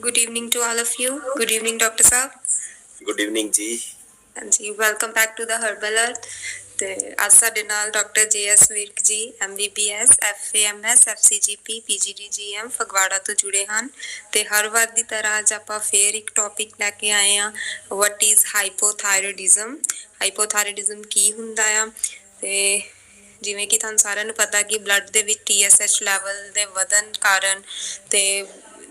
Good evening to all of you. Good evening, Dr. Saab. Good evening जी। ਹਾਂਜੀ, welcome back to the Herbal Earth. ਤੇ ਅੱਜ ਸਾਡੇ ਨਾਲ ਡਾਕਟਰ ਜੇ.ਐਸ. ਵਿਰਕ ਜੀ MBBS FAMS FCGP PGDGM Phagwara ਤੋਂ ਜੁੜੇ ਹਨ ਤੇ ਹਰ ਵਾਰ ਦੀ ਤਰ੍ਹਾਂ ਅੱਜ ਆਪਾਂ ਫੇਰ ਇੱਕ ਟੌਪਿਕ ਲੈ ਕੇ ਆਏ ਆ, ਵਟ ਇਜ਼ ਹਾਈਪੋਥਾਇਰੋਇਡਿਜ਼ਮ। ਹਾਈਪੋਥਾਇਰੋਇਡਿਜ਼ਮ ਕੀ ਹੁੰਦਾ ਆ? ਤੇ ਜਿਵੇਂ ਕਿ ਤੁਹਾਨੂੰ ਸਾਰਿਆਂ ਨੂੰ ਪਤਾ ਕਿ ਬਲੱਡ ਦੇ ਵਿੱਚ TSH ਲੈਵਲ ਦੇ ਵਧਣ ਕਾਰਨ ਤੇ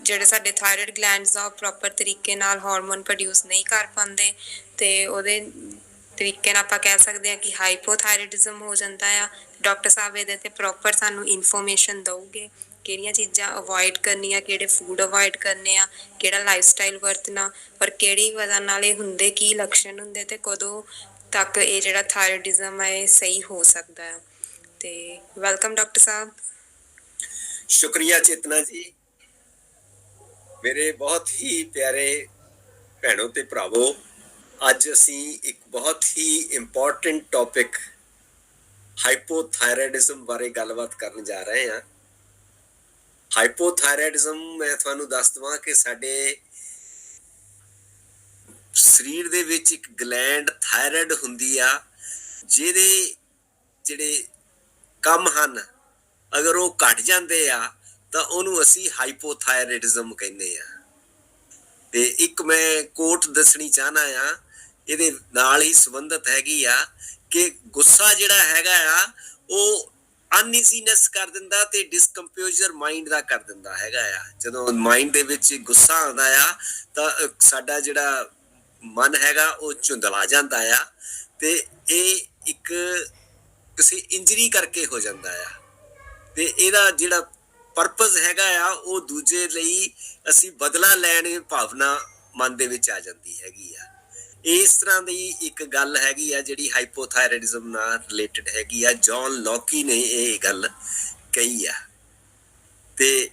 ਜਿਹੜੇ ਸਾਡੇ ਥਾਇਰੋਇਡ ਗਲੈਂਡਸ ਆ ਉਹ ਪ੍ਰੋਪਰ ਤਰੀਕੇ ਨਾਲ ਹਾਰਮੋਨ ਪ੍ਰੋਡਿਊਸ ਨਹੀਂ ਕਰ ਪਾਉਂਦੇ ਤੇ ਉਹਦੇ ਤਰੀਕੇ ਨਾਲ ਆਪਾਂ ਕਹਿ ਸਕਦੇ ਹਾਂ ਕਿ ਹਾਈਪੋਥਾਇਰੋਇਡਿਜ਼ਮ ਹੋ ਜਾਂਦਾ ਆ। ਡਾਕਟਰ ਸਾਹਿਬ ਇਹਦੇ ਤੇ ਪ੍ਰੋਪਰ ਸਾਨੂੰ ਇਨਫੋਰਮੇਸ਼ਨ ਦਊਗੇ, ਕਿਹੜੀਆਂ ਚੀਜ਼ਾਂ ਅਵੋਇਡ ਕਰਨੀਆਂ, ਕਿਹੜੇ ਫੂਡ ਅਵੋਇਡ ਕਰਨੇ ਆ, ਕਿਹੜਾ ਲਾਈਫ ਸਟਾਈਲ ਵਰਤਣਾ, ਪਰ ਕਿਹੜੀ ਵਜ੍ਹਾ ਨਾਲ ਇਹ ਹੁੰਦੇ, ਕੀ ਲੱਛਣ ਹੁੰਦੇ ਤੇ ਕਦੋਂ ਤੱਕ ਇਹ ਜਿਹੜਾ ਥਾਇਰੋਇਡਿਜ਼ਮ ਹੈ ਇਹ ਸਹੀ ਹੋ ਸਕਦਾ ਹੈ। ਤੇ ਵੈਲਕਮ ਡਾਕਟਰ ਸਾਹਿਬ। शुक्रिया चेतना जी। मेरे बहुत ही प्यारे भैनों ते भरावो, अज असी एक बहुत ही इंपॉर्टेंट टॉपिक हाइपोथायराइडिज्म बारे गलबात करने जा रहे हैं। हाइपोथायराइडिज्म मैं तुहानू दस दवां कि साडे शरीर दे विच एक ग्लैंड थायराइड हुंदी आ, जिहदे जिहड़े कम हन अगर वो घट जाते आ तो उन्होंने असी हाइपोथायराइडिज्म कहने आ। ते एक मैं कोट दसनी चाहना आ, ये नाल ही संबंधित हैगी आ कि गुस्सा जिहड़ा हैगा आ वो अनईजीनेस कर दिंदा ते डिसकंपोजर माइंड दा कर दिंदा हैगा आ। जदों माइंड दे विच गुस्सा आंदा आ तां साडा जिहड़ा मन हैगा वो झुंधला जांदा आ ते ये एक किसी इंजरी करके हो जाता आ। ਤੇ ਇਹਦਾ ਜਿਹੜਾ ਪਰਪਸ ਹੈਗਾ ਆ ਉਹ ਦੂਜੇ ਲਈ ਅਸੀਂ ਬਦਲਾ ਲੈਣ ਦੀ ਭਾਵਨਾ ਮਨ ਦੇ ਵਿੱਚ ਆ ਜਾਂਦੀ ਹੈਗੀ ਆ। ਇਸ ਤਰ੍ਹਾਂ ਦੀ ਇੱਕ ਗੱਲ ਹੈਗੀ ਆ ਜਿਹੜੀ ਹਾਈਪੋਥਾਇਰੋਇਡਿਜ਼ਮ ਨਾਲ ਰਿਲੇਟਡ ਹੈਗੀ ਆ। ਜੌਨ ਲੌਕੀ ਨੇ ਇਹ ਗੱਲ ਕਹੀ ਆ। ਤੇ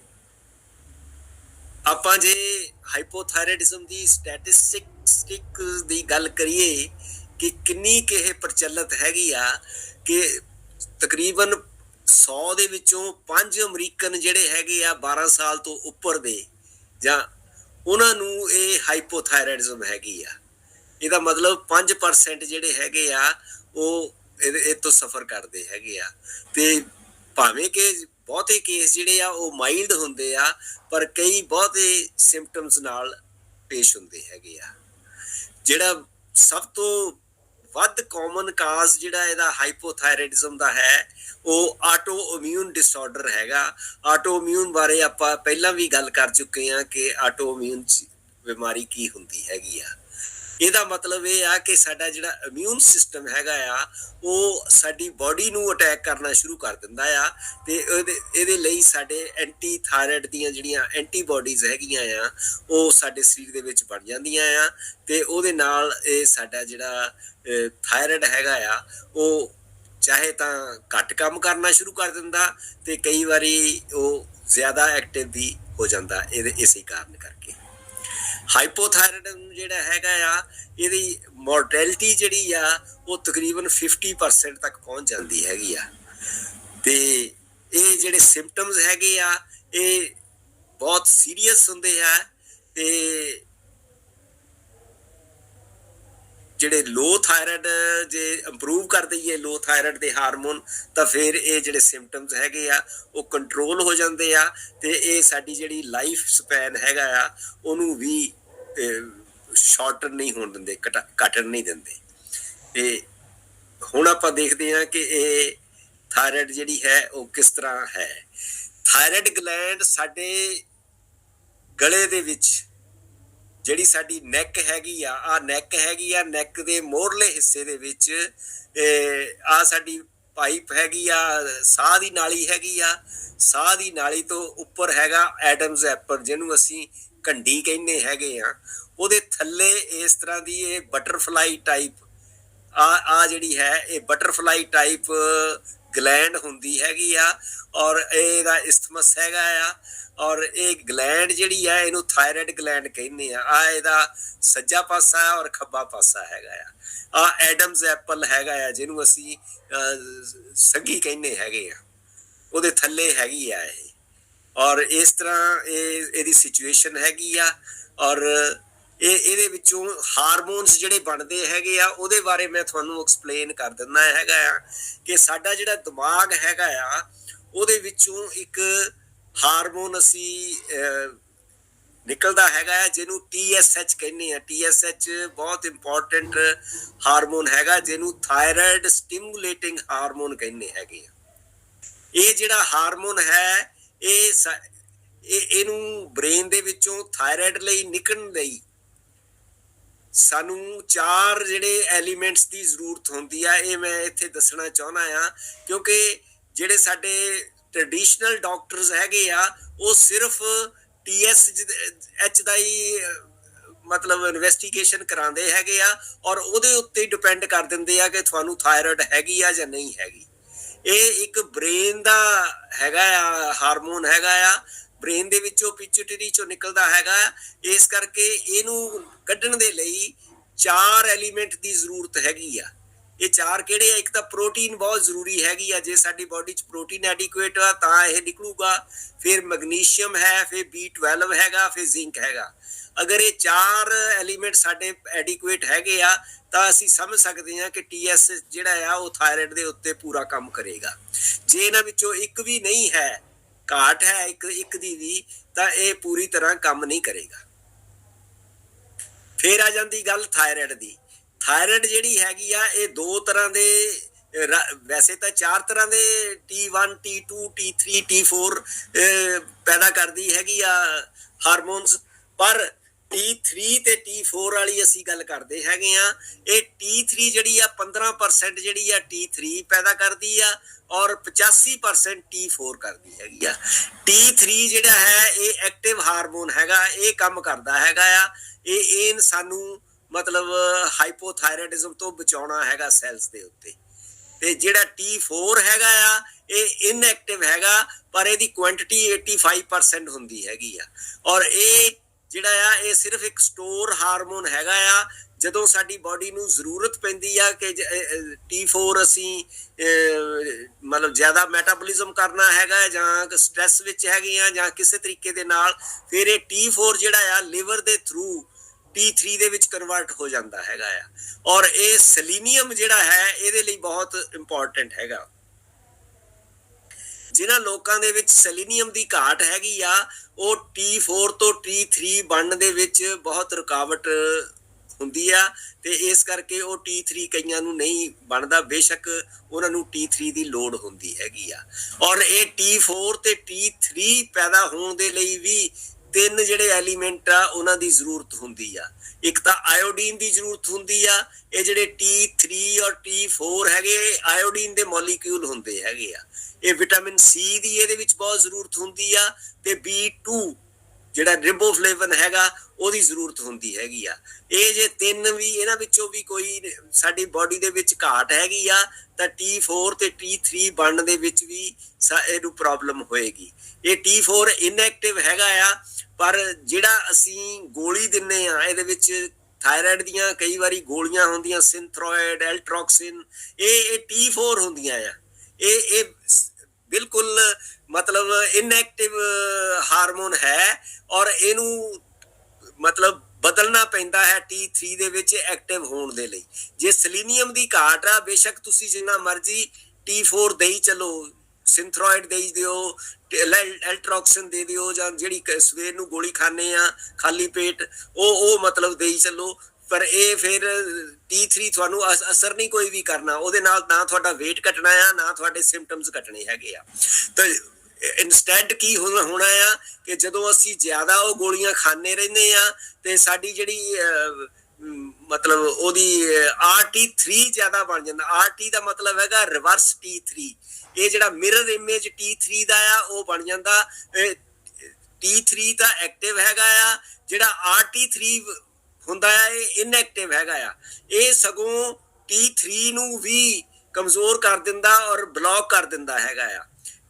ਆਪਾਂ ਜੇ ਹਾਈਪੋਥਾਇਰੋਇਡਿਜ਼ਮ ਦੀ ਸਟੈਟਿਸਟਿਕ ਦੀ ਗੱਲ ਕਰੀਏ ਕਿ ਕਿੰਨੀ ਕਿ ਇਹ ਪ੍ਰਚਲਿਤ ਹੈਗੀ ਆ ਕਿ ਤਕਰੀਬਨ 100 ਦੇ ਵਿੱਚੋਂ 5 ਅਮਰੀਕਨ ਜਿਹੜੇ ਹੈਗੇ ਆ 12 ਸਾਲ ਤੋਂ ਉੱਪਰ ਦੇ ਜਾਂ ਉਹਨਾਂ ਨੂੰ ਇਹ ਹਾਈਪੋਥਾਇਰੋਇਡਿਜ਼ਮ ਹੈਗੀ ਆ। ਇਹਦਾ ਮਤਲਬ 5% ਜਿਹੜੇ ਹੈਗੇ ਆ ਉਹ ਇਹ ਤੋਂ ਸਫਰ ਕਰਦੇ ਹੈਗੇ ਆ। ਤੇ ਭਾਵੇਂ ਕਿ ਬਹੁਤੇ ਕੇਸ ਜਿਹੜੇ ਆ ਉਹ ਮਾਈਲਡ ਹੁੰਦੇ ਆ ਪਰ ਕਈ ਬਹੁਤੇ ਸਿੰਪਟਮਸ ਨਾਲ ਪੇਸ਼ ਹੁੰਦੇ ਹੈਗੇ ਆ। ਜਿਹੜਾ ਸਭ ਤੋਂ ਵੱਧ ਕਾਮਨ ਕਾਜ਼ ਜਿਹੜਾ ਇਹਦਾ ਹਾਈਪੋਥਾਇਰੋਇਡਿਜ਼ਮ ਦਾ ਹੈ ਉਹ ਆਟੋ ਇਮਿਊਨ ਡਿਸਆਰਡਰ ਹੈਗਾ। ਆਟੋ ਇਮਿਊਨ ਬਾਰੇ ਆਪਾਂ ਪਹਿਲਾਂ ਵੀ ਗੱਲ ਕਰ ਚੁੱਕੇ ਹਾਂ ਕਿ ਆਟੋ ਇਮਿਊਨ ਬਿਮਾਰੀ ਕੀ ਹੁੰਦੀ ਹੈਗੀ ਆ। ਇਹਦਾ ਮਤਲਬ ਇਹ ਆ ਕਿ ਸਾਡਾ ਜਿਹੜਾ ਇਮਿਊਨ ਸਿਸਟਮ ਹੈਗਾ ਆ ਉਹ ਸਾਡੀ ਬਾਡੀ ਨੂੰ ਅਟੈਕ ਕਰਨਾ ਸ਼ੁਰੂ ਕਰ ਦਿੰਦਾ ਆ ਤੇ ਇਹਦੇ ਲਈ ਸਾਡੇ ਐਂਟੀ ਥਾਇਰਾਇਡ ਦੀਆਂ ਜਿਹੜੀਆਂ ਐਂਟੀਬਾਡੀਜ਼ ਹੈਗੀਆਂ ਆ ਉਹ ਸਾਡੇ ਸਰੀਰ ਦੇ ਵਿੱਚ ਬਣ ਜਾਂਦੀਆਂ ਆ ਤੇ ਉਹਦੇ ਨਾਲ ਇਹ ਸਾਡਾ ਜਿਹੜਾ ਥਾਇਰਾਇਡ ਹੈਗਾ ਆ ਉਹ ਚਾਹੇ ਤਾਂ ਘੱਟ ਕੰਮ ਕਰਨਾ ਸ਼ੁਰੂ ਕਰ ਦਿੰਦਾ ਤੇ ਕਈ ਵਾਰੀ ਉਹ ਜ਼ਿਆਦਾ ਐਕਟਿਵ ਵੀ ਹੋ ਜਾਂਦਾ ਇਹਦੇ ਇਸੇ ਕਾਰਨ ਕਰਕੇ। ਹਾਈਪੋਥਾਇਰੋਇਡਿਜ਼ਮ ਜਿਹੜਾ ਹੈਗਾ ਆ ਇਹਦੀ ਮੋਰਟੈਲਿਟੀ ਜਿਹੜੀ ਆ ਉਹ ਤਕਰੀਬਨ 50% ਤੱਕ ਪਹੁੰਚ ਜਾਂਦੀ ਹੈਗੀ ਆ। ਤੇ ਇਹ ਜਿਹੜੇ ਸਿੰਪਟਮਸ ਹੈਗੇ ਆ ਇਹ ਬਹੁਤ ਸੀਰੀਅਸ ਹੁੰਦੇ ਆ ਤੇ ਜਿਹੜੇ ਲੋ ਥਾਇਰਾਇਡ ਜੇ ਇੰਪਰੂਵ ਕਰ ਦਈਏ ਲੋ ਥਾਇਰਾਇਡ ਦੇ ਹਾਰਮੋਨ ਤਾਂ ਫਿਰ ਇਹ ਜਿਹੜੇ ਸਿੰਪਟਮਸ ਹੈਗੇ ਆ ਉਹ ਕੰਟਰੋਲ ਹੋ ਜਾਂਦੇ ਆ ਤੇ ਇਹ ਸਾਡੀ ਜਿਹੜੀ ਲਾਈਫ ਸਪੈਨ ਹੈਗਾ ਆ ਉਹਨੂੰ ਵੀ ਸ਼ਾਰਟਨ ਨਹੀਂ ਹੋਣ ਦਿੰਦੇ, ਘਟਣ ਨਹੀਂ ਦਿੰਦੇ। ਤੇ ਹੁਣ ਆਪਾਂ ਦੇਖਦੇ ਹਾਂ ਕਿ ਇਹ ਥਾਇਰਾਇਡ ਜਿਹੜੀ ਹੈ ਉਹ ਕਿਸ ਤਰ੍ਹਾਂ ਹੈ। ਥਾਇਰਾਇਡ ਗਲੈਂਡ ਸਾਡੇ ਗਲੇ ਦੇ ਵਿੱਚ ਜਿਹੜੀ ਸਾਡੀ ਨੈਕ ਹੈਗੀ ਆ ਨੈਕ ਹੈਗੀ ਆ, ਨੈਕ ਦੇ ਮੋਹਰਲੇ ਹਿੱਸੇ ਦੇ ਵਿੱਚ ਆ ਸਾਡੀ ਪਾਈਪ ਹੈਗੀ ਆ, ਸਾਹ ਦੀ ਨਾਲੀ ਹੈਗੀ ਆ। ਸਾਹ ਦੀ ਨਾਲੀ ਤੋਂ ਉੱਪਰ ਹੈਗਾ ਐਡਮਸ ਐਪਲ ਜਿਹਨੂੰ ਅਸੀਂ ਘੰਡੀ ਕਹਿੰਦੇ ਹੈਗੇ ਆ। ਉਹਦੇ ਥੱਲੇ ਇਸ ਤਰ੍ਹਾਂ ਦੀ ਇਹ ਬਟਰਫਲਾਈ ਟਾਈਪ ਆ ਜਿਹੜੀ ਹੈ ਇਹ ਬਟਰਫਲਾਈ ਟਾਈਪ ਗਲੈਂਡ ਹੁੰਦੀ ਹੈਗੀ ਆ ਔਰ ਇਹਦਾ ਇਸਥਮਸ ਹੈਗਾ ਆ ਔਰ ਇਹ ਗਲੈਂਡ ਜਿਹੜੀ ਆ ਇਹਨੂੰ ਥਾਇਰਾਇਡ ਗਲੈਂਡ ਕਹਿੰਦੇ ਆ। ਇਹਦਾ ਸੱਜਾ ਪਾਸਾ ਔਰ ਖੱਬਾ ਪਾਸਾ ਹੈਗਾ ਆ ਐਡਮਸ ਐਪਲ ਹੈਗਾ ਆ ਜਿਹਨੂੰ ਅਸੀਂ ਸੰਗੀ ਕਹਿੰਦੇ ਹੈਗੇ ਆ। ਉਹਦੇ ਥੱਲੇ ਹੈਗੀ ਆ ਇਹ ਔਰ ਇਸ ਤਰ੍ਹਾਂ ਇਹਦੀ ਸਿਚੁਏਸ਼ਨ ਹੈਗੀ ਆ। ਔਰ ਇਹਦੇ ਵਿੱਚੋਂ ਹਾਰਮੋਨਸ ਜਿਹੜੇ ਬਣਦੇ ਹੈਗੇ ਆ ਉਹਦੇ ਬਾਰੇ ਮੈਂ ਤੁਹਾਨੂੰ ਐਕਸਪਲੇਨ ਕਰ ਦਿੰਦਾ ਹੈਗਾ ਆ ਕਿ ਸਾਡਾ ਜਿਹੜਾ ਦਿਮਾਗ ਹੈਗਾ ਆ ਉਹਦੇ ਵਿੱਚੋਂ ਇੱਕ ਹਾਰਮੋਨ ਅਸੀਂ ਨਿਕਲਦਾ ਹੈਗਾ ਹੈ ਜਿਹਨੂੰ TSH ਕਹਿੰਦੇ ਆ। TSH ਬਹੁਤ ਇੰਪੋਰਟੈਂਟ ਹਾਰਮੋਨ ਹੈਗਾ ਜਿਹਨੂੰ ਥਾਇਰਾਇਡ ਸਟਿਮੂਲੇਟਿੰਗ ਹਾਰਮੋਨ ਕਹਿੰਦੇ ਹੈਗੇ ਆ। ਇਹ ਜਿਹੜਾ ਹਾਰਮੋਨ ਹੈ ਇਹਨੂੰ ਬ੍ਰੇਨ ਦੇ ਵਿੱਚੋਂ ਥਾਇਰਾਇਡ ਲਈ ਨਿਕਲਣ ਲਈ ਸਾਨੂੰ 4 ਜਿਹੜੇ ਐਲੀਮੈਂਟਸ ਦੀ ਜ਼ਰੂਰਤ ਹੁੰਦੀ ਆ। ਇਹ ਮੈਂ ਇੱਥੇ ਦੱਸਣਾ ਚਾਹੁੰਦਾ ਆ ਕਿਉਂਕਿ ਜਿਹੜੇ ਸਾਡੇ ਟ੍ਰੈਡੀਸ਼ਨਲ ਡਾਕਟਰਸ ਹੈਗੇ ਆ ਉਹ ਸਿਰਫ TSH ਦਾ ਹੀ ਮਤਲਬ ਇਨਵੈਸਟੀਗੇਸ਼ਨ ਕਰਾਉਂਦੇ ਹੈਗੇ ਆ ਔਰ ਉਹਦੇ ਉੱਤੇ ਡਿਪੈਂਡ ਕਰ ਦਿੰਦੇ ਆ ਕਿ ਤੁਹਾਨੂੰ ਥਾਇਰਾਇਡ ਹੈਗੀ ਆ ਜਾਂ ਨਹੀਂ ਹੈਗੀ। ਇਹ ਇੱਕ ਬ੍ਰੇਨ ਦਾ ਹੈਗਾ ਆ ਹਾਰਮੋਨ ਹੈਗਾ ਆ, ਬ੍ਰੇਨ ਦੇ ਵਿੱਚੋਂ ਪਿਚੂਟਰੀ ਚੋਂ ਨਿਕਲਦਾ ਹੈਗਾ। ਇਸ ਕਰਕੇ ਇਹਨੂੰ ਕੱਢਣ ਦੇ ਲਈ 4 ਐਲੀਮੈਂਟ ਦੀ ਜ਼ਰੂਰਤ ਹੈਗੀ ਆ। ਇਹ 4 ਕਿਹੜੇ ਆ? ਇੱਕ ਤਾਂ ਪ੍ਰੋਟੀਨ ਬਹੁਤ ਜ਼ਰੂਰੀ ਹੈਗੀ ਆ। ਜੇ ਸਾਡੀ ਬਾਡੀ 'ਚ ਪ੍ਰੋਟੀਨ ਐਡਿਕੁਏਟ ਆ ਤਾਂ ਇਹ ਨਿਕਲੂਗਾ। ਫਿਰ ਮੈਗਨੀਸ਼ੀਅਮ ਹੈ, ਫਿਰ B12 ਹੈਗਾ, ਫਿਰ ਜ਼ਿੰਕ ਹੈਗਾ। ਅਗਰ ਇਹ 4 ਐਲੀਮੈਂਟ ਸਾਡੇ ਐਡਿਕੁਏਟ ਹੈਗੇ ਆ ਤਾਂ ਅਸੀਂ ਸਮਝ ਸਕਦੇ ਹਾਂ ਕਿ TSH ਜਿਹੜਾ ਆ ਉਹ ਥਾਇਰਾਇਡ ਦੇ ਉੱਤੇ ਪੂਰਾ ਕੰਮ ਕਰੇਗਾ। ਜੇ ਇਹਨਾਂ ਵਿੱਚੋਂ ਇੱਕ ਵੀ ਨਹੀਂ ਹੈ, ਘਾਟ ਹੈ ਇੱਕ ਦੀ ਵੀ, ਤਾਂ ਇਹ ਪੂਰੀ ਤਰ੍ਹਾਂ ਕੰਮ ਨਹੀਂ ਕਰੇਗਾ। ਫਿਰ ਆ ਜਾਂਦੀ ਗੱਲ ਥਾਇਰਾਇਡ ਦੀ। ਥਾਇਰਾਇਡ ਜਿਹੜੀ ਹੈਗੀ ਆ ਇਹ 2 ਤਰ੍ਹਾਂ ਦੇ, ਵੈਸੇ ਤਾਂ 4 ਤਰ੍ਹਾਂ ਦੇ T1, T2, T3, T4 ਪੈਦਾ ਕਰਦੀ ਹੈਗੀ ਆ ਹਾਰਮੋਨਸ, ਪਰ T3 ਤੇ T4 ਵਾਲੀ ਅਸੀਂ ਗੱਲ ਕਰਦੇ ਹੈਗੇ ਆ। ਇਹ T3 ਜਿਹੜੀ ਆ 15% ਜਿਹੜੀ ਆ T3 ਪੈਦਾ ਕਰਦੀ ਆ ਔਰ 85% T4 ਕਰਦੀ ਹੈਗੀ ਆ। T3 ਜਿਹੜਾ ਹੈ ਇਹ ਐਕਟਿਵ ਹਾਰਮੋਨ ਹੈਗਾ, ਇਹ ਕੰਮ ਕਰਦਾ ਹੈਗਾ ਆ। ਇਹ ਸਾਨੂੰ ਮਤਲਬ ਹਾਈਪੋਥਾਇਰਾਇਡਿਜ਼ਮ ਤੋਂ ਬਚਾਉਣਾ ਹੈਗਾ ਸੈਲਸ ਦੇ ਉੱਤੇ। ਤੇ ਜਿਹੜਾ T4 ਹੈਗਾ ਆ ਇਹ ਇਨਐਕਟਿਵ ਹੈਗਾ ਪਰ ਇਹਦੀ ਕੁਆਂਟੀਟੀ 85% ਹੁੰਦੀ ਹੈਗੀ ਆ। ਔਰ ਇਹ ਜਿਹੜਾ ਆ ਇਹ ਸਿਰਫ ਇੱਕ ਸਟੋਰ ਹਾਰਮੋਨ ਹੈਗਾ ਆ। ਜਦੋਂ ਸਾਡੀ ਬਾਡੀ ਨੂੰ ਜ਼ਰੂਰਤ ਪੈਂਦੀ ਆ ਕਿ T4 ਅਸੀਂ ਮਤਲਬ ਜ਼ਿਆਦਾ ਮੈਟਾਬੋਲਿਜ਼ਮ ਕਰਨਾ ਹੈਗਾ ਜਾਂ ਸਟ੍ਰੈਸ ਵਿੱਚ ਹੈਗੇ ਆ ਜਾਂ ਕਿਸੇ ਤਰੀਕੇ ਦੇ ਨਾਲ, ਫਿਰ ਇਹ T4 ਜਿਹੜਾ ਆ ਲਿਵਰ ਦੇ ਥਰੂ T3 ਦੇ ਵਿੱਚ ਕਨਵਰਟ ਹੋ ਜਾਂਦਾ ਹੈਗਾ ਆ। ਔਰ ਇਹ ਸੈਲੀਨੀਅਮ ਜਿਹੜਾ ਹੈ ਇਹਦੇ ਲਈ ਬਹੁਤ ਇੰਪੋਰਟੈਂਟ ਹੈਗਾ। ਜਿਨ੍ਹਾਂ ਲੋਕਾਂ ਦੇ ਵਿੱਚ ਸੈਲੀਨੀਅਮ ਦੀ ਘਾਟ ਹੈਗੀ ਆ ਉਹ T4 ਤੋਂ T3 ਬਣਨ ਦੇ ਵਿੱਚ ਬਹੁਤ ਰੁਕਾਵਟ ਹੁੰਦੀ ਆ ਤੇ ਇਸ ਕਰਕੇ ਉਹ T3 ਕਈਆਂ ਨੂੰ ਨਹੀਂ ਬਣਦਾ। ਬੇਸ਼ੱਕ ਉਹਨਾਂ ਨੂੰ T3 ਦੀ ਲੋੜ ਹੁੰਦੀ ਹੈਗੀ ਆ। ਔਰ ਇਹ T4 ਤੇ T3 ਪੈਦਾ ਹੋਣ ਦੇ ਲਈ ਵੀ 3 ਜਿਹੜੇ ਐਲੀਮੈਂਟ ਆ ਉਹਨਾਂ ਦੀ ਜ਼ਰੂਰਤ ਹੁੰਦੀ ਆ। ਇੱਕ ਤਾਂ ਆਇਓਡੀਨ ਦੀ ਜ਼ਰੂਰਤ ਹੁੰਦੀ ਆ। ਇਹ ਜਿਹੜੇ T3 ਔਰ T4 ਹੈਗੇ ਆਇਓਡੀਨ ਦੇ ਮੋਲੀਕਿਊਲ ਹੁੰਦੇ ਹੈਗੇ ਆ। ਇਹ ਵਿਟਾਮਿਨ C ਦੀ ਇਹਦੇ ਵਿੱਚ ਬਹੁਤ ਜ਼ਰੂਰਤ ਹੁੰਦੀ ਆ ਤੇ B2 ਜਿਹੜਾ ਰਿਬੋਫਲੇਵਨ ਹੈਗਾ ਉਹਦੀ ਜ਼ਰੂਰਤ ਹੁੰਦੀ ਹੈਗੀ ਆ। ਇਹ ਜੇ 3 ਵੀ ਇਹਨਾਂ ਵਿੱਚੋਂ ਵੀ ਕੋਈ ਸਾਡੀ ਬਾਡੀ ਦੇ ਵਿੱਚ ਘਾਟ ਹੈਗੀ ਆ ਤਾਂ T4 ਤੇ T3 ਬਣਨ ਦੇ ਵਿੱਚ ਵੀ ਇਹਨੂੰ ਪ੍ਰੋਬਲਮ ਹੋਏਗੀ। ਇਹ T4 ਇਨਐਕਟਿਵ ਹੈਗਾ ਆ ਪਰ ਜਿਹੜਾ ਅਸੀਂ ਗੋਲੀ ਦਿੰਨੇ ਆ ਇਹਦੇ ਵਿੱਚ ਥਾਇਰਾਇਡ ਦੀਆਂ ਕਈ ਵਾਰੀ ਗੋਲੀਆਂ ਹੁੰਦੀਆਂ ਸਿੰਥਰੋਇਡ, ਐਲਟਰੋਕਸਿਨ, ਇਹ T4 ਹੁੰਦੀਆਂ ਆ। ਇਹ ਬਿਲਕੁਲ ਮਤਲਬ ਇਨਐਕਟਿਵ ਹਾਰਮੋਨ ਹੈ ਔਰ ਇਹਨੂੰ ਮਤਲਬ ਬਦਲਣਾ ਪੈਂਦਾ ਹੈ T3 ਦੇ ਵਿੱਚ ਐਕਟਿਵ ਹੋਣ ਦੇ ਲਈ। ਜੇ ਸੈਲੀਨੀਅਮ ਦੀ ਘਾਟ ਆ ਬੇਸ਼ੱਕ ਤੁਸੀਂ ਜਿੰਨਾ ਮਰਜ਼ੀ T4 ਦੇਈ ਚਲੋ, ਸਿੰਥਰੋਇਡ ਦੇ ਦਿਓ, ਐਲਟਰੋਕਸਿਨ ਦੇ ਦਿਓ ਜਾਂ ਜਿਹੜੀ ਸਵੇਰ ਨੂੰ ਗੋਲੀ ਖਾਣੇ ਆ ਖਾਲੀ ਪੇਟ ਉਹ ਮਤਲਬ ਦੇਈ ਚੱਲੋ, ਪਰ ਇਹ ਫਿਰ T3 ਤੁਹਾਨੂੰ ਅਸਰ ਨਹੀਂ ਕੋਈ ਵੀ ਕਰਨਾ। ਉਹਦੇ ਨਾਲ ਨਾ ਤੁਹਾਡਾ weight ਘਟਣਾ ਆ ਨਾ ਤੁਹਾਡੇ ਸਿੰਪਟਮਸ ਘਟਣੇ ਹੈਗੇ ਆ। ਤਾਂ ਇਨਸਟੈਂਟ ਕੀ ਹੋਣਾ ਆ ਕਿ ਜਦੋਂ ਅਸੀਂ ਜ਼ਿਆਦਾ ਉਹ ਗੋਲੀਆਂ ਖਾਂਦੇ ਰਹਿੰਦੇ ਆ ਤੇ ਸਾਡੀ ਜਿਹੜੀ ਮਤਲਬ ਉਹਦੀ RT3 ਜ਼ਿਆਦਾ ਬਣ ਜਾਂਦਾ। RT ਦਾ ਮਤਲਬ ਹੈਗਾ ਰਿਵਰਸ T3। ਇਹ ਜਿਹੜਾ ਮਿਰਰ ਇਮੇਜ T3 ਦਾ ਆ ਉਹ ਬਣ ਜਾਂਦਾ। T3 ਤਾਂ ਐਕਟਿਵ ਹੈਗਾ ਆ, ਜਿਹੜਾ RT3 ਹੁੰਦਾ ਆ ਇਹ ਇਨਐਕਟਿਵ ਹੈਗਾ ਆ। ਇਹ ਸਗੋਂ T3 ਨੂੰ ਵੀ ਕਮਜ਼ੋਰ ਕਰ ਦਿੰਦਾ ਔਰ ਬਲੌਕ ਕਰ ਦਿੰਦਾ ਹੈਗਾ ਆ।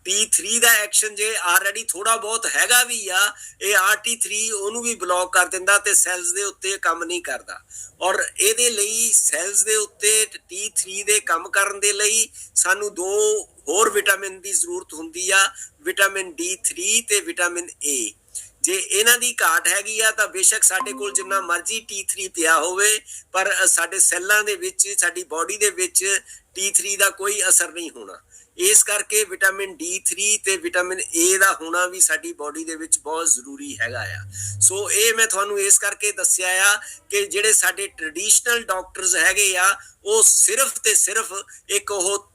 T3 ਦਾ ਐਕਸ਼ਨ ਜੇ ਆਲਰੇਡੀ ਥੋੜਾ ਬਹੁਤ ਹੈਗਾ ਵੀ ਆ, ਇਹ RT3 ਉਹਨੂੰ ਵੀ ਬਲੌਕ ਕਰ ਦਿੰਦਾ ਤੇ ਸੈਲਸ ਦੇ ਉੱਤੇ ਕੰਮ ਨਹੀਂ ਕਰਦਾ। ਔਰ ਇਹਦੇ ਲਈ ਸੈਲਸ ਦੇ ਉੱਤੇ T3 ਦੇ ਕੰਮ ਕਰਨ ਦੇ ਲਈ ਸਾਨੂੰ 2 ਹੋਰ ਵਿਟਾਮਿਨ ਦੀ ਜ਼ਰੂਰਤ ਹੁੰਦੀ ਆ, ਵਿਟਾਮਿਨ D3 ਤੇ ਵਿਟਾਮਿਨ A। ਜੇ ਇਹਨਾਂ ਦੀ ਘਾਟ ਹੈਗੀ ਆ ਤਾਂ ਬੇਸ਼ੱਕ ਸਾਡੇ ਕੋਲ ਜਿੰਨਾ ਮਰਜ਼ੀ T3 ਪਿਆ ਹੋਵੇ, ਪਰ ਸਾਡੇ ਸੈੱਲਾਂ ਦੇ ਵਿੱਚ, ਸਾਡੀ ਬਾਡੀ ਦੇ ਵਿੱਚ T3 ਦਾ ਕੋਈ ਅਸਰ ਨਹੀਂ ਹੋਣਾ। ਇਸ ਕਰਕੇ ਵਿਟਾਮਿਨ D3 ਤੇ ਵਿਟਾਮਿਨ A ਦਾ ਹੋਣਾ ਵੀ ਸਾਡੀ ਬਾਡੀ ਦੇ ਵਿੱਚ ਬਹੁਤ ਜ਼ਰੂਰੀ ਹੈਗਾ ਆ। ਸੋ ਇਹ ਮੈਂ ਤੁਹਾਨੂੰ ਇਸ ਕਰਕੇ ਦੱਸਿਆ ਆ ਕਿ ਜਿਹੜੇ ਸਾਡੇ ਟ੍ਰੈਡੀਸ਼ਨਲ ਡਾਕਟਰਸ ਹੈਗੇ ਆ, ਉਹ ਸਿਰਫ ਤੇ ਸਿਰਫ ਇੱਕ ਉਹ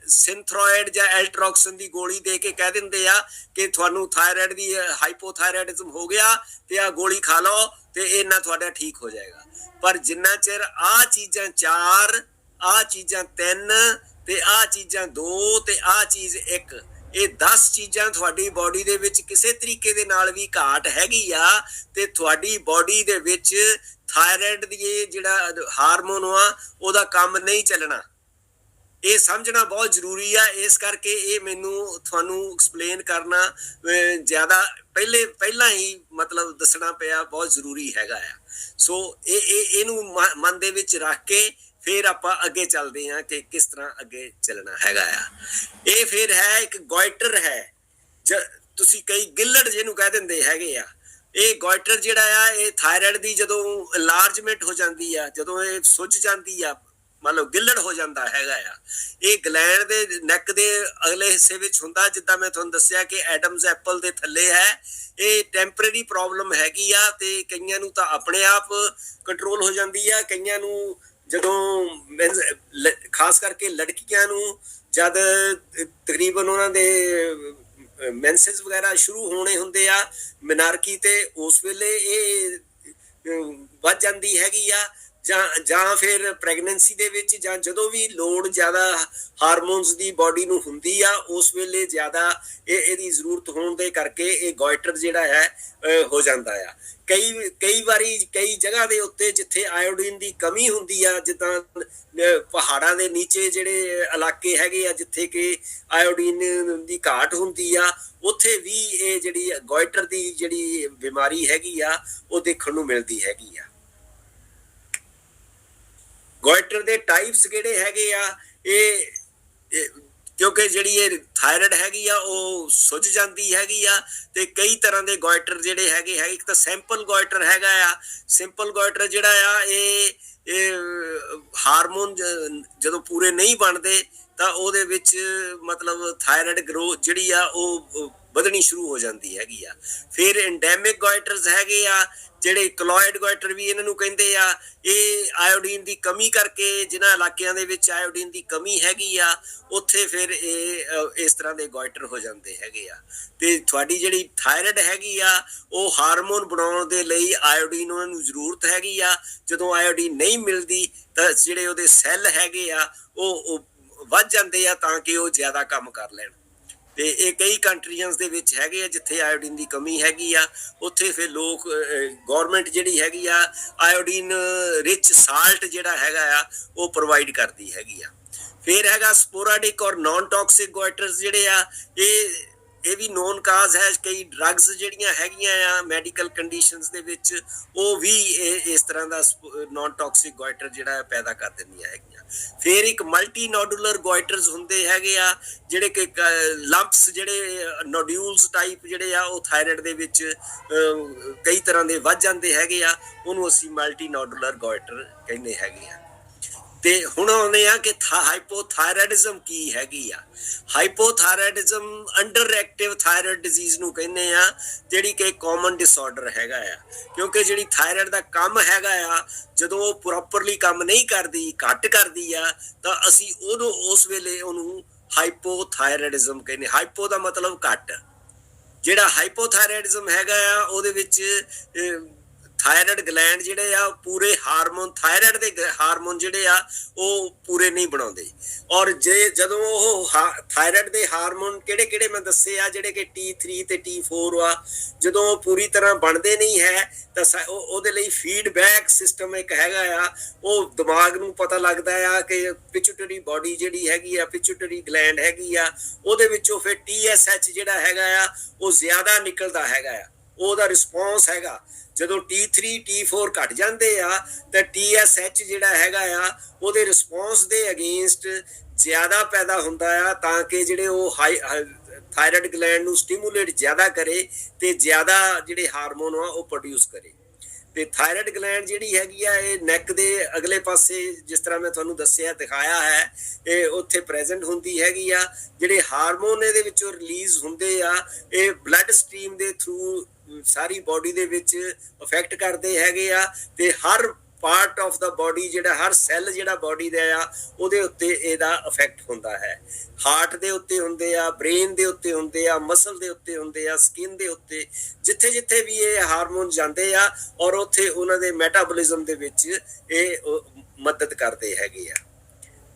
ਸਿੰਥਰੋਇਡ ਜਾਂ ਐਲਟਰੋਕਸਨ ਦੀ ਗੋਲੀ ਦੇ ਕੇ ਕਹਿ ਦਿੰਦੇ ਆ ਕਿ ਤੁਹਾਨੂੰ ਥਾਇਰਾਇਡ ਦੀ ਹਾਈਪੋਥਾਇਰਾਇਡਿਜ਼ਮ ਹੋ ਗਿਆ ਤੇ ਆ ਗੋਲੀ ਖਾ ਲਓ ਤੇ ਇਹਨਾਂ ਤੁਹਾਡਾ ਠੀਕ ਹੋ ਜਾਏਗਾ। ਪਰ ਜਿੰਨਾ ਚਿਰ ਆ ਚੀਜ਼ਾਂ 4, ਆ ਚੀਜ਼ਾਂ 3 ਤੇ ਆ ਚੀਜ਼ਾਂ 2 ਤੇ ਆ ਚੀਜ਼ 1, ਇਹ 10 ਚੀਜ਼ਾਂ ਤੁਹਾਡੀ ਬਾਡੀ ਦੇ ਵਿੱਚ ਕਿਸੇ ਤਰੀਕੇ ਦੇ ਨਾਲ ਵੀ ਘਾਟ ਹੈਗੀ ਆ ਤੇ ਤੁਹਾਡੀ ਬਾਡੀ ਦੇ ਵਿੱਚ ਥਾਇਰਾਇਡ ਦੀ ਜਿਹੜਾ ਹਾਰਮੋਨ ਆ ਉਹਦਾ ਕੰਮ ਨਹੀਂ ਚੱਲਣਾ। ਇਹ ਸਮਝਣਾ ਬਹੁਤ ਜ਼ਰੂਰੀ ਆ। ਇਸ ਕਰਕੇ ਇਹ ਮੈਨੂੰ ਤੁਹਾਨੂੰ ਐਕਸਪਲੇਨ ਕਰਨਾ ਜ਼ਿਆਦਾ ਪਹਿਲਾਂ ਹੀ ਮਤਲਬ ਦੱਸਣਾ ਪਿਆ, ਬਹੁਤ ਜ਼ਰੂਰੀ ਹੈਗਾ ਆ। ਸੋ ਇਹਨੂੰ ਮਨ ਦੇ ਵਿੱਚ ਰੱਖ ਕੇ ਫਿਰ ਆਪਾਂ ਅੱਗੇ ਚੱਲਦੇ ਹਾਂ ਕਿ ਕਿਸ ਤਰ੍ਹਾਂ ਅੱਗੇ ਚੱਲਣਾ ਹੈਗਾ ਆ। ਇਹ ਫਿਰ ਹੈ ਇੱਕ ਗੋਇਟਰ ਹੈ, ਤੁਸੀਂ ਕਈ ਗਿੱਲੜ ਜਿਹਨੂੰ ਕਹਿ ਦਿੰਦੇ ਹੈਗੇ ਆ। ਇਹ ਗੋਇਟਰ ਜਿਹੜਾ ਆ, ਇਹ ਥਾਇਰਾਇਡ ਦੀ ਜਦੋਂ ਇਨਲਾਰਜਮੈਂਟ ਹੋ ਜਾਂਦੀ ਆ, ਜਦੋਂ ਇਹ ਸੁੱਜ ਜਾਂਦੀ ਆ, ਮੰਨ ਲਓ ਗਿੱਲੜ ਹੋ ਜਾਂਦਾ ਹੈਗਾ ਆ, ਇਹ ਗਲੈਂਡ ਦੇ ਨੈਕ ਦੇ ਅਗਲੇ ਹਿੱਸੇ ਵਿੱਚ ਹੁੰਦਾ। ਜਿੱਦਾਂ ਮੈਂ ਤੁਹਾਨੂੰ ਦੱਸਿਆ ਕਿ ਐਡਮਸ ਐਪਲ ਦੇ ਥੱਲੇ ਹੈ। ਇਹ ਟੈਂਪਰੇਰੀ ਪ੍ਰੋਬਲਮ ਹੈਗੀ ਆ ਤੇ ਕਈਆਂ ਨੂੰ ਤਾਂ ਆਪਣੇ ਆਪ ਕੰਟਰੋਲ ਹੋ ਜਾਂਦੀ ਆ, ਕਈਆਂ ਨੂੰ ਜਦੋਂ ਖਾਸ ਕਰਕੇ ਲੜਕੀਆਂ ਨੂੰ ਜਦ ਤਕਰੀਬਨ ਉਹਨਾਂ ਦੇ ਮੈਂਸਸ ਵਗੈਰਾ ਸ਼ੁਰੂ ਹੋਣੇ ਹੁੰਦੇ ਆ ਮਿਨਾਰਕੀ, ਤੇ ਉਸ ਵੇਲੇ ਇਹ ਵੱਧ ਜਾਂਦੀ ਹੈਗੀ ਆ, ਜਾਂ ਫਿਰ ਪ੍ਰੈਗਨੈਂਸੀ ਦੇ ਵਿੱਚ, ਜਾਂ ਜਦੋਂ ਵੀ ਲੋੜ ਜ਼ਿਆਦਾ ਹਾਰਮੋਨਸ ਦੀ ਬਾਡੀ ਨੂੰ ਹੁੰਦੀ ਆ, ਉਸ ਵੇਲੇ ਜ਼ਿਆਦਾ ਇਹਦੀ ਜ਼ਰੂਰਤ ਹੋਣ ਦੇ ਕਰਕੇ ਇਹ ਗੋਇਟਰ ਜਿਹੜਾ ਹੈ ਹੋ ਜਾਂਦਾ ਆ। ਕਈ ਵਾਰੀ ਕਈ ਜਗ੍ਹਾ ਦੇ ਉੱਤੇ ਜਿੱਥੇ ਆਇਓਡੀਨ ਦੀ ਕਮੀ ਹੁੰਦੀ ਆ, ਜਿੱਦਾਂ ਪਹਾੜਾਂ ਦੇ ਨੀਚੇ ਜਿਹੜੇ ਇਲਾਕੇ ਹੈਗੇ ਆ ਜਿੱਥੇ ਕਿ ਆਇਓਡੀਨ ਦੀ ਘਾਟ ਹੁੰਦੀ ਆ, ਉੱਥੇ ਵੀ ਇਹ ਜਿਹੜੀ ਗੋਇਟਰ ਦੀ ਜਿਹੜੀ ਬਿਮਾਰੀ ਹੈਗੀ ਆ ਉਹ ਦੇਖਣ ਨੂੰ ਮਿਲਦੀ ਹੈਗੀ ਆ। ਗੋਇਟਰ ਦੇ ਟਾਈਪਸ ਕਿਹੜੇ ਹੈਗੇ ਆ? ਇਹ ਕਿਉਂਕਿ ਜਿਹੜੀ ਇਹ ਥਾਇਰਾਇਡ ਹੈਗੀ ਆ ਉਹ ਸੁੱਜ ਜਾਂਦੀ ਹੈਗੀ ਆ, ਤੇ ਕਈ ਤਰ੍ਹਾਂ ਦੇ ਗੋਇਟਰ ਜਿਹੜੇ ਹੈਗੇ ਹੈ। ਇੱਕ ਤਾਂ ਸਿੰਪਲ ਗੋਇਟਰ ਹੈਗਾ ਆ। ਸਿੰਪਲ ਗੋਇਟਰ ਜਿਹੜਾ ਆ, ਇਹ ਹਾਰਮੋਨ ਜਦੋਂ ਪੂਰੇ ਨਹੀਂ ਬਣਦੇ ਤਾਂ ਉਹਦੇ ਵਿੱਚ ਮਤਲਬ ਥਾਇਰਾਇਡ ਗਰੋਥ ਜਿਹੜੀ ਆ ਉਹ ਵਧਣੀ ਸ਼ੁਰੂ ਹੋ ਜਾਂਦੀ ਹੈਗੀ ਆ। ਫਿਰ ਐਂਡੈਮਿਕ ਗੋਇਟਰਸ ਹੈਗੇ ਆ, ਜਿਹੜੇ ਕਲੋਇਡ ਗੋਇਟਰ ਵੀ ਇਹਨਾਂ ਨੂੰ ਕਹਿੰਦੇ ਆ। ਇਹ ਆਇਓਡੀਨ ਦੀ ਕਮੀ ਕਰਕੇ, ਜਿਨ੍ਹਾਂ ਇਲਾਕਿਆਂ ਦੇ ਵਿੱਚ ਆਇਓਡੀਨ ਦੀ ਕਮੀ ਹੈਗੀ ਆ, ਉੱਥੇ ਫਿਰ ਇਹ ਇਸ ਤਰ੍ਹਾਂ ਦੇ ਗੋਇਟਰ ਹੋ ਜਾਂਦੇ ਹੈਗੇ ਆ। ਤੇ ਤੁਹਾਡੀ ਜਿਹੜੀ ਥਾਇਰਾਇਡ ਹੈਗੀ ਆ, ਉਹ ਹਾਰਮੋਨ ਬਣਾਉਣ ਦੇ ਲਈ ਆਇਓਡੀਨ ਉਹਨਾਂ ਨੂੰ ਜ਼ਰੂਰਤ ਹੈਗੀ ਆ। ਜਦੋਂ ਆਇਓਡੀਨ ਨਹੀਂ ਮਿਲਦੀ ਤਾਂ ਜਿਹੜੇ ਉਹਦੇ ਸੈੱਲ ਹੈਗੇ ਆ ਉਹ ਵੱਧ ਜਾਂਦੇ ਆ ਤਾਂ ਕਿ ਉਹ ਜ਼ਿਆਦਾ ਕੰਮ ਕਰ ਲੈਣ। ਤੇ ਇਹ ਕਈ ਕੰਟਰੀਆਂ ਦੇ ਵਿੱਚ ਹੈਗੇ ਆ ਜਿੱਥੇ ਆਇਓਡੀਨ ਦੀ ਕਮੀ ਹੈਗੀ ਆ, ਉੱਥੇ ਫਿਰ ਲੋਕ ਗੌਰਮੈਂਟ ਜਿਹੜੀ ਹੈਗੀ ਆ ਆਇਓਡੀਨ ਰਿਚ ਸਾਲਟ ਜਿਹੜਾ ਹੈਗਾ ਆ ਉਹ ਪ੍ਰੋਵਾਈਡ ਕਰਦੀ ਹੈਗੀ ਆ। ਫਿਰ ਹੈਗਾ ਸਪੋਰਾਡਿਕ ਔਰ ਨਾਨ ਟੌਕਸਿਕ ਗੋਇਟਰਸ ਜਿਹੜੇ ਆ, ਇਹ ਵੀ ਨੋਨ ਕਾਜ਼ ਹੈ। ਕਈ ਡਰੱਗਸ ਜਿਹੜੀਆਂ ਹੈਗੀਆਂ ਆ ਮੈਡੀਕਲ ਕੰਡੀਸ਼ਨਸ ਦੇ ਵਿੱਚ, ਉਹ ਵੀ ਇਸ ਤਰ੍ਹਾਂ ਦਾ ਨਾਨ ਟੌਕਸਿਕ ਗੋਇਟਰ ਜਿਹੜਾ ਪੈਦਾ ਕਰ ਦਿੰਦੀਆਂ ਹੈਗੀਆਂ। ਫਿਰ ਇੱਕ ਮਲਟੀ ਨੋਡੂਲਰ ਗੋਇਟਰਸ ਹੁੰਦੇ ਹੈਗੇ ਆ, ਜਿਹੜੇ ਕਿ ਲੰਪਸ, ਜਿਹੜੇ ਨੋਡਿਊਲਸ ਟਾਈਪ ਜਿਹੜੇ ਆ, ਉਹ ਥਾਇਰਾਇਡ ਦੇ ਵਿੱਚ ਕਈ ਤਰ੍ਹਾਂ ਦੇ ਵੱਧ ਜਾਂਦੇ ਹੈਗੇ ਆ, ਉਹਨੂੰ ਅਸੀਂ ਮਲਟੀ ਨੋਡੂਲਰ ਗੋਇਟਰ ਕਹਿੰਦੇ ਹੈਗੇ ਆ। ਤੇ ਹੁਣ ਆਉਂਦੇ ਆ ਕਿ ਹਾਈਪੋਥਾਇਰਾਇਡਿਜ਼ਮ ਕੀ ਹੈਗੀ ਆ। Hypothyroidism under active thyroid disease ਨੂੰ ਕਹਿੰਦੇ ਆ, ਜਿਹੜੀ ਕਿ ਕਾਮਨ ਡਿਸਆਰਡਰ ਹੈਗਾ ਆ। ਕਿਉਂਕਿ ਜਿਹੜੀ ਥਾਇਰਾਇਡ ਦਾ ਕੰਮ ਹੈਗਾ ਆ, ਜਦੋਂ ਉਹ ਪ੍ਰੋਪਰਲੀ ਕੰਮ ਨਹੀਂ ਕਰਦੀ, ਘੱਟ ਕਰਦੀ ਆ, ਤਾਂ ਅਸੀਂ ਉਸ ਵੇਲੇ ਉਹਨੂੰ ਹਾਈਪੋਥਾਇਰਾਇਡਿਜ਼ਮ ਕਹਿੰਦੇ। ਹਾਈਪੋ ਦਾ ਮਤਲਬ ਘੱਟ। ਜਿਹੜਾ ਹਾਈਪੋਥਾਇਰਾਇਡਿਜ਼ਮ ਹੈਗਾ ਆ, ਉਹਦੇ ਵਿੱਚ ਥਾਇਰਾਇਡ ਗਲੈਂਡ ਜਿਹੜੇ ਆ ਪੂਰੇ ਹਾਰਮੋਨ, ਥਾਇਰਾਇਡ ਦੇ ਹਾਰਮੋਨ ਜਿਹੜੇ ਆ ਉਹ ਪੂਰੇ ਨਹੀਂ ਬਣਾਉਂਦੇ। ਔਰ ਜਦੋਂ ਉਹ ਥਾਇਰਾਇਡ ਦੇ ਹਾਰਮੋਨ ਕਿਹੜੇ ਕਿਹੜੇ ਮੈਂ ਦੱਸੇ ਆ, ਜਿਹੜੇ ਕਿ T3 ਤੇ T4 ਆ, ਜਦੋਂ ਉਹ ਪੂਰੀ ਤਰ੍ਹਾਂ ਬਣਦੇ ਨਹੀਂ ਹੈ ਤਾਂ ਉਹਦੇ ਲਈ ਫੀਡਬੈਕ ਸਿਸਟਮ ਇੱਕ ਹੈਗਾ ਆ, ਉਹ ਦਿਮਾਗ ਨੂੰ ਪਤਾ ਲੱਗਦਾ ਆ ਕਿ ਪਿਚੂਟਰੀ ਬਾਡੀ ਜਿਹੜੀ ਹੈਗੀ ਆ, ਪਿਚੂਟਰੀ ਗਲੈਂਡ ਹੈਗੀ ਆ, ਉਹਦੇ ਵਿੱਚੋਂ ਫਿਰ TSH ਜਿਹੜਾ ਹੈਗਾ ਆ ਉਹ ਜ਼ਿਆਦਾ ਨਿਕਲਦਾ ਹੈਗਾ ਆ, ਉਹਦਾ ਰਿਸਪੌਂਸ ਹੈਗਾ। ਜਦੋਂ T3 T4 ਘਟ ਜਾਂਦੇ ਆ ਤਾਂ TSH ਜਿਹੜਾ ਹੈਗਾ ਆ ਉਹਦੇ ਰਿਸਪੌਂਸ ਦੇ ਅਗੇਂਸਟ ਜ਼ਿਆਦਾ ਪੈਦਾ ਹੁੰਦਾ ਆ, ਤਾਂ ਕਿ ਜਿਹੜੇ ਉਹ ਥਾਇਰਾਇਡ ਗਲੈਂਡ ਨੂੰ ਸਟਿਮੂਲੇਟ ਜ਼ਿਆਦਾ ਕਰੇ ਤੇ ਜ਼ਿਆਦਾ ਜਿਹੜੇ ਹਾਰਮੋਨ ਆ ਉਹ ਪ੍ਰੋਡਿਊਸ ਕਰੇ। ਤੇ ਥਾਇਰਾਇਡ ਗਲੈਂਡ ਜਿਹੜੀ ਹੈਗੀ ਆ ਇਹ ਨੈਕ ਦੇ ਅਗਲੇ ਪਾਸੇ, ਜਿਸ ਤਰ੍ਹਾਂ ਮੈਂ ਤੁਹਾਨੂੰ ਦੱਸਿਆ ਦਿਖਾਇਆ ਹੈ, ਇਹ ਉੱਥੇ ਪ੍ਰੈਜ਼ੈਂਟ ਹੁੰਦੀ ਹੈਗੀ ਆ। ਜਿਹੜੇ ਹਾਰਮੋਨ ਇਹਦੇ ਵਿੱਚੋਂ ਰਿਲੀਜ਼ ਹੁੰਦੇ ਆ ਇਹ ਬਲੱਡ ਸਟਰੀਮ ਦੇ ਥਰੂ ਸਾਰੀ ਬਾਡੀ ਦੇ ਵਿੱਚ ਅਫੈਕਟ ਕਰਦੇ ਹੈਗੇ ਆ, ਤੇ ਹਰ ਪਾਰਟ ਆਫ ਦਾ ਬਾਡੀ ਜਿਹੜਾ, ਹਰ ਸੈੱਲ ਜਿਹੜਾ ਬਾਡੀ ਦਾ ਆ ਉਹਦੇ ਉੱਤੇ ਇਹਦਾ ਇਫੈਕਟ ਹੁੰਦਾ ਹੈ। ਹਾਰਟ ਦੇ ਉੱਤੇ ਹੁੰਦੇ ਆ, ਬ੍ਰੇਨ ਦੇ ਉੱਤੇ ਹੁੰਦੇ ਆ, ਮਸਲ ਦੇ ਉੱਤੇ ਹੁੰਦੇ ਆ, ਸਕਿਨ ਦੇ ਉੱਤੇ, ਜਿੱਥੇ ਜਿੱਥੇ ਵੀ ਇਹ ਹਾਰਮੋਨ ਜਾਂਦੇ ਆ ਔਰ ਉੱਥੇ ਉਹਨਾਂ ਦੇ ਮੈਟਾਬੋਲਿਜ਼ਮ ਦੇ ਵਿੱਚ ਇਹ ਮਦਦ ਕਰਦੇ ਹੈਗੇ ਆ।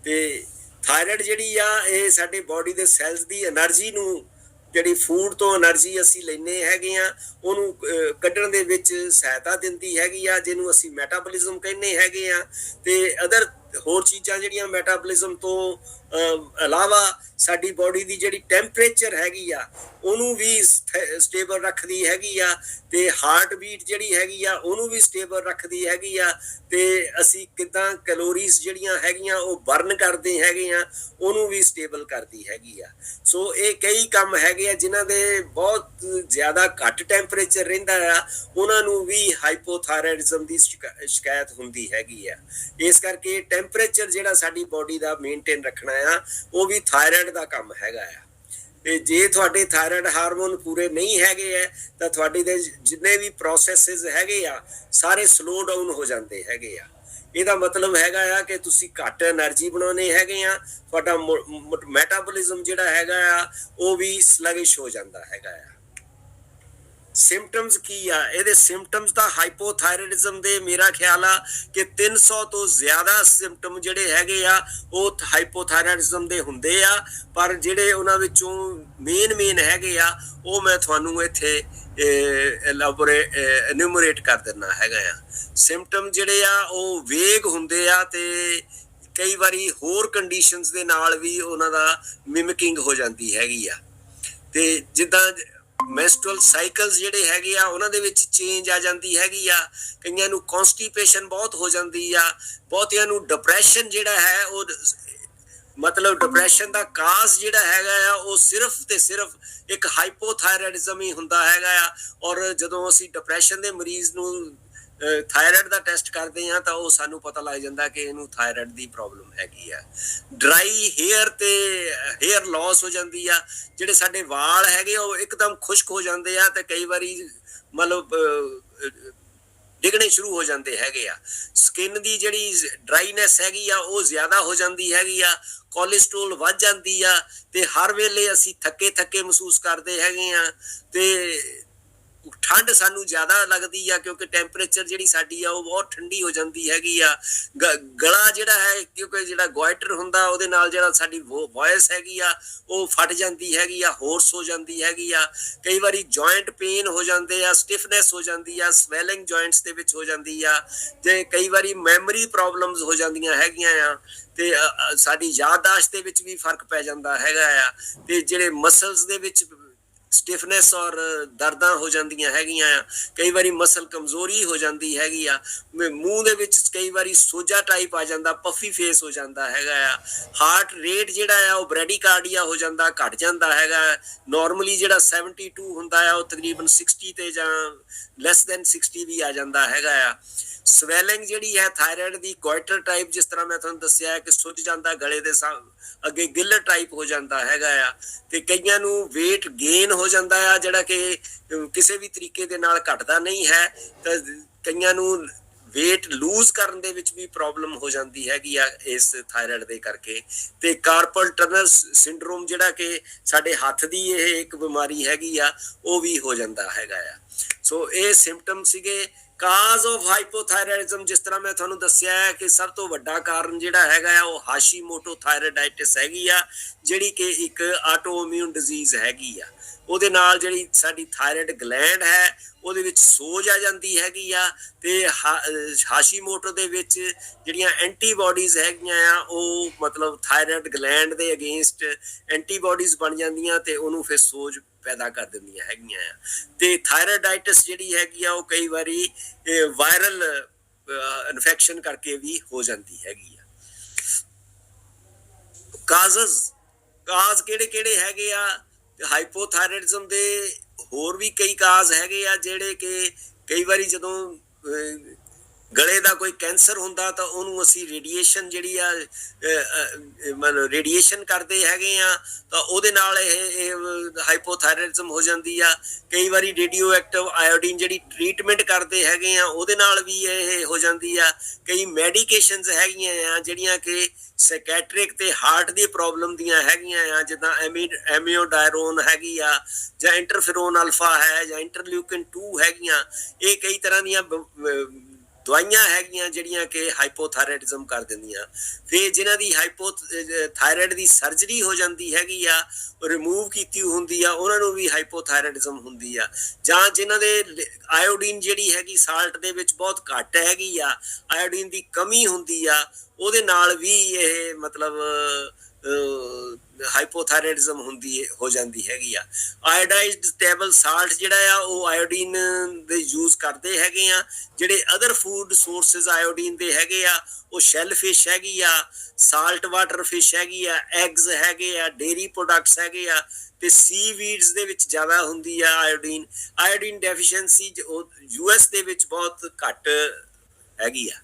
ਤੇ ਥਾਇਰਾਇਡ ਜਿਹੜੀ ਆ ਇਹ ਸਾਡੇ ਬਾਡੀ ਦੇ ਸੈੱਲਸ ਦੀ એનર્ਜੀ ਨੂੰ, ਜਿਹੜੀ ਫੂਡ ਤੋਂ એનર્ਜੀ ਅਸੀਂ ਲੈਂਦੇ ਹੈਗੇ ਆ, ਉਹਨੂੰ ਕੱਢਣ ਦੇ ਵਿੱਚ ਸਹਾਇਤਾ ਦਿੰਦੀ ਹੈਗੀ ਆ, ਜਿਹਨੂੰ ਅਸੀਂ ਮੈਟਾਬੋਲਿਜ਼ਮ ਕਹਿੰਦੇ ਹੈਗੇ ਆ। ਤੇ ਅਦਰ ਹੋਰ ਚੀਜ਼ਾਂ ਜਿਹੜੀਆਂ ਮੈਟਾਬੋਲਿਜ਼ਮ ਤੋਂ ਇਲਾਵਾ ਸਾਡੀ ਬਾਡੀ ਦੀ ਜਿਹੜੀ ਟੈਂਪਰੇਚਰ ਹੈਗੀ ਆ ਉਹਨੂੰ ਵੀ ਸਟੇਬਲ ਰੱਖਦੀ ਹੈਗੀ ਆ, ਤੇ ਹਾਰਟ ਬੀਟ ਜਿਹੜੀ ਹੈਗੀ ਆ ਉਹਨੂੰ ਵੀ ਸਟੇਬਲ ਰੱਖਦੀ ਹੈਗੀ ਆ, ਤੇ ਅਸੀਂ ਕਿੱਦਾਂ ਕੈਲੋਰੀਜ਼ ਜਿਹੜੀਆਂ ਹੈਗੀਆਂ ਉਹ ਬਰਨ ਕਰਦੇ ਹੈਗੇ ਆ ਉਹਨੂੰ ਵੀ ਸਟੇਬਲ ਕਰਦੀ ਹੈਗੀ ਆ। ਸੋ ਇਹ ਕਈ ਕੰਮ ਹੈਗੇ ਆ ਜਿਨ੍ਹਾਂ ਦੇ ਬਹੁਤ ਜ਼ਿਆਦਾ ਘੱਟ ਟੈਂਪਰੇਚਰ ਰਹਿੰਦਾ ਆ, ਉਹਨਾਂ ਨੂੰ ਵੀ ਹਾਈਪੋਥਾਇਰਾਇਡਿਜ਼ਮ ਦੀ ਸ਼ਿਕਾਇਤ ਹੁੰਦੀ ਹੈਗੀ ਆ। ਇਸ ਕਰਕੇ ਟੈਂਪਰੇਚਰ ਜਿਹੜਾ ਸਾਡੀ ਬਾਡੀ ਦਾ ਮੇਨਟੇਨ ਰੱਖਣਾ ਆ ਉਹ ਵੀ ਥਾਇਰਾਇਡ ਦਾ ਕੰਮ ਹੈਗਾ ਆ। ਤੇ ਜੇ ਤੁਹਾਡੇ ਥਾਇਰਾਇਡ ਹਾਰਮੋਨ ਪੂਰੇ ਨਹੀਂ ਹੈਗੇ ਹੈ ਤਾਂ ਤੁਹਾਡੇ ਦੇ ਜਿੰਨੇ ਵੀ ਪ੍ਰੋਸੈਸਿਸ ਹੈਗੇ ਆ ਸਾਰੇ ਸਲੋ ਡਾਊਨ ਹੋ ਜਾਂਦੇ ਹੈਗੇ ਆ। ਇਹਦਾ ਮਤਲਬ ਹੈਗਾ ਆ ਕਿ ਤੁਸੀਂ ਘੱਟ એનર્ਜੀ ਬਣਾਉਣੇ ਹੈਗੇ ਆ, ਤੁਹਾਡਾ ਮੈਟਾਬੋਲਿਜ਼ਮ ਜਿਹੜਾ ਹੈਗਾ ਆ ਉਹ ਵੀ ਸਲਗਿਸ਼ ਹੋ ਜਾਂਦਾ ਹੈਗਾ ਆ। ਸਿੰਪਟਮਸ ਕੀ ਆ ਇਹਦੇ? ਸਿੰਪਟਮਸ ਤਾਂ ਹਾਈਪੋਥਾਇਰਾਇਡਿਜ਼ਮ ਦੇ ਮੇਰਾ ਖਿਆਲ ਆ ਕਿ 300 ਤੋਂ ਜ਼ਿਆਦਾ ਸਿੰਪਟਮ ਜਿਹੜੇ ਹੈਗੇ ਆ ਉਹ ਹਾਈਪੋਥਾਇਰਾਇਡਿਜ਼ਮ ਦੇ ਹੁੰਦੇ ਆ, ਪਰ ਜਿਹੜੇ ਉਹਨਾਂ ਵਿੱਚੋਂ ਮੇਨ ਹੈਗੇ ਆ ਉਹ ਮੈਂ ਤੁਹਾਨੂੰ ਇੱਥੇ ਐਨੂਮਰੇਟ ਕਰ ਦਿੰਦਾ ਹੈਗਾ ਆ। ਸਿੰਪਟਮ ਜਿਹੜੇ ਆ ਉਹ ਵੇਗ ਹੁੰਦੇ ਆ ਤੇ ਕਈ ਵਾਰੀ ਹੋਰ ਕੰਡੀਸ਼ਨਸ ਦੇ ਨਾਲ ਵੀ ਉਹਨਾਂ ਦਾ ਮਿਮਿਕਿੰਗ ਹੋ ਜਾਂਦੀ ਹੈਗੀ ਆ। ਤੇ ਜਿੱਦਾਂ ਮੈਂਸਟਰੁਅਲ ਸਾਈਕਲਸ ਜਿਹੜੇ ਹੈਗੇ ਆ ਉਹਨਾਂ ਦੇ ਵਿੱਚ ਚੇਂਜ ਆ ਜਾਂਦੀ ਹੈਗੀ ਆ, ਕਈਆਂ ਨੂੰ ਕਨਸਟੀਪੇਸ਼ਨ ਬਹੁਤ ਹੋ ਜਾਂਦੀ ਆ, ਬਹੁਤਿਆਂ ਨੂੰ ਡਿਪਰੈਸ਼ਨ ਜਿਹੜਾ ਹੈ ਉਹ, ਮਤਲਬ ਡਿਪਰੈਸ਼ਨ ਦਾ ਕਾਜ਼ ਜਿਹੜਾ ਹੈਗਾ ਆ ਉਹ ਸਿਰਫ ਤੇ ਸਿਰਫ ਇੱਕ ਹਾਈਪੋਥਾਇਰਾਇਡਿਜ਼ਮ ਹੀ ਹੁੰਦਾ ਹੈਗਾ ਆ। ਔਰ ਜਦੋਂ ਅਸੀਂ ਡਿਪਰੈਸ਼ਨ ਦੇ ਮਰੀਜ਼ ਨੂੰ ਥਾਇਰਾਇਡ ਦਾ ਟੈਸਟ ਕਰਦੇ ਆ ਤਾਂ ਉਹ ਸਾਨੂੰ ਪਤਾ ਲੱਗ ਜਾਂਦਾ ਕਿ ਇਹਨੂੰ ਥਾਇਰਾਇਡ ਦੀ ਪ੍ਰੋਬਲਮ ਹੈਗੀ ਆ। ਡਰਾਈ ਹੇਅਰ ਤੇ ਹੇਅਰ ਲਾਸ ਹੋ ਜਾਂਦੀ ਆ, ਜਿਹੜੇ ਸਾਡੇ ਵਾਲ ਹੈਗੇ ਉਹ ਇੱਕਦਮ ਖੁਸ਼ਕ ਹੋ ਜਾਂਦੇ ਆ ਤੇ ਕਈ ਵਾਰੀ ਮਤਲਬ ਡਿੱਗਣੇ ਸ਼ੁਰੂ ਹੋ ਜਾਂਦੇ ਹੈਗੇ ਆ। ਸਕਿਨ ਦੀ ਜਿਹੜੀ ਡਰਾਈਨੈਸ ਹੈਗੀ ਆ ਉਹ ਜ਼ਿਆਦਾ ਹੋ ਜਾਂਦੀ ਹੈਗੀ ਆ, ਕੋਲੇਸਟ੍ਰੋਲ ਵੱਧ ਜਾਂਦੀ ਆ, ਤੇ ਹਰ ਵੇਲੇ ਅਸੀਂ ਥੱਕੇ ਮਹਿਸੂਸ ਕਰਦੇ ਹੈਗੇ ਆ, ਤੇ ਠੰਡ ਸਾਨੂੰ ਜ਼ਿਆਦਾ ਲੱਗਦੀ ਆ ਕਿਉਂਕਿ ਟੈਂਪਰੇਚਰ ਜਿਹੜੀ ਸਾਡੀ ਆ ਉਹ ਬਹੁਤ ਠੰਡੀ ਹੋ ਜਾਂਦੀ ਹੈਗੀ ਆ। ਗਲਾ ਜਿਹੜਾ ਹੈ, ਕਿਉਂਕਿ ਜਿਹੜਾ ਗੋਇਟਰ ਹੁੰਦਾ ਉਹਦੇ ਨਾਲ ਜਿਹੜਾ ਸਾਡੀ ਵੌਇਸ ਹੈਗੀ ਆ ਉਹ ਫਟ ਜਾਂਦੀ ਹੈਗੀ ਆ, ਹੋਰਸ ਹੋ ਜਾਂਦੀ ਹੈਗੀ ਆ। ਕਈ ਵਾਰੀ ਜੁਆਇੰਟ ਪੇਨ ਹੋ ਜਾਂਦੇ ਆ, ਸਟਿਫਨੈਸ ਹੋ ਜਾਂਦੀ ਆ, ਸਵੈਲਿੰਗ ਜੁਆਇੰਟਸ ਦੇ ਵਿੱਚ ਹੋ ਜਾਂਦੀ ਆ, ਤੇ ਕਈ ਵਾਰੀ ਮੈਮਰੀ ਪ੍ਰੋਬਲਮਸ ਹੋ ਜਾਂਦੀਆਂ ਹੈਗੀਆਂ ਆ, ਤੇ ਸਾਡੀ ਯਾਦਦਾਸ਼ਤ ਦੇ ਵਿੱਚ ਵੀ ਫਰਕ ਪੈ ਜਾਂਦਾ ਹੈਗਾ ਆ, ਤੇ ਜਿਹੜੇ ਮਸਲਸ ਦੇ ਵਿੱਚ ਸਟਿਫਨੈਸ ਔਰ ਦਰਦਾਂ ਹੋ ਜਾਂਦੀਆਂ ਹੈਗੀਆਂ ਆ, ਕਈ ਵਾਰੀ ਮਸਲ ਕਮਜ਼ੋਰੀ ਹੋ ਜਾਂਦੀ ਹੈਗੀ ਆ, ਮੂੰਹ ਦੇ ਵਿੱਚ ਕਈ ਵਾਰੀ ਸੋਜਾ ਟਾਈਪ ਆ ਜਾਂਦਾ, ਪਫੀ ਫੇਸ ਹੋ ਜਾਂਦਾ ਹੈਗਾ ਆ। ਹਾਰਟ ਰੇਟ ਜਿਹੜਾ ਆ ਉਹ ਬ੍ਰੈਡੀਕਾਰਡੀਆ ਹੋ ਜਾਂਦਾ, ਘਟ ਜਾਂਦਾ ਹੈਗਾ। ਨਾਰਮਲੀ ਜਿਹੜਾ 72 ਹੁੰਦਾ ਆ ਉਹ ਤਕਰੀਬਨ 60 ਤੇ ਜਾਂ ਲੈਸ ਦੈਨ 60 ਵੀ ਆ ਜਾਂਦਾ ਹੈਗਾ ਆ। ਸਵੈਲਿੰਗ ਜਿਹੜੀ ਹੈ ਥਾਇਰਾਇਡ ਦੀ, ਗੋਇਟਰ ਟਾਈਪ, ਜਿਸ ਤਰ੍ਹਾਂ ਮੈਂ ਤੁਹਾਨੂੰ ਦੱਸਿਆ ਹੈ ਕਿ ਸੁੱਜ ਜਾਂਦਾ ਗਲੇ ਦੇ ਅੱਗੇ, ਗਿੱਲ ਟਾਈਪ ਹੋ ਜਾਂਦਾ ਹੈਗਾ ਆ। ਤੇ ਕਈਆਂ ਨੂੰ weight gain ਹੋ ਜਾਂਦਾ ਆ ਜਿਹੜਾ ਕਿ ਕਿਸੇ ਵੀ ਤਰੀਕੇ ਦੇ ਨਾਲ ਘਟਦਾ ਨਹੀਂ ਹੈ, ਤਾਂ ਕਈਆਂ ਨੂੰ weight lose ਕਰਨ ਦੇ ਵਿੱਚ ਵੀ ਪ੍ਰੋਬਲਮ ਹੋ ਜਾਂਦੀ ਹੈਗੀ ਆ ਇਸ ਥਾਇਰਾਇਡ ਦੇ ਕਰਕੇ। ਤੇ ਕਾਰਪਲ ਟਨਲ ਸਿੰਡਰੋਮ ਜਿਹੜਾ ਕਿ ਸਾਡੇ ਹੱਥ ਦੀ ਇਹ ਇੱਕ ਬਿਮਾਰੀ ਹੈਗੀ ਆ ਉਹ ਵੀ ਹੋ ਜਾਂਦਾ ਹੈਗਾ ਆ। ਸੋ ਇਹ ਸਿੰਪਟਮ ਸੀਗੇ ਕਾਜ਼ ਆਫ ਹਾਈਪੋਥਾਇਰਾਇਡਿਜ਼ਮ, ਜਿਸ ਤਰ੍ਹਾਂ ਮੈਂ ਤੁਹਾਨੂੰ ਦੱਸਿਆ ਹੈ ਕਿ ਸਭ ਤੋਂ ਵੱਡਾ ਕਾਰਨ ਜਿਹੜਾ ਹੈਗਾ ਆ ਉਹ ਹਾਸ਼ੀਮੋਟੋ ਥਾਇਰਾਇਡਾਈਟਿਸ ਹੈਗੀ ਆ, ਜਿਹੜੀ ਕਿ ਇੱਕ ਆਟੋ ਇਮਿਊਨ ਡਿਜ਼ੀਜ਼ ਹੈਗੀ ਆ। ਉਹਦੇ ਨਾਲ ਜਿਹੜੀ ਸਾਡੀ ਥਾਇਰਾਇਡ ਗਲੈਂਡ ਹੈ ਉਹਦੇ ਵਿੱਚ ਸੋਜ ਆ ਜਾਂਦੀ ਹੈਗੀ ਆ, ਤੇ ਹਾਸ਼ੀਮੋਟੋ ਦੇ ਵਿੱਚ ਜਿਹੜੀਆਂ ਐਂਟੀਬਾਡੀਜ਼ ਹੈਗੀਆਂ ਆ ਉਹ ਮਤਲਬ ਥਾਇਰਾਇਡ ਗਲੈਂਡ ਦੇ ਅਗੇਂਸਟ ਐਂਟੀਬਾਡੀਜ਼ ਬਣ ਜਾਂਦੀਆਂ ਤੇ ਉਹਨੂੰ ਫਿਰ ਸੋਜ ਪੈਦਾ ਕਰ ਦਿੰਦੀਆਂ ਹੈਗੀਆਂ ਆ। ਤੇ ਥਾਇਰਾਇਡਾਈਟਿਸ ਜਿਹੜੀ ਹੈਗੀ ਆ ਉਹ ਕਈ ਵਾਰੀ ਵਾਇਰਲ ਇਨਫੈਕਸ਼ਨ ਕਰਕੇ ਵੀ ਹੋ ਜਾਂਦੀ ਹੈਗੀ ਆ। ਕਾਜ਼ ਕਿਹੜੇ ਕਿਹੜੇ ਹੈਗੇ ਆ ਹਾਈਪੋਥਾਇਰਾਇਡਿਜ਼ਮ ਦੇ? ਹੋਰ ਵੀ ਕਈ ਕਾਜ਼ ਹੈਗੇ ਆ ਜਿਹੜੇ ਕਿ ਕਈ ਵਾਰੀ ਜਦੋਂ ਗਲੇ ਦਾ ਕੋਈ ਕੈਂਸਰ ਹੁੰਦਾ ਤਾਂ ਉਹਨੂੰ ਅਸੀਂ ਰੇਡੀਏਸ਼ਨ ਜਿਹੜੀ ਆ ਮਤਲਬ ਰੇਡੀਏਸ਼ਨ ਕਰਦੇ ਹੈਗੇ ਆ, ਤਾਂ ਉਹਦੇ ਨਾਲ ਇਹ ਹਾਈਪੋਥਾਇਰਾਇਡਿਜ਼ਮ ਹੋ ਜਾਂਦੀ ਆ। ਕਈ ਵਾਰੀ ਰੇਡੀਓ ਐਕਟਿਵ ਆਇਓਡੀਨ ਜਿਹੜੀ ਟ੍ਰੀਟਮੈਂਟ ਕਰਦੇ ਹੈਗੇ ਆ ਉਹਦੇ ਨਾਲ ਵੀ ਇਹ ਹੋ ਜਾਂਦੀ ਆ। ਕਈ ਮੈਡੀਕੇਸ਼ਨਸ ਹੈਗੀਆਂ ਆ ਜਿਹੜੀਆਂ ਕਿ ਸਾਈਕੈਟ੍ਰਿਕ ਤੇ ਹਾਰਟ ਦੀ ਪ੍ਰੋਬਲਮ ਦੀਆਂ ਹੈਗੀਆਂ ਆ, ਜਿੱਦਾਂ ਐਮੀਓਡਾਇਰੋਨ ਹੈਗੀ ਆ, ਜਾਂ ਇੰਟਰਫੇਰੋਨ ਅਲਫਾ ਹੈ, ਜਾਂ ਇੰਟਰਲਿਊਕਿਨ 2 ਹੈਗੀਆਂ। ਇਹ ਕਈ ਤਰ੍ਹਾਂ ਦੀਆਂ ਦਵਾਈਆਂ ਹੈਗੀਆਂ ਜਿਹੜੀਆਂ ਕਿ ਹਾਈਪੋਥਾਇਰਾਇਡਿਜ਼ਮ ਕਰ ਦਿੰਦੀਆਂ। ਫਿਰ ਜਿਨ੍ਹਾਂ ਦੀ ਥਾਇਰਾਇਡ ਦੀ ਸਰਜਰੀ ਹੋ ਜਾਂਦੀ ਹੈਗੀ ਆ, ਰਿਮੂਵ ਕੀਤੀ ਹੁੰਦੀ ਆ, ਉਹਨਾਂ ਨੂੰ ਵੀ ਹਾਈਪੋਥਾਇਰਾਇਡਿਜ਼ਮ ਹੁੰਦੀ ਆ। ਜਾਂ ਜਿਨ੍ਹਾਂ ਦੇ ਆਇਓਡੀਨ ਜਿਹੜੀ ਹੈਗੀ ਸਾਲਟ ਦੇ ਵਿੱਚ ਬਹੁਤ ਘੱਟ ਹੈਗੀ ਆ, ਆਇਓਡੀਨ ਦੀ ਕਮੀ ਹੁੰਦੀ ਆ, ਉਹਦੇ ਨਾਲ ਵੀ ਇਹ ਮਤਲਬ ਹਾਈਪੋਥਾਇਰਾਇਡਿਜ਼ਮ ਹੋ ਜਾਂਦੀ ਹੈਗੀ ਆ। ਆਇਓਡਾਈਜ਼ਡ ਟੇਬਲ ਸਾਲਟ ਜਿਹੜਾ ਆ ਉਹ ਆਇਓਡੀਨ ਦੇ ਯੂਜ਼ ਕਰਦੇ ਹੈਗੇ ਆ। ਜਿਹੜੇ ਅਦਰ ਫੂਡ ਸੋਰਸਿਸ ਆਇਓਡੀਨ ਦੇ ਹੈਗੇ ਆ ਉਹ ਸ਼ੈਲ ਫਿਸ਼ ਹੈਗੀ ਆ, ਸਾਲਟ ਵਾਟਰ ਫਿਸ਼ ਹੈਗੀ ਆ, ਐਗਜ਼ ਹੈਗੇ ਆ, ਡੇਰੀ ਪ੍ਰੋਡਕਟਸ ਹੈਗੇ ਆ, ਤੇ ਸੀ ਵੀਡਸ ਦੇ ਵਿੱਚ ਜ਼ਿਆਦਾ ਹੁੰਦੀ ਆ ਆਇਓਡੀਨ। ਆਇਓਡੀਨ ਡੈਫੀਸ਼ੀਐਂਸੀ US ਦੇ ਵਿੱਚ ਬਹੁਤ ਘੱਟ ਹੈਗੀ ਆ।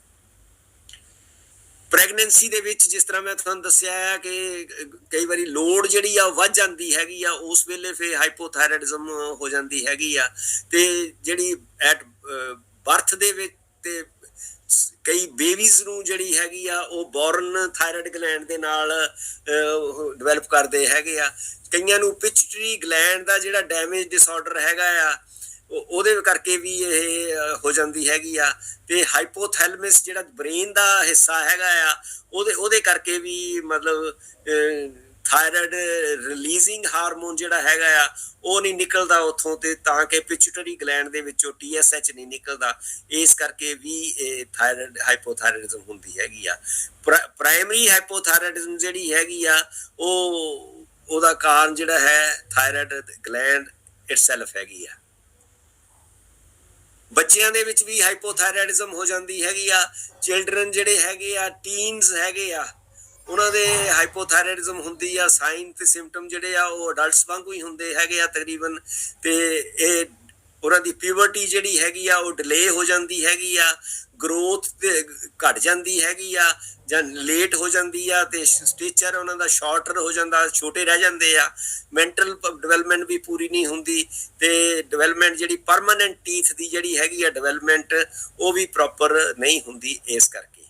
ਪ੍ਰੈਗਨੈਂਸੀ ਦੇ ਵਿੱਚ ਜਿਸ ਤਰ੍ਹਾਂ ਮੈਂ ਤੁਹਾਨੂੰ ਦੱਸਿਆ ਹੈ ਕਿ ਕਈ ਵਾਰੀ ਲੋਡ ਜਿਹੜੀ ਆ ਵੱਧ ਜਾਂਦੀ ਹੈਗੀ ਆ, ਉਸ ਵੇਲੇ ਫਿਰ ਹਾਈਪੋਥਾਇਰਾਇਡਿਜ਼ਮ ਹੋ ਜਾਂਦੀ ਹੈਗੀ ਆ। ਤੇ ਜਿਹੜੀ ਐਟ ਬਰਥ ਦੇ ਵਿੱਚ ਤੇ ਕਈ ਬੇਬੀਜ਼ ਨੂੰ ਜਿਹੜੀ ਹੈਗੀ ਆ ਉਹ ਬੋਰਨ ਥਾਇਰਾਇਡ ਗਲੈਂਡ ਦੇ ਨਾਲ ਡਿਵੈਲਪ ਕਰਦੇ ਹੈਗੇ ਆ। ਕਈਆਂ ਨੂੰ ਪਿਚਟਰੀ ਗਲੈਂਡ ਦਾ ਜਿਹੜਾ ਡੈਮੇਜ ਡਿਸਆਰਡਰ ਹੈਗਾ ਆ ਉਹਦੇ ਕਰਕੇ ਵੀ ਇਹ ਹੋ ਜਾਂਦੀ ਹੈਗੀ ਆ। ਤੇ ਹਾਈਪੋਥੈਲਮਸ ਜਿਹੜਾ ਬ੍ਰੇਨ ਦਾ ਹਿੱਸਾ ਹੈਗਾ ਆ ਉਹਦੇ ਕਰਕੇ ਵੀ ਮਤਲਬ ਥਾਇਰਾਇਡ ਰਿਲੀਜ਼ਿੰਗ ਹਾਰਮੋਨ ਜਿਹੜਾ ਹੈਗਾ ਆ ਉਹ ਨਹੀਂ ਨਿਕਲਦਾ ਉੱਥੋਂ, ਤੇ ਤਾਂ ਕਿ ਪਿਚੂਟਰੀ ਗਲੈਂਡ ਦੇ ਵਿੱਚੋਂ TSH ਨਹੀਂ ਨਿਕਲਦਾ, ਇਸ ਕਰਕੇ ਵੀ ਥਾਇਰਾਇਡ ਹਾਈਪੋਥਾਇਰਾਇਡਿਜ਼ਮ ਹੁੰਦੀ ਹੈਗੀ ਆ। ਪ੍ਰਾਇਮਰੀ ਹਾਈਪੋਥਾਇਰਾਇਡਿਜ਼ਮ ਜਿਹੜੀ ਹੈਗੀ ਆ ਉਹਦਾ ਕਾਰਨ ਜਿਹੜਾ ਹੈ ਥਾਇਰਾਇਡ ਗਲੈਂਡ ਇਟਸੈਲਫ ਹੈਗੀ ਆ। ਬੱਚਿਆਂ ਦੇ ਵਿੱਚ ਵੀ ਹਾਈਪੋਥਾਇਰਾਇਡਿਜ਼ਮ ਹੋ ਜਾਂਦੀ ਹੈਗੀ ਆ। ਚਿਲਡਰਨ ਜਿਹੜੇ ਹੈਗੇ ਆ, ਟੀਨਸ ਹੈਗੇ ਆ, ਉਹਨਾਂ ਦੇ ਹਾਈਪੋਥਾਇਰਾਇਡਿਜ਼ਮ ਹੁੰਦੀ ਆ। ਸਾਈਨ ਤੇ ਸਿੰਪਟਮ ਜਿਹੜੇ ਆ ਉਹ ਅਡਲਟਸ ਵਾਂਗੂ ਹੀ ਹੁੰਦੇ ਹੈਗੇ ਆ ਤਕਰੀਬਨ। ਤੇ ਇਹ ਉਹਨਾਂ ਦੀ ਪਿਊਬਰਟੀ ਜਿਹੜੀ ਹੈਗੀ ਆ ਉਹ ਡਿਲੇ ਹੋ ਜਾਂਦੀ ਹੈਗੀ ਆ, ਗਰੋਥ ਘਟ ਜਾਂਦੀ ਹੈਗੀ ਆ ਜਾਂ ਲੇਟ ਹੋ ਜਾਂਦੀ ਆ, ਤੇ ਸਟੇਚਰ ਉਹਨਾਂ ਦਾ ਸ਼ਾਰਟਰ ਹੋ ਜਾਂਦਾ, ਛੋਟੇ ਰਹਿ ਜਾਂਦੇ ਆ। ਮੈਂਟਲ ਡਿਵੈਲਪਮੈਂਟ ਵੀ ਪੂਰੀ ਨਹੀਂ ਹੁੰਦੀ, ਤੇ ਡਿਵੈਲਪਮੈਂਟ ਜਿਹੜੀ ਪਰਮਾਨੈਂਟ ਟੀਥ ਦੀ ਜਿਹੜੀ ਹੈਗੀ ਆ ਡਿਵੈਲਪਮੈਂਟ ਉਹ ਵੀ ਪ੍ਰੋਪਰ ਨਹੀਂ ਹੁੰਦੀ। ਇਸ ਕਰਕੇ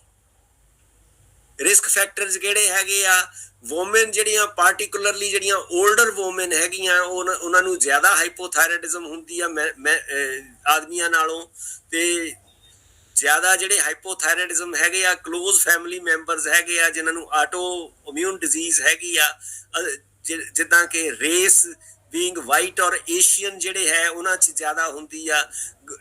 ਰਿਸਕ ਫੈਕਟਰਸ ਕਿਹੜੇ ਹੈਗੇ ਆ? ਵੂਮਨ ਜਿਹੜੀਆਂ ਪਾਰਟੀਕੂਲਰਲੀ ਜਿਹੜੀਆਂ 올ਡਰ ਵੂਮਨ ਹੈਗੀਆਂ ਉਹਨਾਂ ਨੂੰ ਜ਼ਿਆਦਾ ਹਾਈਪੋਥਾਇਰਾਇਡਿਜ਼ਮ ਹੁੰਦੀ ਆ ਆਦਮੀਆਂ ਨਾਲੋਂ। ਤੇ ਜ਼ਿਆਦਾ ਜਿਹੜੇ ਹਾਈਪੋਥਾਇਰਾਇਡਿਜ਼ਮ ਹੈਗੇ ਆ ਕਲੋਜ਼ ਫੈਮਿਲੀ ਮੈਂਬਰਸ ਹੈਗੇ ਆ ਜਿਨ੍ਹਾਂ ਨੂੰ ਆਟੋ ਇਮਿਊਨ ਡਿਜ਼ੀਜ਼ ਹੈਗੀ ਆ, ਜਿੱਦਾਂ ਕਿ ਰੇਸ ਬੀਇੰਗ ਵਾਈਟ ਔਰ ਏਸ਼ੀਅਨ ਜਿਹੜੇ ਹੈ ਉਹਨਾਂ 'ਚ ਜ਼ਿਆਦਾ ਹੁੰਦੀ ਆ।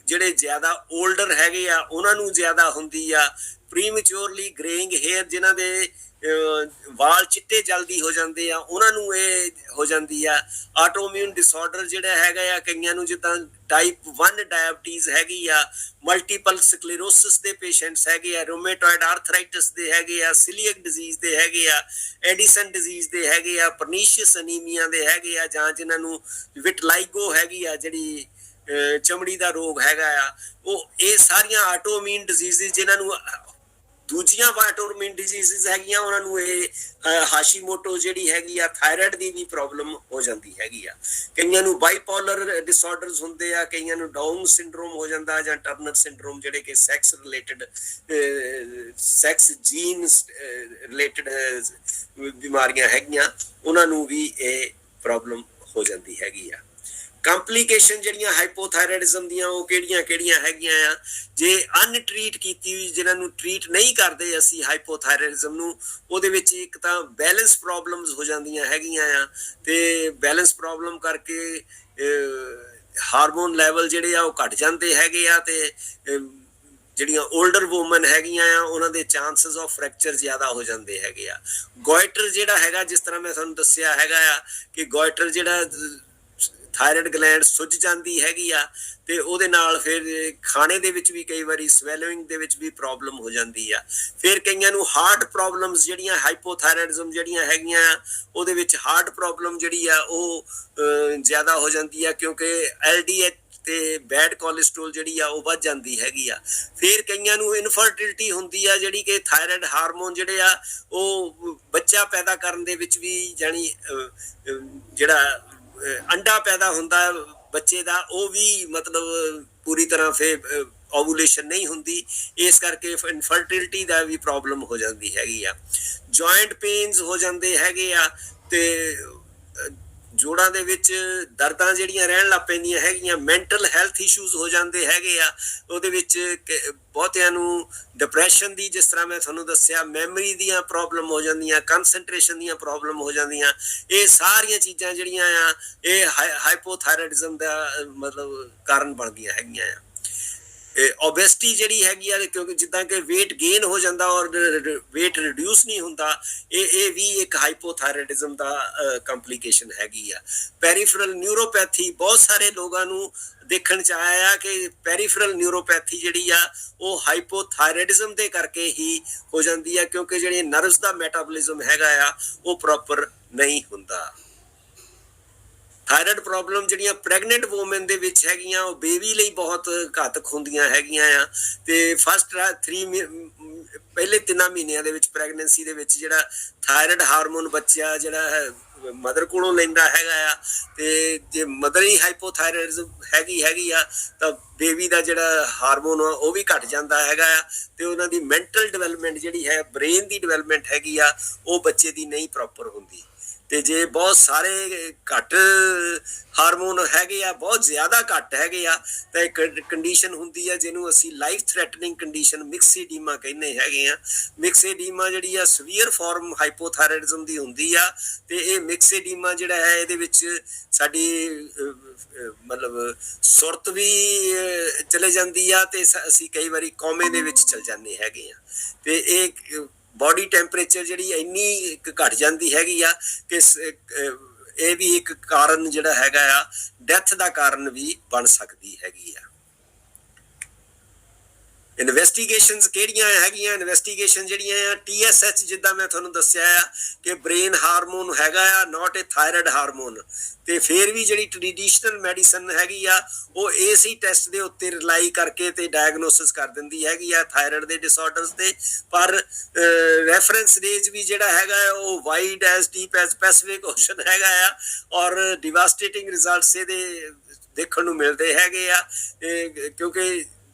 ਜਿਹੜੇ ਜ਼ਿਆਦਾ 올ਡਰ ਹੈਗੇ ਆ ਉਹਨਾਂ ਨੂੰ ਜ਼ਿਆਦਾ ਹੁੰਦੀ ਆ। ਪ੍ਰੀਮੈਚੁਰਲੀ ਗਰੇਇੰਗ ਹੇਅਰ ਜਿਨ੍ਹਾਂ ਦੇ ਵਾਲ ਚਿੱਟੇ ਜਲਦੀ ਹੋ ਜਾਂਦੇ ਆ ਉਹਨਾਂ ਨੂੰ ਇਹ ਹੋ ਜਾਂਦੀ ਆ। ਆਟੋ ਇਮਿਊਨ ਡਿਸਆਰਡਰ ਜਿਹੜਾ ਹੈਗਾ ਆ ਕਈਆਂ ਨੂੰ, ਜਿੱਦਾਂ ਟਾਈਪ 1 ਡਾਇਬਟੀਜ਼ ਹੈਗੀ ਆ, ਮਲਟੀਪਲ ਸਕਲੇਰੋਸਿਸ ਦੇ ਪੇਸ਼ੈਂਟਸ ਹੈਗੇ ਆ, ਰੋਮੇਟੋਇਡ ਆਰਥਰਾਈਟਿਸ ਦੇ ਹੈਗੇ ਆ, ਸੀਲੀਅਕ ਡਿਜ਼ੀਜ਼ ਦੇ ਹੈਗੇ ਆ, ਐਡੀਸਨ ਡਿਜ਼ੀਜ਼ ਦੇ ਹੈਗੇ ਆ, ਪਰਨੀਸ਼ੀਅਸ ਅਨੀਮੀਆ ਦੇ ਹੈਗੇ ਆ, ਜਾਂ ਜਿਨ੍ਹਾਂ ਨੂੰ ਵਿਟਲਾਈਗੋ ਹੈਗੀ ਆ ਜਿਹੜੀ ਚਮੜੀ ਦਾ ਰੋਗ ਹੈਗਾ ਆ। ਇਹ ਸਾਰੀਆਂ ਆਟੋ ਇਮਿਊਨ ਡਿਜ਼ੀਜ਼ ਜਿਨ੍ਹਾਂ ਨੂੰ ਦੂਜੀਆਂ ਆਟੋਇਮਿਊਨ ਡਿਜ਼ੀਜ਼ ਹੈਗੀਆਂ ਉਹਨਾਂ ਨੂੰ ਇਹ ਹਾਸ਼ੀਮੋਟੋ ਜਿਹੜੀ ਹੈਗੀ ਆ ਥਾਇਰਾਇਡ ਦੀ ਵੀ ਪ੍ਰੋਬਲਮ ਹੋ ਜਾਂਦੀ ਹੈਗੀ ਆ। ਕਈਆਂ ਨੂੰ ਬਾਈਪੋਲਰ ਡਿਸਆਰਡਰਸ ਹੁੰਦੇ ਆ, ਕਈਆਂ ਨੂੰ ਡਾਊਨ ਸਿੰਡਰੋਮ ਹੋ ਜਾਂਦਾ ਜਾਂ ਟਰਨਰ ਸਿੰਡਰੋਮ ਜਿਹੜੇ ਕਿ sex related sex jean related ਬਿਮਾਰੀਆਂ ਹੈਗੀਆਂ ਉਹਨਾਂ ਨੂੰ ਵੀ ਇਹ ਪ੍ਰੋਬਲਮ ਹੋ ਜਾਂਦੀ ਹੈਗੀ ਆ। ਕੰਪਲੀਕੇਸ਼ਨ ਜਿਹੜੀਆਂ ਹਾਈਪੋਥਾਇਰਾਇਡਿਜ਼ਮ ਦੀਆਂ ਉਹ ਕਿਹੜੀਆਂ ਹੈਗੀਆਂ ਆ ਜੇ ਅਨਟ੍ਰੀਟ ਕੀਤੀ ਹੋਈ, ਜਿਨ੍ਹਾਂ ਨੂੰ ਟ੍ਰੀਟ ਨਹੀਂ ਕਰਦੇ ਅਸੀਂ ਹਾਈਪੋਥਾਇਰਾਇਡਿਜ਼ਮ ਨੂੰ, ਉਹਦੇ ਵਿੱਚ ਇੱਕ ਤਾਂ ਬੈਲੈਂਸ ਪ੍ਰੋਬਲਮਸ ਹੋ ਜਾਂਦੀਆਂ ਹੈਗੀਆਂ ਆ ਤੇ ਬੈਲੈਂਸ ਪ੍ਰੋਬਲਮ ਕਰਕੇ ਹਾਰਮੋਨ ਲੈਵਲ ਜਿਹੜੇ ਆ ਉਹ ਘਟ ਜਾਂਦੇ ਹੈਗੇ ਆ ਤੇ ਜਿਹੜੀਆਂ 올ਡਰ ਵੂਮਨ ਹੈਗੀਆਂ ਆ ਉਹਨਾਂ ਦੇ ਚਾਂਸਸ ਆਫ ਫ੍ਰੈਕਚਰ ਜ਼ਿਆਦਾ ਹੋ ਜਾਂਦੇ ਹੈਗੇ ਆ। ਗੋਇਟਰ ਜਿਹੜਾ ਹੈਗਾ, ਜਿਸ ਤਰ੍ਹਾਂ ਮੈਂ ਤੁਹਾਨੂੰ ਦੱਸਿਆ ਹੈਗਾ ਆ ਕਿ ਗੋਇਟਰ ਜਿਹੜਾ ਥਾਇਰਾਇਡ ਗਲੈਂਡ ਸੁੱਜ ਜਾਂਦੀ ਹੈਗੀ ਆ ਤੇ ਉਹਦੇ ਨਾਲ ਫਿਰ ਖਾਣੇ ਦੇ ਵਿੱਚ ਵੀ ਕਈ ਵਾਰੀ ਸਵੈਲੋਇੰਗ ਦੇ ਵਿੱਚ ਵੀ ਪ੍ਰੋਬਲਮ ਹੋ ਜਾਂਦੀ ਆ। ਫਿਰ ਕਈਆਂ ਨੂੰ ਹਾਰਟ ਪ੍ਰੋਬਲਮਸ ਜਿਹੜੀਆਂ ਹਾਈਪੋਥਾਇਰਾਇਡਿਜ਼ਮ ਜਿਹੜੀਆਂ ਹੈਗੀਆਂ ਆ ਉਹਦੇ ਵਿੱਚ ਹਾਰਟ ਪ੍ਰੋਬਲਮ ਜਿਹੜੀ ਆ ਉਹ ਜ਼ਿਆਦਾ ਹੋ ਜਾਂਦੀ ਆ ਕਿਉਂਕਿ LDH ਤੇ ਬੈਡ ਕੋਲੇਸਟ੍ਰੋਲ ਜਿਹੜੀ ਆ ਉਹ ਵੱਧ ਜਾਂਦੀ ਹੈਗੀ ਆ। ਫਿਰ ਕਈਆਂ ਨੂੰ ਇਨਫਰਟੀਲਿਟੀ ਹੁੰਦੀ ਆ ਜਿਹੜੀ ਕਿ ਥਾਇਰਾਇਡ ਹਾਰਮੋਨ ਜਿਹੜੇ ਆ ਉਹ ਬੱਚਾ ਪੈਦਾ ਕਰਨ ਦੇ ਵਿੱਚ ਵੀ ਜਾਣੀ ਜਿਹੜਾ ਅੰਡਾ ਪੈਦਾ ਹੁੰਦਾ ਬੱਚੇ ਦਾ ਉਹ ਵੀ ਮਤਲਬ ਪੂਰੀ ਤਰ੍ਹਾਂ ਫਿਰ ਓਵੂਲੇਸ਼ਨ ਨਹੀਂ ਹੁੰਦੀ, ਇਸ ਕਰਕੇ ਇਨਫਰਟੀਲਿਟੀ ਦਾ ਵੀ ਪ੍ਰੋਬਲਮ ਹੋ ਜਾਂਦੀ ਹੈਗੀ ਆ। ਜੁਆਇੰਟ ਪੇਨਸ ਹੋ ਜਾਂਦੇ ਹੈਗੇ ਆ ਤੇ ਜੋੜਾਂ ਦੇ ਵਿੱਚ ਦਰਦਾਂ ਜਿਹੜੀਆਂ ਰਹਿਣ ਲੱਗ ਪੈਂਦੀਆਂ ਹੈਗੀਆਂ। ਮੈਂਟਲ ਹੈਲਥ ਇਸ਼ੂਜ਼ ਹੋ ਜਾਂਦੇ ਹੈਗੇ ਆ, ਉਹਦੇ ਵਿੱਚ ਬਹੁਤਿਆਂ ਨੂੰ ਡਿਪਰੈਸ਼ਨ ਦੀ, ਜਿਸ ਤਰ੍ਹਾਂ ਮੈਂ ਤੁਹਾਨੂੰ ਦੱਸਿਆ, ਮੈਮਰੀ ਦੀਆਂ ਪ੍ਰੋਬਲਮ ਹੋ ਜਾਂਦੀਆਂ, ਕੰਸੈਂਟਰੇਸ਼ਨ ਦੀਆਂ ਪ੍ਰੋਬਲਮ ਹੋ ਜਾਂਦੀਆਂ। ਇਹ ਸਾਰੀਆਂ ਚੀਜ਼ਾਂ ਜਿਹੜੀਆਂ ਆ ਇਹ ਹਾਈਪੋਥਾਇਰਾਇਡਿਜ਼ਮ ਦਾ ਮਤਲਬ ਕਾਰਨ ਬਣਦੀਆਂ ਹੈਗੀਆਂ ਆ। ਓਬੈਸਿਟੀ ਜਿਹੜੀ ਹੈਗੀ ਆ, ਕਿਉਂਕਿ ਜਿੱਦਾਂ ਕਿ weight gain ਹੋ ਜਾਂਦਾ ਔਰ weight reduce ਨਹੀਂ ਹੁੰਦਾ, ਇਹ ਵੀ ਇੱਕ ਹਾਈਪੋਥਾਇਰਾਇਡਿਜ਼ਮ ਦਾ ਕੰਪਲੀਕੇਸ਼ਨ ਹੈਗੀ ਆ। ਪੈਰੀਫਰਲ ਨਿਊਰੋਪੈਥੀ ਬਹੁਤ ਸਾਰੇ ਲੋਕਾਂ ਨੂੰ ਦੇਖਣ ਚ ਆਇਆ ਕਿ ਪੈਰੀਫਰਲ ਨਿਊਰੋਪੈਥੀ ਜਿਹੜੀ ਆ ਉਹ ਹਾਈਪੋਥਾਇਰਾਇਡਿਜ਼ਮ ਦੇ ਕਰਕੇ ਹੀ ਹੋ ਜਾਂਦੀ ਆ ਕਿਉਂਕਿ ਜਿਹੜੇ ਨਰਵਸ ਦਾ ਮੈਟਾਬੋਲਿਜ਼ਮ ਹੈਗਾ ਆ ਉਹ ਪ੍ਰੋਪਰ ਨਹੀਂ ਹੁੰਦਾ। ਥਾਇਰਾਇਡ ਪ੍ਰੋਬਲਮ ਜਿਹੜੀਆਂ ਪ੍ਰੈਗਨੈਂਟ ਵੂਮਨ ਦੇ ਵਿੱਚ ਹੈਗੀਆਂ ਉਹ ਬੇਬੀ ਲਈ ਬਹੁਤ ਘਾਤਕ ਹੁੰਦੀਆਂ ਹੈਗੀਆਂ ਆ ਤੇ ਪਹਿਲੇ 3 ਮਹੀਨਿਆਂ ਦੇ ਵਿੱਚ ਪ੍ਰੈਗਨੈਂਸੀ ਦੇ ਵਿੱਚ ਜਿਹੜਾ ਥਾਇਰਾਇਡ ਹਾਰਮੋਨ ਬੱਚਾ ਜਿਹੜਾ ਮਦਰ ਕੋਲੋਂ ਲੈਂਦਾ ਹੈਗਾ ਆ ਤੇ ਜੇ ਮਦਰ ਹੀ ਹਾਈਪੋਥਾਇਰਾਇਡਿਜ਼ਮ ਹੈਗੀ ਆ ਤਾਂ ਬੇਬੀ ਦਾ ਜਿਹੜਾ ਹਾਰਮੋਨ ਆ ਉਹ ਵੀ ਘਟ ਜਾਂਦਾ ਹੈਗਾ ਆ ਤੇ ਉਹਨਾਂ ਦੀ ਮੈਂਟਲ ਡਿਵੈਲਪਮੈਂਟ ਜਿਹੜੀ ਹੈ, ਬ੍ਰੇਨ ਦੀ ਡਿਵੈਲਪਮੈਂਟ ਹੈਗੀ ਆ, ਉਹ ਬੱਚੇ ਦੀ ਨਹੀਂ ਪ੍ਰੋਪਰ ਹੁੰਦੀ। ਤੇ ਜੇ ਬਹੁਤ ਸਾਰੇ ਘੱਟ ਹਾਰਮੋਨ ਹੈਗੇ ਆ, ਬਹੁਤ ਜ਼ਿਆਦਾ ਘੱਟ ਹੈਗੇ ਆ, ਤਾਂ ਇੱਕ ਕੰਡੀਸ਼ਨ ਹੁੰਦੀ ਆ ਜਿਹਨੂੰ ਅਸੀਂ ਲਾਈਫ ਥ੍ਰੈਟਨਿੰਗ ਕੰਡੀਸ਼ਨ ਮਿਕਸੀਡੀਮਾ ਕਹਿੰਦੇ ਹੈਗੇ ਆ। ਮਿਕਸੀਡੀਮਾ ਜਿਹੜੀ ਆ ਸਵੀਅਰ ਫਾਰਮ ਹਾਈਪੋਥਾਇਰਾਇਡਿਜ਼ਮ ਦੀ ਹੁੰਦੀ ਆ ਤੇ ਇਹ ਮਿਕਸੀਡੀਮਾ ਜਿਹੜਾ ਹੈ ਇਹਦੇ ਵਿੱਚ ਸਾਡੀ ਮਤਲਬ ਸੁਰਤ ਵੀ ਚਲੇ ਜਾਂਦੀ ਆ ਤੇ ਅਸੀਂ ਕਈ ਵਾਰੀ ਕੋਮੇ ਦੇ ਵਿੱਚ ਚਲ ਜਾਂਦੇ ਹੈਗੇ ਆ ਤੇ ਇਹ ਬੋਡੀ ਟੈਂਪਰੇਚਰ ਜਿਹੜੀ ਇੰਨੀ ਘਟ ਜਾਂਦੀ ਹੈਗੀ ਆ ਕਿ ਇਹ ਵੀ ਇੱਕ ਕਾਰਨ ਜਿਹੜਾ ਹੈਗਾ ਆ ਡੈਥ ਦਾ ਕਾਰਨ ਵੀ ਬਣ ਸਕਦੀ ਹੈਗੀ ਆ। ਇਨਵੈਸਟੀਗੇਸ਼ਨਸ ਕਿਹੜੀਆਂ ਹੈਗੀਆਂ? ਇਨਵੈਸਟੀਗੇਸ਼ਨ ਜਿਹੜੀਆਂ ਆ TSH, ਜਿੱਦਾਂ ਮੈਂ ਤੁਹਾਨੂੰ ਦੱਸਿਆ ਆ ਕਿ ਬ੍ਰੇਨ ਹਾਰਮੋਨ ਹੈਗਾ ਆ, ਨਾਟ ਏ ਥਾਇਰਾਇਡ ਹਾਰਮੋਨ। ਤੇ ਫਿਰ ਵੀ ਜਿਹੜੀ ਟ੍ਰੈਡੀਸ਼ਨਲ ਮੈਡੀਸਨ ਹੈਗੀ ਆ ਉਹ ਇਸੇ ਟੈਸਟ ਦੇ ਉੱਤੇ ਰਿਲਾਈ ਕਰਕੇ ਤੇ ਡਾਇਗਨੋਸਿਸ ਕਰ ਦਿੰਦੀ ਹੈਗੀ ਆ ਥਾਇਰਾਇਡ ਦੇ ਡਿਸਆਰਡਰਸ ਦੇ। ਪਰ ਰੈਫਰੈਂਸ ਰੇਂਜ ਵੀ ਜਿਹੜਾ ਹੈਗਾ ਉਹ wide as deep as Pacific Ocean ਹੈਗਾ ਆ ਔਰ ਡਿਵਾਸਟੇਟਿੰਗ ਰਿਜ਼ਲਟਸ ਇਹਦੇ ਦੇਖਣ ਨੂੰ ਮਿਲਦੇ ਹੈਗੇ ਆ ਕਿਉਂਕਿ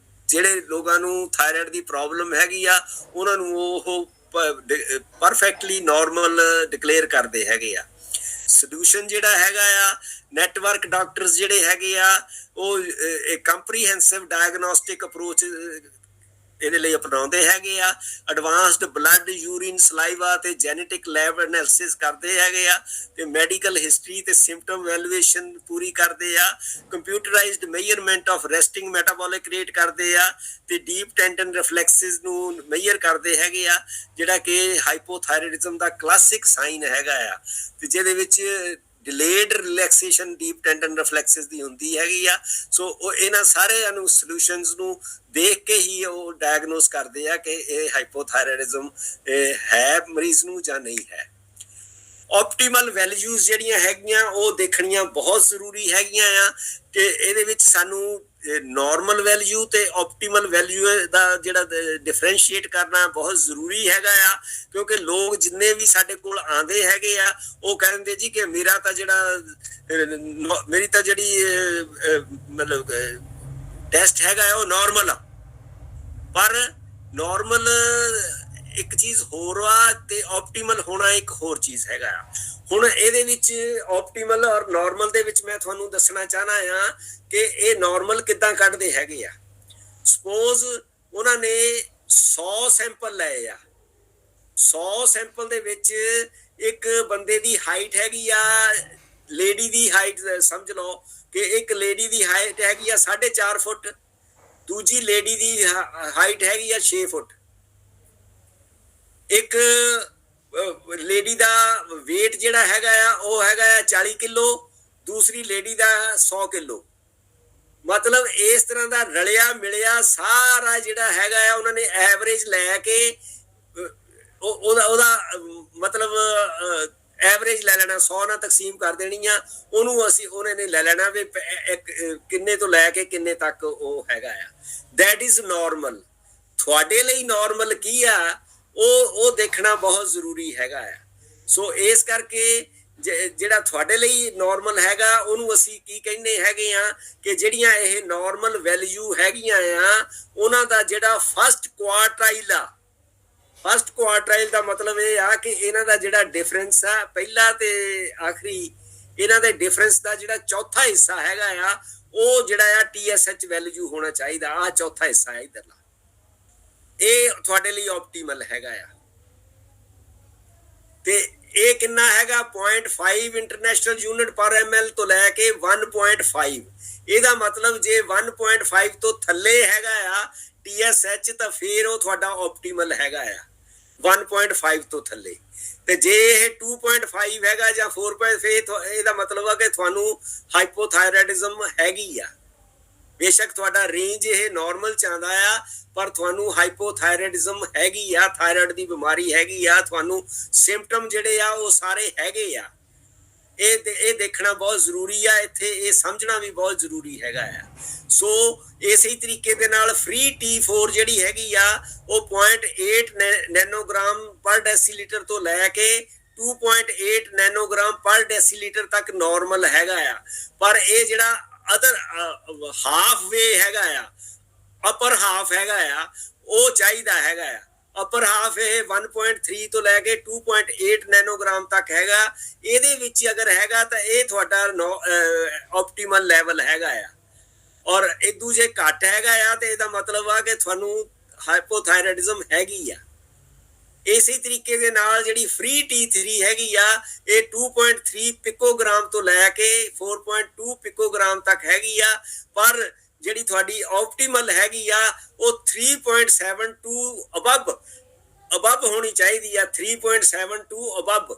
ਜਿਹੜੇ ਲੋਕਾਂ ਨੂੰ ਥਾਇਰਾਇਡ ਦੀ ਪ੍ਰੋਬਲਮ ਹੈਗੀ ਆ ਉਹਨਾਂ ਨੂੰ ਉਹ ਪਰਫੈਕਟਲੀ ਨਾਰਮਲ ਡਿਕਲੇਅਰ ਕਰਦੇ ਹੈਗੇ ਆ। ਸੋਲੂਸ਼ਨ ਜਿਹੜਾ ਹੈਗਾ ਆ, ਨੈਟਵਰਕ ਡਾਕਟਰਸ ਜਿਹੜੇ ਹੈਗੇ ਆ ਉਹ ਕੰਪਰੀਹੈਂਸਿਵ ਡਾਇਗਨੋਸਟਿਕ ਅਪਰੋਚ ਇਹਦੇ ਲਈ ਅਪਣਾਉਂਦੇ ਹੈਗੇ ਆ। ਐਡਵਾਂਸਡ ਬਲੱਡ, ਯੂਰਿਨ, ਸਲਾਈਵਾ ਤੇ ਜੈਨੇਟਿਕ ਲੈਬ ਐਨਾਲਿਸਿਸ ਕਰਦੇ ਹੈਗੇ ਆ ਤੇ ਮੈਡੀਕਲ ਹਿਸਟਰੀ ਤੇ ਸਿੰਪਟਮ ਵੈਲੂਏਸ਼ਨ ਪੂਰੀ ਕਰਦੇ ਆ। Computerised measurement of resting metabolic rate ਕਰਦੇ ਆ ਤੇ ਡੀਪ ਟੈਂਡਨ ਰਿਫਲੈਕਸਿਸ ਨੂੰ ਮੇਜਰ ਕਰਦੇ ਹੈਗੇ ਆ, ਜਿਹੜਾ ਕਿ ਹਾਈਪੋਥਾਇਰਾਇਡਿਜ਼ਮ ਦਾ ਕਲਾਸਿਕ ਸਾਈਨ ਹੈਗਾ ਆ ਤੇ ਜਿਹਦੇ ਵਿੱਚ ਡਿਲੇਡ ਰਿਲੈਕਸੇਸ਼ਨ ਡੀਪ ਟੈਂਡਨ ਰਿਫਲੈਕਸਿਸ ਦੀ ਹੁੰਦੀ ਹੈਗੀ ਆ। ਸੋ ਉਹ ਇਹਨਾਂ ਸਾਰਿਆਂ ਨੂੰ ਸੋਲੂਸ਼ਨਸ ਨੂੰ ਦੇਖ ਕੇ ਹੀ ਉਹ ਡਾਇਗਨੋਸ ਕਰਦੇ ਆ ਕਿ ਇਹ ਹਾਈਪੋਥਾਇਰਾਇਡਿਜ਼ਮ ਹੈ ਮਰੀਜ਼ ਨੂੰ ਜਾਂ ਨਹੀਂ ਹੈ। ਆਪਟੀਮਲ ਵੈਲਿਊਜ਼ ਜਿਹੜੀਆਂ ਹੈਗੀਆਂ ਉਹ ਦੇਖਣੀਆਂ ਬਹੁਤ ਜ਼ਰੂਰੀ ਹੈਗੀਆਂ ਆ ਕਿ ਇਹਦੇ ਵਿੱਚ ਸਾਨੂੰ ਨਾਰਮਲ ਵੈਲਿਊ ਤੇ ਆਪਟੀਮਲ ਵੈਲਿਊ ਦਾ ਜਿਹੜਾ ਡਿਫਰੈਂਸ਼ੀਏਟ ਕਰਨਾ ਬਹੁਤ ਜ਼ਰੂਰੀ ਹੈਗਾ ਆ ਕਿਉਂਕਿ ਲੋਕ ਜਿੰਨੇ ਵੀ ਸਾਡੇ ਕੋਲ ਆਉਂਦੇ ਹੈਗੇ ਆ ਉਹ ਕਹਿੰਦੇ ਜੀ ਕਿ ਮੇਰਾ ਤਾਂ ਜਿਹੜਾ ਮੇਰੀ ਤਾਂ ਜਿਹੜੀ ਮਤਲਬ ਟੈਸਟ ਹੈਗਾ ਉਹ ਨਾਰਮਲ ਆ, ਪਰ ਨਾਰਮਲ ਇੱਕ ਚੀਜ਼ ਹੋਰ ਆ ਤੇ ਆਪਟੀਮਲ ਹੋਣਾ ਇੱਕ ਹੋਰ ਚੀਜ਼ ਹੈਗਾ ਆ। ਹੁਣ ਇਹਦੇ ਵਿੱਚ ਆਪਟੀਮਲ ਔਰ ਨਾਰਮਲ ਦੇ ਵਿੱਚ ਮੈਂ ਤੁਹਾਨੂੰ ਦੱਸਣਾ ਚਾਹਨਾ ਆ ਕਿ ਇਹ ਨਾਰਮਲ ਕਿੱਦਾਂ ਕੱਢਦੇ ਹੈਗੇ ਆ। ਸਪੋਜ਼ ਉਹਨਾਂ ਨੇ 100 ਸੈਂਪਲ ਲਏ ਆ, 100 ਸੈਂਪਲ ਦੇ ਵਿੱਚ ਇੱਕ ਬੰਦੇ ਦੀ ਹਾਈਟ ਹੈਗੀ ਆ, ਲੇਡੀ ਦੀ ਹਾਈਟ ਸਮਝ ਲਓ ਕਿ ਇੱਕ ਲੇਡੀ ਦੀ ਹਾਈਟ ਹੈਗੀ ਆ 4.5 ਫੁੱਟ, ਦੂਜੀ ਲੇਡੀ ਦੀ ਹਾਈਟ ਹੈਗੀ ਆ 6 ਫੁੱਟ। ਇੱਕ ਲੇਡੀ ਦਾ weight ਜਿਹੜਾ ਹੈਗਾ ਆ ਉਹ ਹੈਗਾ ਆ 40 ਕਿਲੋ, ਦੂਸਰੀ ਲੇਡੀ ਦਾ 100 ਕਿਲੋ। ਮਤਲਬ ਇਸ ਤਰ੍ਹਾਂ ਦਾ ਰਲਿਆ ਮਿਲਿਆ ਸਾਰਾ ਜਿਹੜਾ ਹੈਗਾ ਆ ਉਹਨਾਂ ਨੇ ਐਵਰੇਜ ਲੈ ਕੇ ਉਹਦਾ ਮਤਲਬ ਐਵਰੇਜ ਲੈ ਲੈਣਾ, 100 ਨਾਲ ਤਕਸੀਮ ਕਰ ਦੇਣੀ ਆ ਉਹਨੂੰ, ਅਸੀਂ ਉਹਨੇ ਨੇ ਲੈ ਲੈਣਾ ਵੀ ਕਿੰਨੇ ਤੋਂ ਲੈ ਕੇ ਕਿੰਨੇ ਤੱਕ ਉਹ ਹੈਗਾ ਆ। That is normal. ਤੁਹਾਡੇ ਲਈ ਨਾਰਮਲ ਕੀ ਆ ਉਹ ਦੇਖਣਾ ਬਹੁਤ ਜ਼ਰੂਰੀ ਹੈਗਾ ਆ। ਸੋ ਇਸ ਕਰਕੇ ਜਿਹੜਾ ਤੁਹਾਡੇ ਲਈ ਨਾਰਮਲ ਹੈਗਾ ਉਹਨੂੰ ਅਸੀਂ ਕੀ ਕਹਿੰਦੇ ਹੈਗੇ ਆ ਕਿ ਜਿਹੜੀਆਂ ਇਹ ਨਾਰਮਲ ਵੈਲਿਊ ਹੈਗੀਆਂ ਆ ਉਹਨਾਂ ਦਾ ਜਿਹੜਾ ਫਸਟ ਕੁਆਰਟਾਈਲ ਆ, ਫਸਟ ਕੁਆਰਟਾਈਲ ਦਾ ਮਤਲਬ ਇਹ ਆ ਕਿ ਇਹਨਾਂ ਦਾ ਜਿਹੜਾ ਡਿਫਰੈਂਸ ਆ ਪਹਿਲਾ ਤੇ ਆਖਰੀ, ਇਹਨਾਂ ਦੇ ਡਿਫਰੈਂਸ ਦਾ ਜਿਹੜਾ ਚੌਥਾ ਹਿੱਸਾ ਹੈਗਾ ਆ ਉਹ ਜਿਹੜਾ ਆ TSH ਵੈਲਿਊ ਹੋਣਾ ਚਾਹੀਦਾ। ਆ ਚੌਥਾ ਹਿੱਸਾ ਹੈ ਇਧਰਲਾ, ਇਹ ਤੁਹਾਡੇ ਲਈ ਆਪਟੀਮਲ ਹੈਗਾ ਆ। ਤੇ ਇਹ ਕਿੰਨਾ ਹੈਗਾ 0.5 ਇੰਟਰਨੈਸ਼ਨਲ ਯੂਨਿਟ ਪਰ ml ਤੋਂ ਲੈ ਕੇ 1.5। ਇਹਦਾ ਮਤਲਬ ਜੇ 1.5 ਤੋਂ ਥੱਲੇ ਹੈਗਾ ਆ TSH ਤਾਂ ਫਿਰ ਉਹ ਤੁਹਾਡਾ ਆਪਟੀਮਲ ਹੈਗਾ ਆ 1.5 ਤੋਂ ਥੱਲੇ। ਤੇ ਜੇ ਇਹ 2.5 ਹੈਗਾ ਜਾਂ 4, ਫਿਰ ਇਹਦਾ ਮਤਲਬ ਆ ਕਿ ਤੁਹਾਨੂੰ ਹਾਈਪੋਥਾਇਰਾਇਡਿਜ਼ਮ ਹੈਗੀ ਆ। ਬੇਸ਼ੱਕ ਤੁਹਾਡਾ ਰੇਂਜ ਇਹ ਨਾਰਮਲ ਚ ਆਉਂਦਾ ਆ ਪਰ ਤੁਹਾਨੂੰ ਹਾਈਪੋਥਾਇਰਾਇਡਿਜ਼ਮ ਹੈਗੀ ਆ, ਥਾਇਰਾਇਡ ਦੀ ਬਿਮਾਰੀ ਹੈਗੀ ਆ, ਤੁਹਾਨੂੰ ਸਿੰਪਟਮ ਜਿਹੜੇ ਆ ਉਹ ਸਾਰੇ ਹੈਗੇ ਆ। ਇਹ ਦੇਖਣਾ ਬਹੁਤ ਜ਼ਰੂਰੀ ਆ, ਇੱਥੇ ਇਹ ਸਮਝਣਾ ਵੀ ਬਹੁਤ ਜ਼ਰੂਰੀ ਹੈਗਾ ਆ। ਸੋ ਇਸੇ ਤਰੀਕੇ ਦੇ ਨਾਲ ਫ੍ਰੀ T4 ਜਿਹੜੀ ਹੈਗੀ ਆ ਉਹ 0.8 ਨੈਨੋਗ੍ਰਾਮ ਪਰ ਡੈਸੀਲੀਟਰ ਤੋਂ ਲੈ ਕੇ 2.8 ਨੈਨੋਗ੍ਰਾਮ ਪਰ ਡੈਸੀਲੀਟਰ ਤੱਕ ਨਾਰਮਲ ਹੈਗਾ ਆ। ਪਰ ਇਹ ਜਿਹੜਾ ਅਦਰ ਹਾਫ ਵੇ ਹੈਗਾ ਆ, ਅਪਰ ਹਾਫ ਹੈਗਾ ਆ, ਉਹ ਚਾਹੀਦਾ ਹੈਗਾ ਆ। ਅਪਰ ਹਾਫ ਇਹ 1.3 ਤੋਂ ਲੈ ਕੇ 2.8 ਨੈਨੋਗ੍ਰਾਮ ਤੱਕ ਹੈਗਾ। ਇਹਦੇ ਵਿੱਚ ਅਗਰ ਹੈਗਾ ਤਾਂ ਇਹ ਤੁਹਾਡਾ ਆਪਟੀਮਲ ਲੈਵਲ ਹੈਗਾ ਆ। ਔਰ ਇਦੋਂ ਜੇ ਘੱਟ ਹੈਗਾ ਆ ਤੇ ਇਹਦਾ ਮਤਲਬ ਆ ਕਿ ਤੁਹਾਨੂੰ ਹਾਈਪੋਥਾਇਰਾਇਡਿਜ਼ਮ ਹੈਗੀ ਆ। ਇਸੇ ਤਰੀਕੇ ਦੇ ਨਾਲ ਜਿਹੜੀ ਫ੍ਰੀ T3 ਹੈਗੀ ਆ ਇਹ 2.3 ਪਿਕੋਗ੍ਰਾਮ ਤੋਂ ਲੈ ਕੇ 4.2 ਪਿਕੋਗ੍ਰਾਮ ਤੱਕ ਹੈਗੀ ਆ। ਪਰ ਜਿਹੜੀ ਤੁਹਾਡੀ ਆਪਟੀਮਲ ਹੈਗੀ ਆ ਉਹ 3.72 ਅਬਵ ਹੋਣੀ ਚਾਹੀਦੀ ਆ। 3.72 ਅਬਵ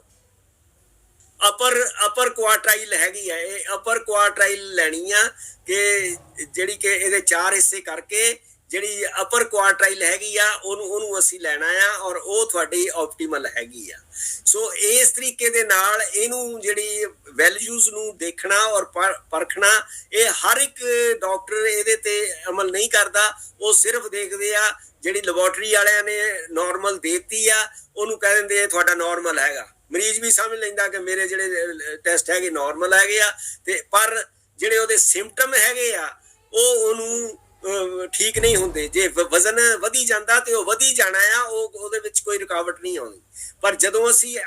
ਅਪਰ ਕੁਆਰਟਾਈਲ ਹੈਗੀ ਆ। ਇਹ ਅਪਰ ਕੁਆਰਟਾਈਲ ਲੈਣੀ ਆ ਕਿ ਜਿਹੜੀ ਕਿ ਇਹਦੇ 4 ਹਿੱਸੇ ਕਰਕੇ ਜਿਹੜੀ ਅਪਰ ਕੁਆਰਟਾਈਲ ਹੈਗੀ ਆ ਉਹਨੂੰ ਅਸੀਂ ਲੈਣਾ ਆ ਔਰ ਉਹ ਤੁਹਾਡੀ ਆਪਟੀਮਲ ਹੈਗੀ ਆ। ਸੋ ਇਸ ਤਰੀਕੇ ਦੇ ਨਾਲ ਇਹਨੂੰ ਜਿਹੜੀ ਵੈਲਿਊਜ਼ ਨੂੰ ਦੇਖਣਾ ਔਰ ਪਰਖਣਾ, ਇਹ ਹਰ ਇੱਕ ਡਾਕਟਰ ਇਹਦੇ ਤੇ ਅਮਲ ਨਹੀਂ ਕਰਦਾ। ਉਹ ਸਿਰਫ ਦੇਖਦੇ ਆ ਜਿਹੜੀ ਲੈਬੋਰਟਰੀ ਵਾਲਿਆਂ ਨੇ ਨਾਰਮਲ ਦੇਤੀ ਆ ਉਹਨੂੰ ਕਹਿ ਦਿੰਦੇ ਤੁਹਾਡਾ ਨਾਰਮਲ ਹੈਗਾ। ਮਰੀਜ਼ ਵੀ ਸਮਝ ਲੈਂਦਾ ਕਿ ਮੇਰੇ ਜਿਹੜੇ ਟੈਸਟ ਹੈਗੇ ਨਾਰਮਲ ਹੈਗੇ ਆ, ਤੇ ਪਰ ਜਿਹੜੇ ਉਹਦੇ ਸਿੰਪਟਮ ਹੈਗੇ ਆ ਉਹ ਉਹਨੂੰ ਠੀਕ ਨਹੀਂ ਹੁੰਦੇ। ਜੇ ਵਜ਼ਨ ਵਧੀ ਜਾਂਦਾ ਤੇ ਉਹ ਵਧੀ ਜਾਣਾ ਆ, ਉਹਦੇ ਵਿੱਚ ਕੋਈ ਰੁਕਾਵਟ ਨਹੀਂ ਆਉਣੀ। ਪਰ ਜਦੋਂ ਅਸੀਂ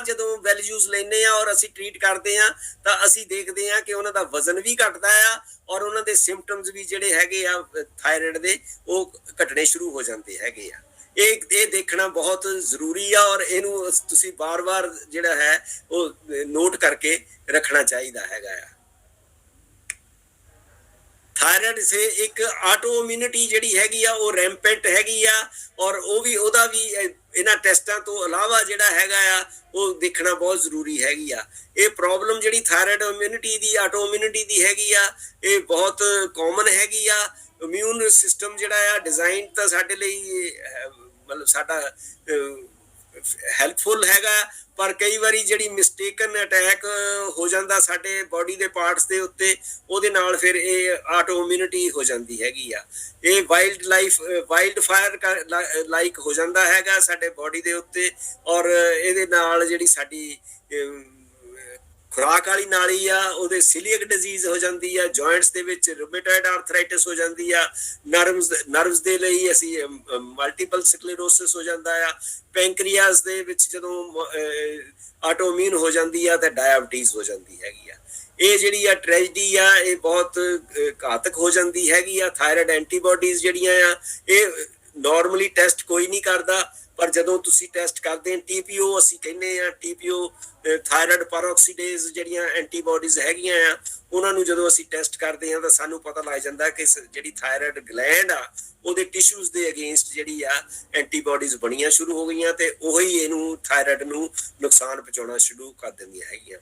ਜਦੋਂ ਵੈਲਿਊਜ਼ ਲੈਂਦੇ ਆ ਔਰ ਅਸੀਂ ਟ੍ਰੀਟ ਕਰਦੇ ਆ ਤਾਂ ਅਸੀਂ ਦੇਖਦੇ ਆ ਕਿ ਉਹਨਾਂ ਦਾ ਵਜ਼ਨ ਵੀ ਘਟਦਾ ਆ ਔਰ ਉਹਨਾਂ ਦੇ ਸਿੰਪਟਮਸ ਵੀ ਜਿਹੜੇ ਹੈਗੇ ਆ ਥਾਇਰਾਇਡ ਦੇ ਉਹ ਘਟਣੇ ਸ਼ੁਰੂ ਹੋ ਜਾਂਦੇ ਹੈਗੇ ਆ। ਇਹ ਦੇਖਣਾ ਬਹੁਤ ਜ਼ਰੂਰੀ ਆ ਔਰ ਇਹਨੂੰ ਤੁਸੀਂ ਬਾਰ-ਬਾਰ ਜਿਹੜਾ ਹੈ ਉਹ ਨੋਟ ਕਰਕੇ ਰੱਖਣਾ ਚਾਹੀਦਾ ਹੈਗਾ ਆ। ਥਾਇਰਾਇਡ ਸੇ ਇੱਕ ਆਟੋ ਇਮਿਊਨਿਟੀ ਜਿਹੜੀ ਹੈਗੀ ਆ ਉਹ ਰੈਂਪੈਂਟ ਹੈਗੀ ਆ ਔਰ ਉਹ ਵੀ ਉਹਦਾ ਵੀ ਇਹਨਾਂ ਟੈਸਟਾਂ ਤੋਂ ਇਲਾਵਾ ਜਿਹੜਾ ਹੈਗਾ ਆ ਉਹ ਦੇਖਣਾ ਬਹੁਤ ਜ਼ਰੂਰੀ ਹੈਗੀ ਆ। ਇਹ ਪ੍ਰੋਬਲਮ ਜਿਹੜੀ ਥਾਇਰਾਇਡ ਇਮਿਊਨਿਟੀ ਦੀ, ਆਟੋ ਇਮਿਊਨਿਟੀ ਦੀ ਹੈਗੀ ਆ, ਇਹ ਬਹੁਤ ਕਾਮਨ ਹੈਗੀ ਆ। ਇਮਿਊਨ ਸਿਸਟਮ ਜਿਹੜਾ ਆ ਡਿਜ਼ਾਈਨ ਤਾਂ ਸਾਡੇ ਲਈ ਮਤਲਬ ਸਾਡਾ ਹੈਲਪਫੁਲ ਹੈਗਾ, ਪਰ ਕਈ ਵਾਰੀ ਜਿਹੜੀ ਮਿਸਟੇਕਨ ਅਟੈਕ ਹੋ ਜਾਂਦਾ ਸਾਡੇ ਬੋਡੀ ਦੇ ਪਾਰਟਸ ਦੇ ਉੱਤੇ, ਉਹਦੇ ਨਾਲ ਫਿਰ ਇਹ ਆਟੋ ਇਮਿਊਨਿਟੀ ਹੋ ਜਾਂਦੀ ਹੈਗੀ ਆ। ਇਹ ਵਾਈਲਡ ਫਾਇਰ ਲਾਈਕ ਹੋ ਜਾਂਦਾ ਹੈਗਾ ਸਾਡੇ ਬੋਡੀ ਦੇ ਉੱਤੇ ਔਰ ਇਹਦੇ ਨਾਲ ਜਿਹੜੀ ਸਾਡੀ ਖੁਰਾਕ ਵਾਲੀ ਨਾਲੀ ਆ ਉਹਦੇ ਸੀਲੀਅਕ ਡਿਜ਼ੀਜ਼ ਹੋ ਜਾਂਦੀ ਆ, ਜੁਆਇੰਟਸ ਦੇ ਵਿੱਚ ਰੂਮੇਟੋਇਡ ਆਰਥਰਾਈਟਿਸ ਹੋ ਜਾਂਦੀ ਆ, ਨਰਵਸ ਦੇ ਲਈ ਅਸੀਂ ਮਲਟੀਪਲ ਸਕਲੇਰੋਸਿਸ ਹੋ ਜਾਂਦਾ ਆ, ਪੈਂਕਰੀਆਸ ਦੇ ਵਿੱਚ ਜਦੋਂ ਆਟੋਇਮਿਊਨ ਹੋ ਜਾਂਦੀ ਆ ਤਾਂ ਡਾਇਬਟੀਜ਼ ਹੋ ਜਾਂਦੀ ਹੈਗੀ ਆ। ਇਹ ਜਿਹੜੀ ਆ ਟ੍ਰੈਜਡੀ ਆ ਇਹ ਬਹੁਤ ਘਾਤਕ ਹੋ ਜਾਂਦੀ ਹੈਗੀ ਆ। ਥਾਇਰਾਇਡ ਐਂਟੀਬਾਡੀਜ਼ ਜਿਹੜੀਆਂ ਆ ਇਹ ਨਾਰਮਲੀ ਟੈਸਟ ਕੋਈ ਨਹੀਂ ਕਰਦਾ, ਪਰ ਜਦੋਂ ਤੁਸੀਂ ਟੈਸਟ ਕਰਦੇ TPO ਅਸੀਂ ਕਹਿੰਦੇ ਆ, TPO ਥਾਇਰਾਇਡ ਪਰਆਕਸੀਡੇਜ਼ ਜਿਹੜੀਆਂ ਐਂਟੀਬਾਡੀਜ਼ ਹੈਗੀਆਂ ਆ ਉਹਨਾਂ ਨੂੰ ਜਦੋਂ ਅਸੀਂ ਟੈਸਟ ਕਰਦੇ ਆ ਤਾਂ ਸਾਨੂੰ ਪਤਾ ਲੱਗ ਜਾਂਦਾ ਕਿ ਜਿਹੜੀ ਥਾਇਰਾਇਡ ਗਲੈਂਡ ਆ ਉਹਦੇ ਟਿਸ਼ੂਜ਼ ਦੇ ਅਗੇਂਸਟ ਜਿਹੜੀ ਆ ਐਂਟੀਬਾਡੀਜ਼ ਬਣੀਆਂ ਸ਼ੁਰੂ ਹੋ ਗਈਆਂ ਤੇ ਉਹੀ ਇਹਨੂੰ ਥਾਇਰਾਇਡ ਨੂੰ ਨੁਕਸਾਨ ਪਹੁੰਚਾਉਣਾ ਸ਼ੁਰੂ ਕਰ ਦਿੰਦੀਆਂ ਹੈਗੀਆਂ।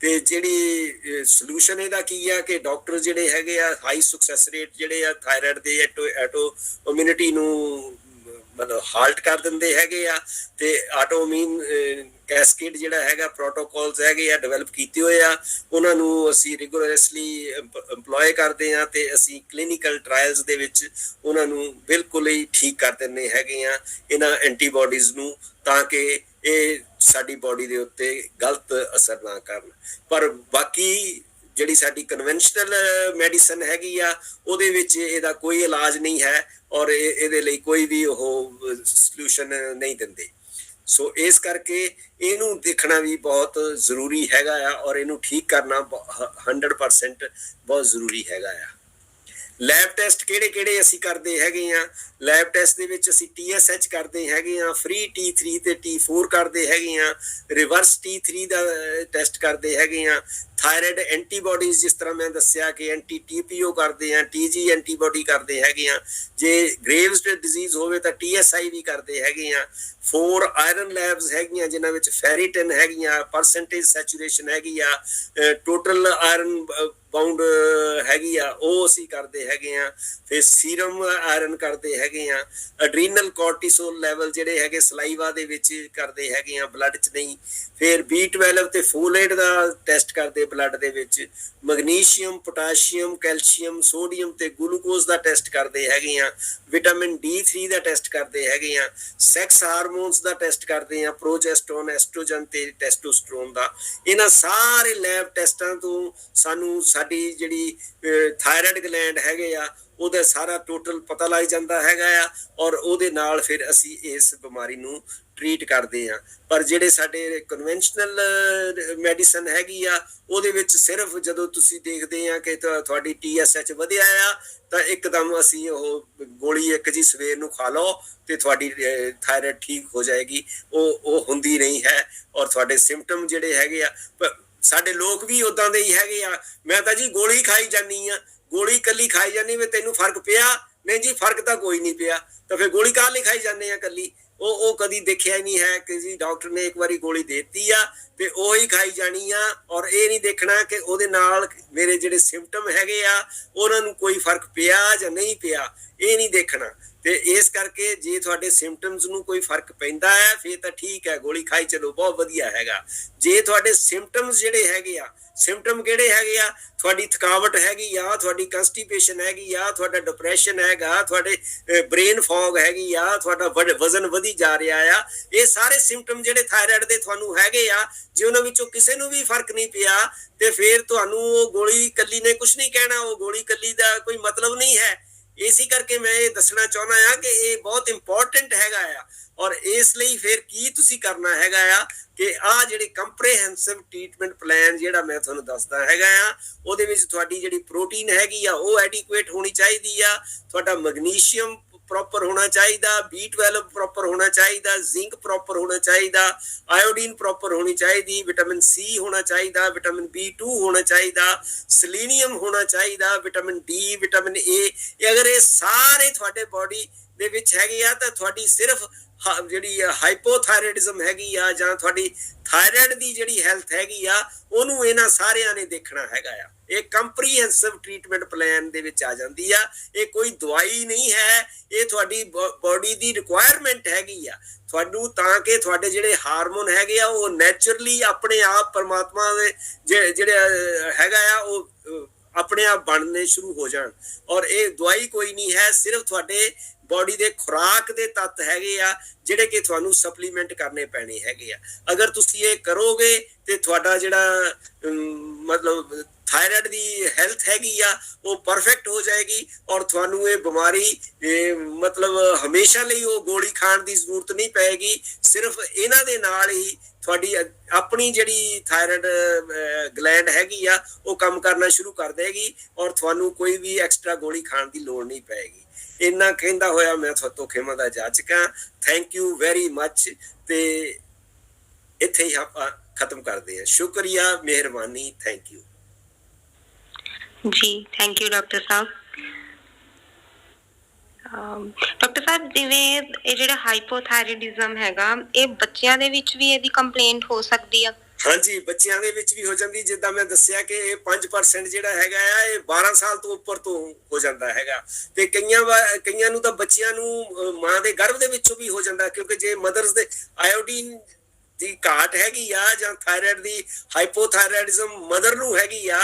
ਤੇ ਜਿਹੜੀ ਸੋਲੂਸ਼ਨ ਇਹਦਾ ਕੀ ਆ ਕਿ ਡਾਕਟਰ ਜਿਹੜੇ ਹੈਗੇ ਆ ਹਾਈ ਸਕਸੈਸ ਰੇਟ ਜਿਹੜੇ ਆ ਥਾਇਰਾਇਡ ਦੇ ਆਟੋਇਮਿਊਨਿਟੀ ਨੂੰ ਮਤਲਬ ਹਾਲਟ ਕਰ ਦਿੰਦੇ ਹੈਗੇ ਆ ਤੇ ਆਟੋਇਮਿਊਨ ਕੈਸਕੇਡ ਜਿਹੜਾ ਹੈਗਾ ਪ੍ਰੋਟੋਕੋਲਸ ਹੈਗੇ ਆ ਡਿਵੈਲਪ ਕੀਤੇ ਹੋਏ ਆ, ਉਹਨਾਂ ਨੂੰ ਅਸੀਂ ਰਿਗੂਲਰਸਲੀ ਇੰਪਲੋਏ ਕਰਦੇ ਆ ਤੇ ਅਸੀਂ ਕਲੀਨਿਕਲ ਟ੍ਰਾਇਲਸ ਦੇ ਵਿੱਚ ਉਹਨਾਂ ਨੂੰ ਬਿਲਕੁਲ ਹੀ ਠੀਕ ਕਰ ਦਿੰਦੇ ਹੈਗੇ ਆ ਇਹਨਾਂ ਐਂਟੀਬਾਡੀਜ਼ ਨੂੰ, ਤਾਂ ਕਿ ਇਹ ਸਾਡੀ ਬੋਡੀ ਦੇ ਉੱਤੇ ਗਲਤ ਅਸਰ ਨਾ ਕਰਨ। ਪਰ ਬਾਕੀ ਜਿਹੜੀ ਸਾਡੀ ਕਨਵੈਨਸ਼ਨਲ ਮੈਡੀਸਨ ਹੈਗੀ ਆ ਉਹਦੇ ਵਿੱਚ ਇਹਦਾ ਕੋਈ ਇਲਾਜ ਨਹੀਂ ਹੈ ਔਰ ਇਹਦੇ ਲਈ ਕੋਈ ਵੀ ਉਹ ਸੋਲੂਸ਼ਨ ਨਹੀਂ ਦਿੰਦੇ। ਸੋ ਇਸ ਕਰਕੇ ਇਹਨੂੰ ਦੇਖਣਾ ਵੀ ਬਹੁਤ ਜ਼ਰੂਰੀ ਹੈਗਾ ਆ ਔਰ ਇਹਨੂੰ ਠੀਕ ਕਰਨਾ 100% ਬਹੁਤ ਜ਼ਰੂਰੀ ਹੈਗਾ ਆ। ਲੈਬ ਟੈਸਟ ਕਿਹੜੇ ਕਿਹੜੇ ਅਸੀਂ ਕਰਦੇ ਹੈਗੇ ਆ? ਲੈਬ ਟੈਸਟ ਦੇ ਵਿੱਚ ਅਸੀਂ TSH ਕਰਦੇ ਹੈਗੇ ਆ, ਫ੍ਰੀ T3 ਤੇ T4 ਕਰਦੇ ਹੈਗੇ ਆ, ਰਿਵਰਸ T3 ਦਾ ਟੈਸਟ ਕਰਦੇ ਹੈਗੇ ਆ, ਥਾਇਰਾਇਡ ਐਂਟੀਬਾਡੀਜ਼ ਜਿਸ ਤਰ੍ਹਾਂ ਮੈਂ ਦੱਸਿਆ ਕਿ TPO ਕਰਦੇ ਆ, TG ਐਂਟੀਬਾਡੀ ਕਰਦੇ ਹੈਗੇ ਆ, ਜੇ ਗ੍ਰੇਵਜ਼ ਡਿਜ਼ੀਜ਼ ਹੋਵੇ ਤਾਂ TSI ਵੀ ਕਰਦੇ ਹੈਗੇ ਆ, 4 ਆਇਰਨ ਲੈਬਸ ਹੈਗੀਆਂ ਜਿਨ੍ਹਾਂ ਵਿੱਚ ਫੈਰੀਟਨ ਹੈਗੀਆਂ, ਪਰਸੈਂਟੇਜ ਸੈਚੂਰੇਸ਼ਨ ਹੈਗੀ ਆ, ਟੋਟਲ ਆਇਰਨ ਬਾਉਂਡ ਹੈਗੀ ਆ ਉਹ ਅਸੀਂ ਕਰਦੇ ਹੈਗੇ ਆ, ਫਿਰ ਸੀਰਮ ਆਇਰਨ ਕਰਦੇ ਹੈਗੇ ਆ, ਐਡਰੀਨਲ ਕੋਰਟੀਸੋਲ ਲੈਵਲ ਜਿਹੜੇ ਹੈਗੇ ਸਲਾਈਵਾ ਦੇ ਵਿੱਚ ਕਰਦੇ ਹੈਗੇ ਆ, ਬਲੱਡ 'ਚ ਨਹੀਂ, ਫਿਰ B12 ਤੇ ਫੋਲੇਟ ਦਾ ਟੈਸਟ ਕਰਦੇ ਬਲੱਡ ਦੇ ਵਿੱਚ, ਮੈਗਨੀਸ਼ੀਅਮ, ਪੋਟਾਸ਼ੀਅਮ, ਕੈਲਸ਼ੀਅਮ, ਸੋਡੀਅਮ ਤੇ ਗਲੂਕੋਜ਼ ਦਾ ਟੈਸਟ ਕਰਦੇ ਹੈਗੇ ਆ, ਵਿਟਾਮਿਨ D3 ਦਾ ਟੈਸਟ ਕਰਦੇ ਹੈਗੇ ਆ, ਸੈਕਸ ਹਾਰਮੋਨਸ ਦਾ ਟੈਸਟ ਕਰਦੇ ਆ, ਪ੍ਰੋਜੈਸਟਰੋਨ, ਐਸਟ੍ਰੋਜਨ ਤੇ ਟੈਸਟੋਸਟਰੋਨ ਦਾ। ਇਹਨਾਂ ਸਾਰੇ ਲੈਬ ਟੈਸਟਾਂ ਤੋਂ ਸਾਨੂੰ ਸਾਡੀ ਜਿਹੜੀ ਥਾਇਰਾਇਡ ਗਲੈਂਡ ਹੈਗੇ ਆ ਉਹਦਾ ਸਾਰਾ ਟੋਟਲ ਪਤਾ ਲੱਗ ਜਾਂਦਾ ਹੈਗਾ ਆ ਔਰ ਉਹਦੇ ਨਾਲ ਫਿਰ ਅਸੀਂ ਇਸ ਬਿਮਾਰੀ ਨੂੰ ਟ੍ਰੀਟ ਕਰਦੇ ਆ। ਪਰ ਜਿਹੜੇ ਸਾਡੇ ਕਨਵੈਨਸ਼ਨਲ ਮੈਡੀਸਨ ਹੈਗੀ ਆ ਉਹਦੇ ਵਿੱਚ ਸਿਰਫ ਜਦੋਂ ਤੁਸੀਂ ਦੇਖਦੇ ਆ ਕਿ ਤੁਹਾਡੀ TSH ਵਧਿਆ ਆ ਤਾਂ ਇੱਕਦਮ ਅਸੀਂ ਉਹ ਗੋਲੀ ਇੱਕ ਜੀ ਸਵੇਰ ਨੂੰ ਖਾ ਲਓ ਤੇ ਤੁਹਾਡੀ ਥਾਇਰਾਇਡ ਠੀਕ ਹੋ ਜਾਏਗੀ, ਉਹ ਹੁੰਦੀ ਨਹੀਂ ਹੈ ਔਰ ਤੁਹਾਡੇ ਸਿੰਪਟਮ ਜਿਹੜੇ ਹੈਗੇ ਆ ਸਾਡੇ ਲੋਕ ਵੀ ਉਦਾਂ ਦੇ ਹੀ ਹੈਗੇ ਆ। ਮੈਂ ਤਾਂ ਜੀ ਗੋਲੀ ਖਾਈ ਜਾਨੀ ਆ, ਗੋਲੀ ਕੱਲੀ ਖਾਈ ਜਾਨੀ ਵੀ ਤੈਨੂੰ ਫਰਕ ਪਿਆ? ਨਹੀਂ ਜੀ ਫਰਕ ਤਾਂ ਕੋਈ ਨਹੀਂ ਪਿਆ, ਤਾਂ ਫਿਰ ਗੋਲੀ ਕਾਹ ਲਈ ਖਾਈ ਜਾਂਦੇ ਆ ਕੱਲੀ? ਉਹ ਕਦੀ ਦੇਖਿਆ ਹੀ ਨਹੀਂ ਹੈ ਕਿ ਜੀ ਡਾਕਟਰ ਨੇ ਇੱਕ ਵਾਰੀ ਗੋਲੀ ਦੇ ਦਿੱਤੀ ਆ ਤੇ ਉਹੀ ਖਾਈ ਜਾਣੀ ਆ ਔਰ ਇਹ ਨਹੀਂ ਦੇਖਣਾ ਕਿ ਉਹਦੇ ਨਾਲ ਮੇਰੇ ਜਿਹੜੇ ਸਿੰਪਟਮ ਹੈਗੇ ਆ ਉਹਨਾਂ ਨੂੰ ਕੋਈ ਫਰਕ ਪਿਆ ਜਾਂ ਨਹੀਂ ਪਿਆ, ਇਹ ਨਹੀਂ ਦੇਖਣਾ। ਤੇ ਇਸ ਕਰਕੇ ਜੇ ਤੁਹਾਡੇ ਸਿੰਪਟਮਸ ਨੂੰ ਕੋਈ ਫਰਕ ਪੈਂਦਾ ਹੈ ਫਿਰ ਤਾਂ ਠੀਕ ਹੈ, ਗੋਲੀ ਖਾਈ ਚਲੋ, ਬਹੁਤ ਵਧੀਆ ਹੈਗਾ। ਜੇ ਤੁਹਾਡੇ ਸਿੰਪਟਮਸ ਜਿਹੜੇ ਹੈਗੇ ਆ, ਸਿੰਪਟਮ ਕਿਹੜੇ ਹੈਗੇ ਆ? ਤੁਹਾਡੀ ਥਕਾਵਟ ਹੈਗੀ ਆ, ਤੁਹਾਡੀ ਕੰਸਟੀਪੇਸ਼ਨ ਹੈਗੀ ਆ, ਤੁਹਾਡਾ ਡਿਪਰੈਸ਼ਨ ਹੈਗਾ, ਤੁਹਾਡੇ ਬ੍ਰੇਨ ਫੌਗ ਹੈਗੀ ਆ, ਤੁਹਾਡਾ ਵਜ਼ਨ ਵਧੀ ਜਾ ਰਿਹਾ ਆ, ਇਹ ਸਾਰੇ ਸਿੰਪਟਮ ਜਿਹੜੇ ਥਾਇਰਾਇਡ ਦੇ ਤੁਹਾਨੂੰ ਹੈਗੇ ਆ ਜੇ ਉਹਨਾਂ ਵਿੱਚੋਂ ਕਿਸੇ ਨੂੰ ਵੀ ਫਰਕ ਨਹੀਂ ਪਿਆ ਤੇ ਫਿਰ ਤੁਹਾਨੂੰ ਉਹ ਗੋਲੀ ਕੱਲੀ ਨੇ ਕੁਝ ਨਹੀਂ ਕਹਿਣਾ, ਉਹ ਗੋਲੀ ਕੱਲੀ ਦਾ ਕੋਈ ਮਤਲਬ ਨਹੀਂ ਹੈ। ਇਸੇ ਕਰਕੇ ਮੈਂ ਇਹ ਦੱਸਣਾ ਚਾਹੁੰਦਾ ਆ ਕਿ ਇਹ ਬਹੁਤ ਇੰਪੋਰਟੈਂਟ ਹੈਗਾ ਆ ਔਰ ਇਸ ਲਈ ਫਿਰ ਕੀ ਤੁਸੀਂ ਕਰਨਾ ਹੈਗਾ ਆ ਕਿ ਆਹ ਜਿਹੜੇ ਕੰਪਰੀਹੈਂਸਿਵ ਟ੍ਰੀਟਮੈਂਟ ਪਲਾਨ ਜਿਹੜਾ ਮੈਂ ਤੁਹਾਨੂੰ ਦੱਸਦਾ ਹੈਗਾ ਆ ਉਹਦੇ ਵਿੱਚ ਤੁਹਾਡੀ ਜਿਹੜੀ ਪ੍ਰੋਟੀਨ ਹੈਗੀ ਆ ਉਹ ਐਡਿਕੁਏਟ ਹੋਣੀ ਚਾਹੀਦੀ ਆ, ਤੁਹਾਡਾ ਮੈਗਨੀਸ਼ੀਅਮ ਪ੍ਰੋਪਰ ਹੋਣਾ ਚਾਹੀਦਾ, B12 ਪ੍ਰੋਪਰ ਹੋਣਾ ਚਾਹੀਦਾ, ਜ਼ਿੰਕ ਪ੍ਰੋਪਰ ਹੋਣਾ ਚਾਹੀਦਾ, ਆਇਓਡੀਨ ਪ੍ਰੋਪਰ ਹੋਣੀ ਚਾਹੀਦੀ, ਵਿਟਾਮਿਨ C ਹੋਣਾ ਚਾਹੀਦਾ, ਵਿਟਾਮਿਨ B2 ਹੋਣਾ ਚਾਹੀਦਾ, ਸੈਲੀਨੀਅਮ ਹੋਣਾ ਚਾਹੀਦਾ, ਵਿਟਾਮਿਨ D, ਵਿਟਾਮਿਨ A। ਅਗਰ ਇਹ ਸਾਰੇ ਤੁਹਾਡੇ ਬੋਡੀ ਦੇ ਵਿੱਚ ਹੈਗੇ ਆ ਤਾਂ ਤੁਹਾਡੀ ਸਿਰਫ ਜਿਹੜੀ ਹਾਈਪੋਥਾਇਰਾਇਡਿਜ਼ਮ ਹੈਗੀ ਆ ਜਾਂ ਤੁਹਾਡੀ ਥਾਇਰਾਇਡ ਦੀ ਜਿਹੜੀ ਹੈਲਥ ਹੈਗੀ ਆ ਉਹਨੂੰ ਇਹਨਾਂ ਸਾਰਿਆਂ ਨੇ ਦੇਖਣਾ ਹੈਗਾ ਆ। ਇਹ ਕੰਪਰੀਹੈਂਸਿਵ ਟ੍ਰੀਟਮੈਂਟ ਪਲਾਨ ਦੇ ਵਿੱਚ ਆ ਜਾਂਦੀ ਆ, ਇਹ ਕੋਈ ਦਵਾਈ ਨਹੀਂ ਹੈ, ਇਹ ਤੁਹਾਡੀ ਬੋਡੀ ਦੀ ਰਿਕੁਆਇਰਮੈਂਟ ਹੈਗੀ ਆ ਤੁਹਾਨੂੰ, ਤਾਂ ਕਿ ਤੁਹਾਡੇ ਜਿਹੜੇ ਹਾਰਮੋਨ ਹੈਗੇ ਆ ਉਹ ਨੈਚੁਰਲੀ ਆਪਣੇ ਆਪ ਪਰਮਾਤਮਾ ਦੇ ਜਿਹੜੇ ਹੈਗਾ ਆ ਉਹ ਆਪਣੇ ਆਪ ਬਣਨੇ ਸ਼ੁਰੂ ਹੋ ਜਾਣ। ਔਰ ਇਹ ਦਵਾਈ ਕੋਈ ਨਹੀਂ ਹੈ, ਸਿਰਫ ਤੁਹਾਡੇ ਬੋਡੀ ਦੇ ਖੁਰਾਕ ਦੇ ਤੱਤ ਹੈਗੇ ਆ ਜਿਹੜੇ ਕਿ ਤੁਹਾਨੂੰ ਸਪਲੀਮੈਂਟ ਕਰਨੇ ਪੈਣੇ ਹੈਗੇ ਆ। ਅਗਰ ਤੁਸੀਂ ਇਹ ਕਰੋਗੇ ਤੇ ਤੁਹਾਡਾ ਜਿਹੜਾ ਮਤਲਬ ਥਾਇਰਾਇਡ ਦੀ ਹੈਲਥ ਹੈਗੀ ਆ ਉਹ ਪਰਫੈਕਟ ਹੋ ਜਾਏਗੀ ਔਰ ਤੁਹਾਨੂੰ ਇਹ ਬਿਮਾਰੀ ਮਤਲਬ ਹਮੇਸ਼ਾ ਲਈ ਉਹ ਗੋਲੀ ਖਾਣ ਦੀ ਜ਼ਰੂਰਤ ਨਹੀਂ ਪਏਗੀ। ਸਿਰਫ ਇਹਨਾਂ ਦੇ ਨਾਲ ਹੀ ਤੁਹਾਡੀ ਆਪਣੀ ਜਿਹੜੀ ਥਾਇਰਾਇਡ ਗਲੈਂਡ ਹੈਗੀ ਆ ਉਹ ਕੰਮ ਕਰਨਾ ਸ਼ੁਰੂ ਕਰ ਦੇਗੀ ਔਰ ਤੁਹਾਨੂੰ ਕੋਈ ਵੀ ਐਕਸਟਰਾ ਗੋਲੀ ਖਾਣ ਦੀ ਲੋੜ ਨਹੀਂ ਪਏਗੀ। ਇੰਨਾ ਕਹਿੰਦਾ ਹੋਇਆ ਮੈਂ ਤੁਹਾਤੋਂ ਖਿਮਾ ਦਾ ਜਾਚਕਾਂ। Thank you very much. ਤੇ ਇੱਥੇ ਹੀ ਆਪਾਂ ਖਤਮ ਕਰਦੇ ਹਾਂ। ਸ਼ੁਕਰੀਆ, ਮਿਹਰਬਾਨੀ, ਥੈਂਕ ਯੂ ਜੀ। ਥੈਂਕ ਯੂ ਡਾਕਟਰ ਸਾਹਿਬ। ਡਾਕਟਰ ਸਾਹਿਬ, ਜਿਵੇਂ ਇਹ ਜਿਹੜਾ ਹਾਈਪੋਥਾਇਰਾਇਡਿਜ਼ਮ ਹੈਗਾ, ਇਹ ਬੱਚਿਆਂ ਦੇ ਵਿੱਚ ਵੀ ਇਹਦੀ ਕੰਪਲੇਂਟ ਹੋ ਸਕਦੀ ਆ? ਹਾਂਜੀ, ਬੱਚਿਆਂ ਦੇ ਵਿੱਚ ਵੀ ਹੋ ਜਾਂਦੀ। ਜਿੱਦਾਂ ਮੈਂ ਦੱਸਿਆ ਕਿ ਇਹ 5% ਜਿਹੜਾ ਹੈਗਾ ਆ ਇਹ 12 ਸਾਲ ਤੋਂ ਉੱਪਰ ਤੋਂ ਹੋ ਜਾਂਦਾ ਹੈਗਾ ਤੇ ਕਈਆਂ ਨੂੰ ਤਾਂ ਬੱਚਿਆਂ ਨੂੰ ਮਾਂ ਦੇ ਗਰਭ ਦੇ ਵਿੱਚੋਂ ਵੀ ਹੋ ਜਾਂਦਾ, ਕਿਉਂਕਿ ਜੇ ਮਦਰਸ ਦੇ ਆਇਓਡੀਨ ਦੀ ਘਾਟ ਹੈਗੀ ਆ ਜਾਂ ਥਾਇਰਾਇਡ ਦੀ ਹਾਈਪੋਥਾਇਰਾਇਡਿਜ਼ਮ ਮਦਰ ਨੂੰ ਹੈਗੀ ਆ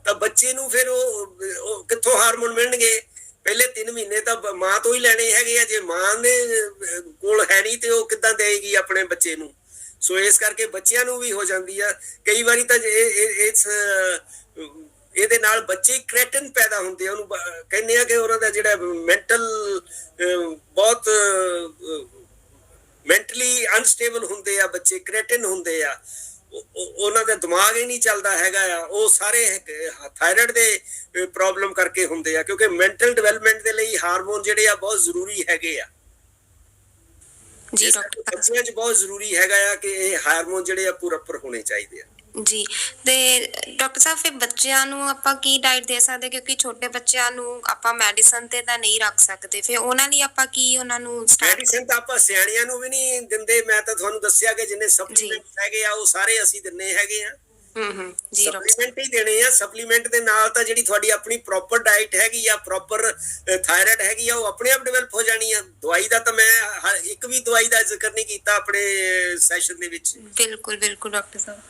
ਤਾਂ ਬੱਚੇ ਨੂੰ ਫਿਰ ਉਹ ਕਿੱਥੋਂ ਹਾਰਮੋਨ ਮਿਲਣਗੇ? ਪਹਿਲੇ 3 ਮਹੀਨੇ ਤਾਂ ਮਾਂ ਤੋਂ ਹੀ ਲੈਣੇ ਹੈਗੇ ਆ। ਜੇ ਮਾਂ ਦੇ ਕੋਲ ਹੈ ਨਹੀਂ ਤੇ ਉਹ ਕਿੱਦਾਂ ਦੇਗੀ ਆਪਣੇ ਬੱਚੇ ਨੂੰ? ਸੋ ਇਸ ਕਰਕੇ ਬੱਚਿਆਂ ਨੂੰ ਵੀ ਹੋ ਜਾਂਦੀ ਆ। ਕਈ ਵਾਰੀ ਤਾਂ ਇਹਦੇ ਨਾਲ ਬੱਚੇ ਕ੍ਰੈਟਨ ਪੈਦਾ ਹੁੰਦੇ ਆ, ਉਹਨੂੰ ਕਹਿੰਦੇ ਆ ਕਿ ਉਹਨਾਂ ਦਾ ਜਿਹੜਾ ਬਹੁਤ ਮੈਂਟਲੀ ਅਨਸਟੇਬਲ ਹੁੰਦੇ ਆ ਬੱਚੇ, ਕ੍ਰੈਟਨ ਹੁੰਦੇ ਆ, ਉਹਨਾਂ ਦਾ ਦਿਮਾਗ ਹੀ ਨਹੀਂ ਚੱਲਦਾ ਹੈਗਾ ਆ। ਉਹ ਸਾਰੇ ਥਾਇਰਾਇਡ ਦੇ ਪ੍ਰੋਬਲਮ ਕਰਕੇ ਹੁੰਦੇ ਆ, ਕਿਉਂਕਿ ਮੈਂਟਲ ਡਿਵੈਲਪਮੈਂਟ ਦੇ ਲਈ ਹਾਰਮੋਨ ਜਿਹੜੇ ਆ ਬਹੁਤ ਜ਼ਰੂਰੀ ਹੈਗੇ ਆ। ਜੀ ਡਾਕਟਰ, ਬੱਚਿਆਂ 'ਚ ਬਹੁਤ ਜ਼ਰੂਰੀ ਹੈਗਾ ਆ ਕਿ ਇਹ ਹਾਰਮੋਨ ਜਿਹੜੇ ਆ ਪੂਰੇ ਹੋਣੇ ਚਾਹੀਦੇ ਆ। ਜੀ। ਤੇ ਡਾਕਟਰ ਸਾਹਿਬ, ਫਿਰ ਬੱਚਿਆਂ ਨੂੰ ਆਪਾਂ ਕੀ ਡਾਈਟ ਦੇ ਸਕਦੇ? ਕਿਉਂਕਿ ਛੋਟੇ ਬੱਚਿਆਂ ਨੂੰ ਆਪਾਂ ਮੈਡੀਸਨ ਤੇ ਤਾਂ ਨਹੀਂ ਰੱਖ ਸਕਦੇ, ਫਿਰ ਉਹਨਾਂ ਲਈ ਆਪਾਂ ਕੀ ਉਹਨਾਂ ਨੂੰ ਮੈਡੀਸਨ ਤਾਂ ਆਪਾਂ ਸਿਆਣਿਆਂ ਨੂੰ ਵੀ ਨਹੀਂ ਦਿੰਦੇ। ਮੈਂ ਤਾਂ ਤੁਹਾਨੂੰ ਦੱਸਿਆ ਕਿ ਜਿੰਨੇ ਸਪਲੀਮੈਂਟ ਹੈਗੇ ਆ ਉਹ ਸਾਰੇ ਅਸੀਂ ਦਿੰਨੇ ਹੈਗੇ ਆ। ਜੀ ਸਪਲੀਮੈਂਟ ਹੀ ਦੇਣੇ ਆ। ਸਪਲੀਮੈਂਟ ਦੇ ਨਾਲ ਤਾਂ ਜਿਹੜੀ ਤੁਹਾਡੀ ਆਪਣੀ ਪ੍ਰੋਪਰ ਡਾਈਟ ਹੈਗੀ ਆ, ਪ੍ਰੋਪਰ ਥਾਇਰਾਇਡ ਹੈਗੀ ਆ, ਉਹ ਆਪਣੇ ਆਪ ਡਿਵੈਲਪ ਹੋ ਜਾਣੀ ਆ। ਦਵਾਈ ਦਾ ਤਾਂ ਮੈਂ ਇੱਕ ਵੀ ਦਵਾਈ ਦਾ ਜ਼ਿਕਰ ਨਹੀਂ ਕੀਤਾ ਆਪਣੇ ਸੈਸ਼ਨ ਦੇ ਵਿੱਚ। ਬਿਲਕੁਲ ਬਿਲਕੁਲ ਡਾਕਟਰ ਸਾਹਿਬ,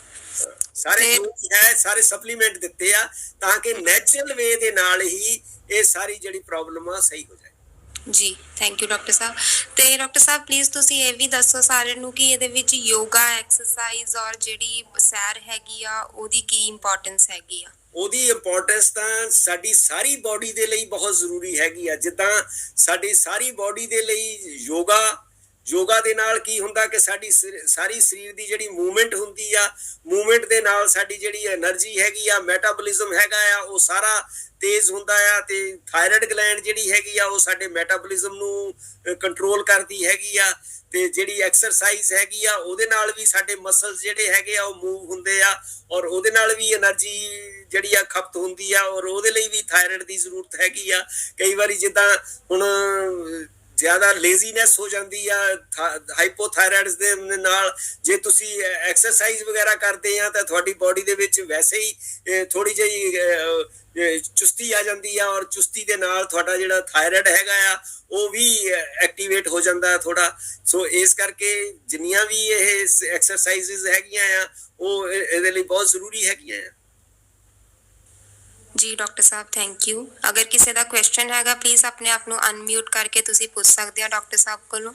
ਸਾਰੇ ਜੋ ਹੈ ਸਾਰੇ ਸਪਲੀਮੈਂਟ ਦਿੱਤੇ ਆ ਤਾਂ ਕਿ ਨੈਚੁਰਲ ਵੇ ਦੇ ਨਾਲ ਹੀ ਇਹ ਸਾਰੀ ਜਿਹੜੀ ਪ੍ਰੋਬਲਮ ਆ ਸਹੀ ਹੋ ਜਾਏ। ਜੀ ਥੈਂਕ ਯੂ ਡਾਕਟਰ ਸਾਹਿਬ। ਤੇ ਡਾਕਟਰ ਸਾਹਿਬ ਪਲੀਜ਼ ਤੁਸੀਂ ਇਹ ਵੀ ਦੱਸੋ ਸਾਰਿਆਂ ਨੂੰ ਕਿ ਇਹਦੇ ਵਿੱਚ ਯੋਗਾ, ਐਕਸਰਸਾਈਜ਼ ਔਰ ਜਿਹੜੀ ਸੈਰ ਹੈਗੀ ਆ ਉਹਦੀ ਕੀ ਇੰਪੋਰਟੈਂਸ ਹੈਗੀ ਆ? ਉਹਦੀ ਇੰਪੋਰਟੈਂਸ ਤਾਂ ਸਾਡੀ ਸਾਰੀ ਬਾਡੀ ਦੇ ਲਈ ਬਹੁਤ ਜ਼ਰੂਰੀ ਹੈਗੀ ਆ। ਜਿੱਦਾਂ ਸਾਡੀ ਸਾਰੀ ਬਾਡੀ ਦੇ ਲਈ ਯੋਗਾ ਦੇ ਨਾਲ ਕੀ ਹੁੰਦਾ ਕਿ ਸਾਡੀ ਸਾਰੀ ਸਰੀਰ ਦੀ ਜਿਹੜੀ ਮੂਵਮੈਂਟ ਹੁੰਦੀ ਆ, ਮੂਵਮੈਂਟ ਦੇ ਨਾਲ ਸਾਡੀ ਜਿਹੜੀ એનર્ਜੀ ਹੈਗੀ ਆ, ਮੈਟਾਬੋਲਿਜ਼ਮ ਹੈਗਾ ਆ, ਉਹ ਸਾਰਾ ਤੇਜ਼ ਹੁੰਦਾ ਆ ਤੇ ਥਾਇਰਾਇਡ ਗਲੈਂਡ ਜਿਹੜੀ ਹੈਗੀ ਆ ਉਹ ਸਾਡੇ ਮੈਟਾਬੋਲਿਜ਼ਮ ਨੂੰ ਕੰਟਰੋਲ ਕਰਦੀ ਹੈਗੀ ਆ। ਤੇ ਜਿਹੜੀ ਐਕਸਰਸਾਈਜ਼ ਹੈਗੀ ਆ ਉਹਦੇ ਨਾਲ ਵੀ ਸਾਡੇ ਮਸਲਸ ਜਿਹੜੇ ਹੈਗੇ ਆ ਉਹ ਮੂਵ ਹੁੰਦੇ ਆ ਔਰ ਉਹਦੇ ਨਾਲ ਵੀ એનર્ਜੀ ਜਿਹੜੀ ਆ ਖਪਤ ਹੁੰਦੀ ਆ ਔਰ ਉਹਦੇ ਲਈ ਵੀ ਥਾਇਰਾਇਡ ਦੀ ਜ਼ਰੂਰਤ ਹੈਗੀ ਆ। ਕਈ ਵਾਰੀ ਜਿੱਦਾਂ ਹੁਣ ਜ਼ਿਆਦਾ ਲੇਜ਼ੀਨੈਸ ਹੋ ਜਾਂਦੀ ਆ ਹਾਈਪੋਥਾਇਰਾਇਡਸ ਦੇ ਨਾਲ, ਜੇ ਤੁਸੀਂ ਐਕਸਰਸਾਈਜ਼ ਵਗੈਰਾ ਕਰਦੇ ਆ ਤਾਂ ਤੁਹਾਡੀ ਬਾਡੀ ਦੇ ਵਿੱਚ ਵੈਸੇ ਹੀ ਥੋੜੀ ਜਿਹੀ ਚੁਸਤੀ ਆ ਜਾਂਦੀ ਆ ਔਰ ਚੁਸਤੀ ਦੇ ਨਾਲ ਤੁਹਾਡਾ ਜਿਹੜਾ ਥਾਇਰਾਇਡ ਹੈਗਾ ਆ ਉਹ ਵੀ ਐਕਟੀਵੇਟ ਹੋ ਜਾਂਦਾ ਥੋੜਾ। ਸੋ ਇਸ ਕਰਕੇ ਜਿੰਨੀਆਂ ਵੀ ਇਹ ਐਕਸਰਸਾਈਜ਼ਸ ਹੈਗੀਆਂ ਆ ਉਹ ਇਹਦੇ ਲਈ ਬਹੁਤ ਜ਼ਰੂਰੀ ਹੈਗੀਆਂ ਆ। ਜੀ ਡਾਕਟਰ ਸਾਹਿਬ ਥੈਂਕ ਯੂ। ਅਗਰ ਕਿਸੇ ਦਾ ਕੁਐਸਚਨ ਹੈਗਾ ਪਲੀਜ਼ ਆਪਣੇ ਆਪ ਨੂੰ ਅਨਮਿਊਟ ਕਰਕੇ ਤੁਸੀਂ ਪੁੱਛ ਸਕਦੇ ਹੋ ਡਾਕਟਰ ਸਾਹਿਬ ਕੋਲੋਂ।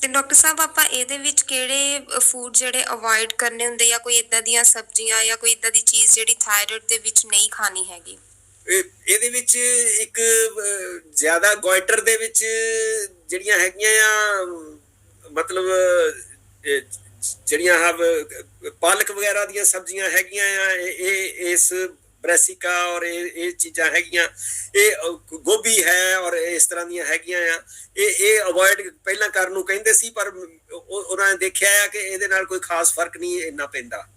ਤੇ ਡਾਕਟਰ ਸਾਹਿਬ ਆਪਾਂ ਇਹਦੇ ਵਿੱਚ ਕਿਹੜੇ ਫੂਡ ਜਿਹੜੇ ਅਵੋਇਡ ਕਰਨੇ ਹੁੰਦੇ ਜਾਂ ਕੋਈ ਇਦਾਂ ਦੀਆਂ ਸਬਜ਼ੀਆਂ ਜਾਂ ਕੋਈ ਇਦਾਂ ਦੀ ਚੀਜ਼ ਜਿਹੜੀ ਥਾਇਰਾਇਡ ਦੇ ਵਿੱਚ ਨਹੀਂ ਖਾਣੀ ਹੈਗੀ? ਇਹਦੇ ਵਿੱਚ ਇੱਕ ਜ਼ਿਆਦਾ ਗੋਇਟਰ ਦੇ ਵਿੱਚ ਜਿਹੜੀਆਂ ਹੈਗੀਆਂ ਆ ਮਤਲਬ ਜਿਹੜੀਆਂ ਪਾਲਕ ਵਗੈਰਾ ਦੀਆਂ ਸਬਜ਼ੀਆਂ ਹੈਗੀਆਂ ਆ, ਇਹ ਇਸ ਬ੍ਰੈਸਿਕਾ ਔਰ ਇਹ ਚੀਜ਼ਾਂ ਹੈਗੀਆਂ, ਇਹ ਗੋਭੀ ਹੈ ਔਰ ਇਸ ਤਰ੍ਹਾਂ ਦੀਆਂ ਹੈਗੀਆਂ ਆ, ਇਹ ਅਵੋਇਡ ਪਹਿਲਾਂ ਕਰਨ ਨੂੰ ਕਹਿੰਦੇ ਸੀ ਪਰ ਉਹਨਾਂ ਨੇ ਦੇਖਿਆ ਆ ਕਿ ਇਹਦੇ ਨਾਲ ਕੋਈ ਖਾਸ ਫਰਕ ਨਹੀਂ ਇੰਨਾ ਪੈਂਦਾ।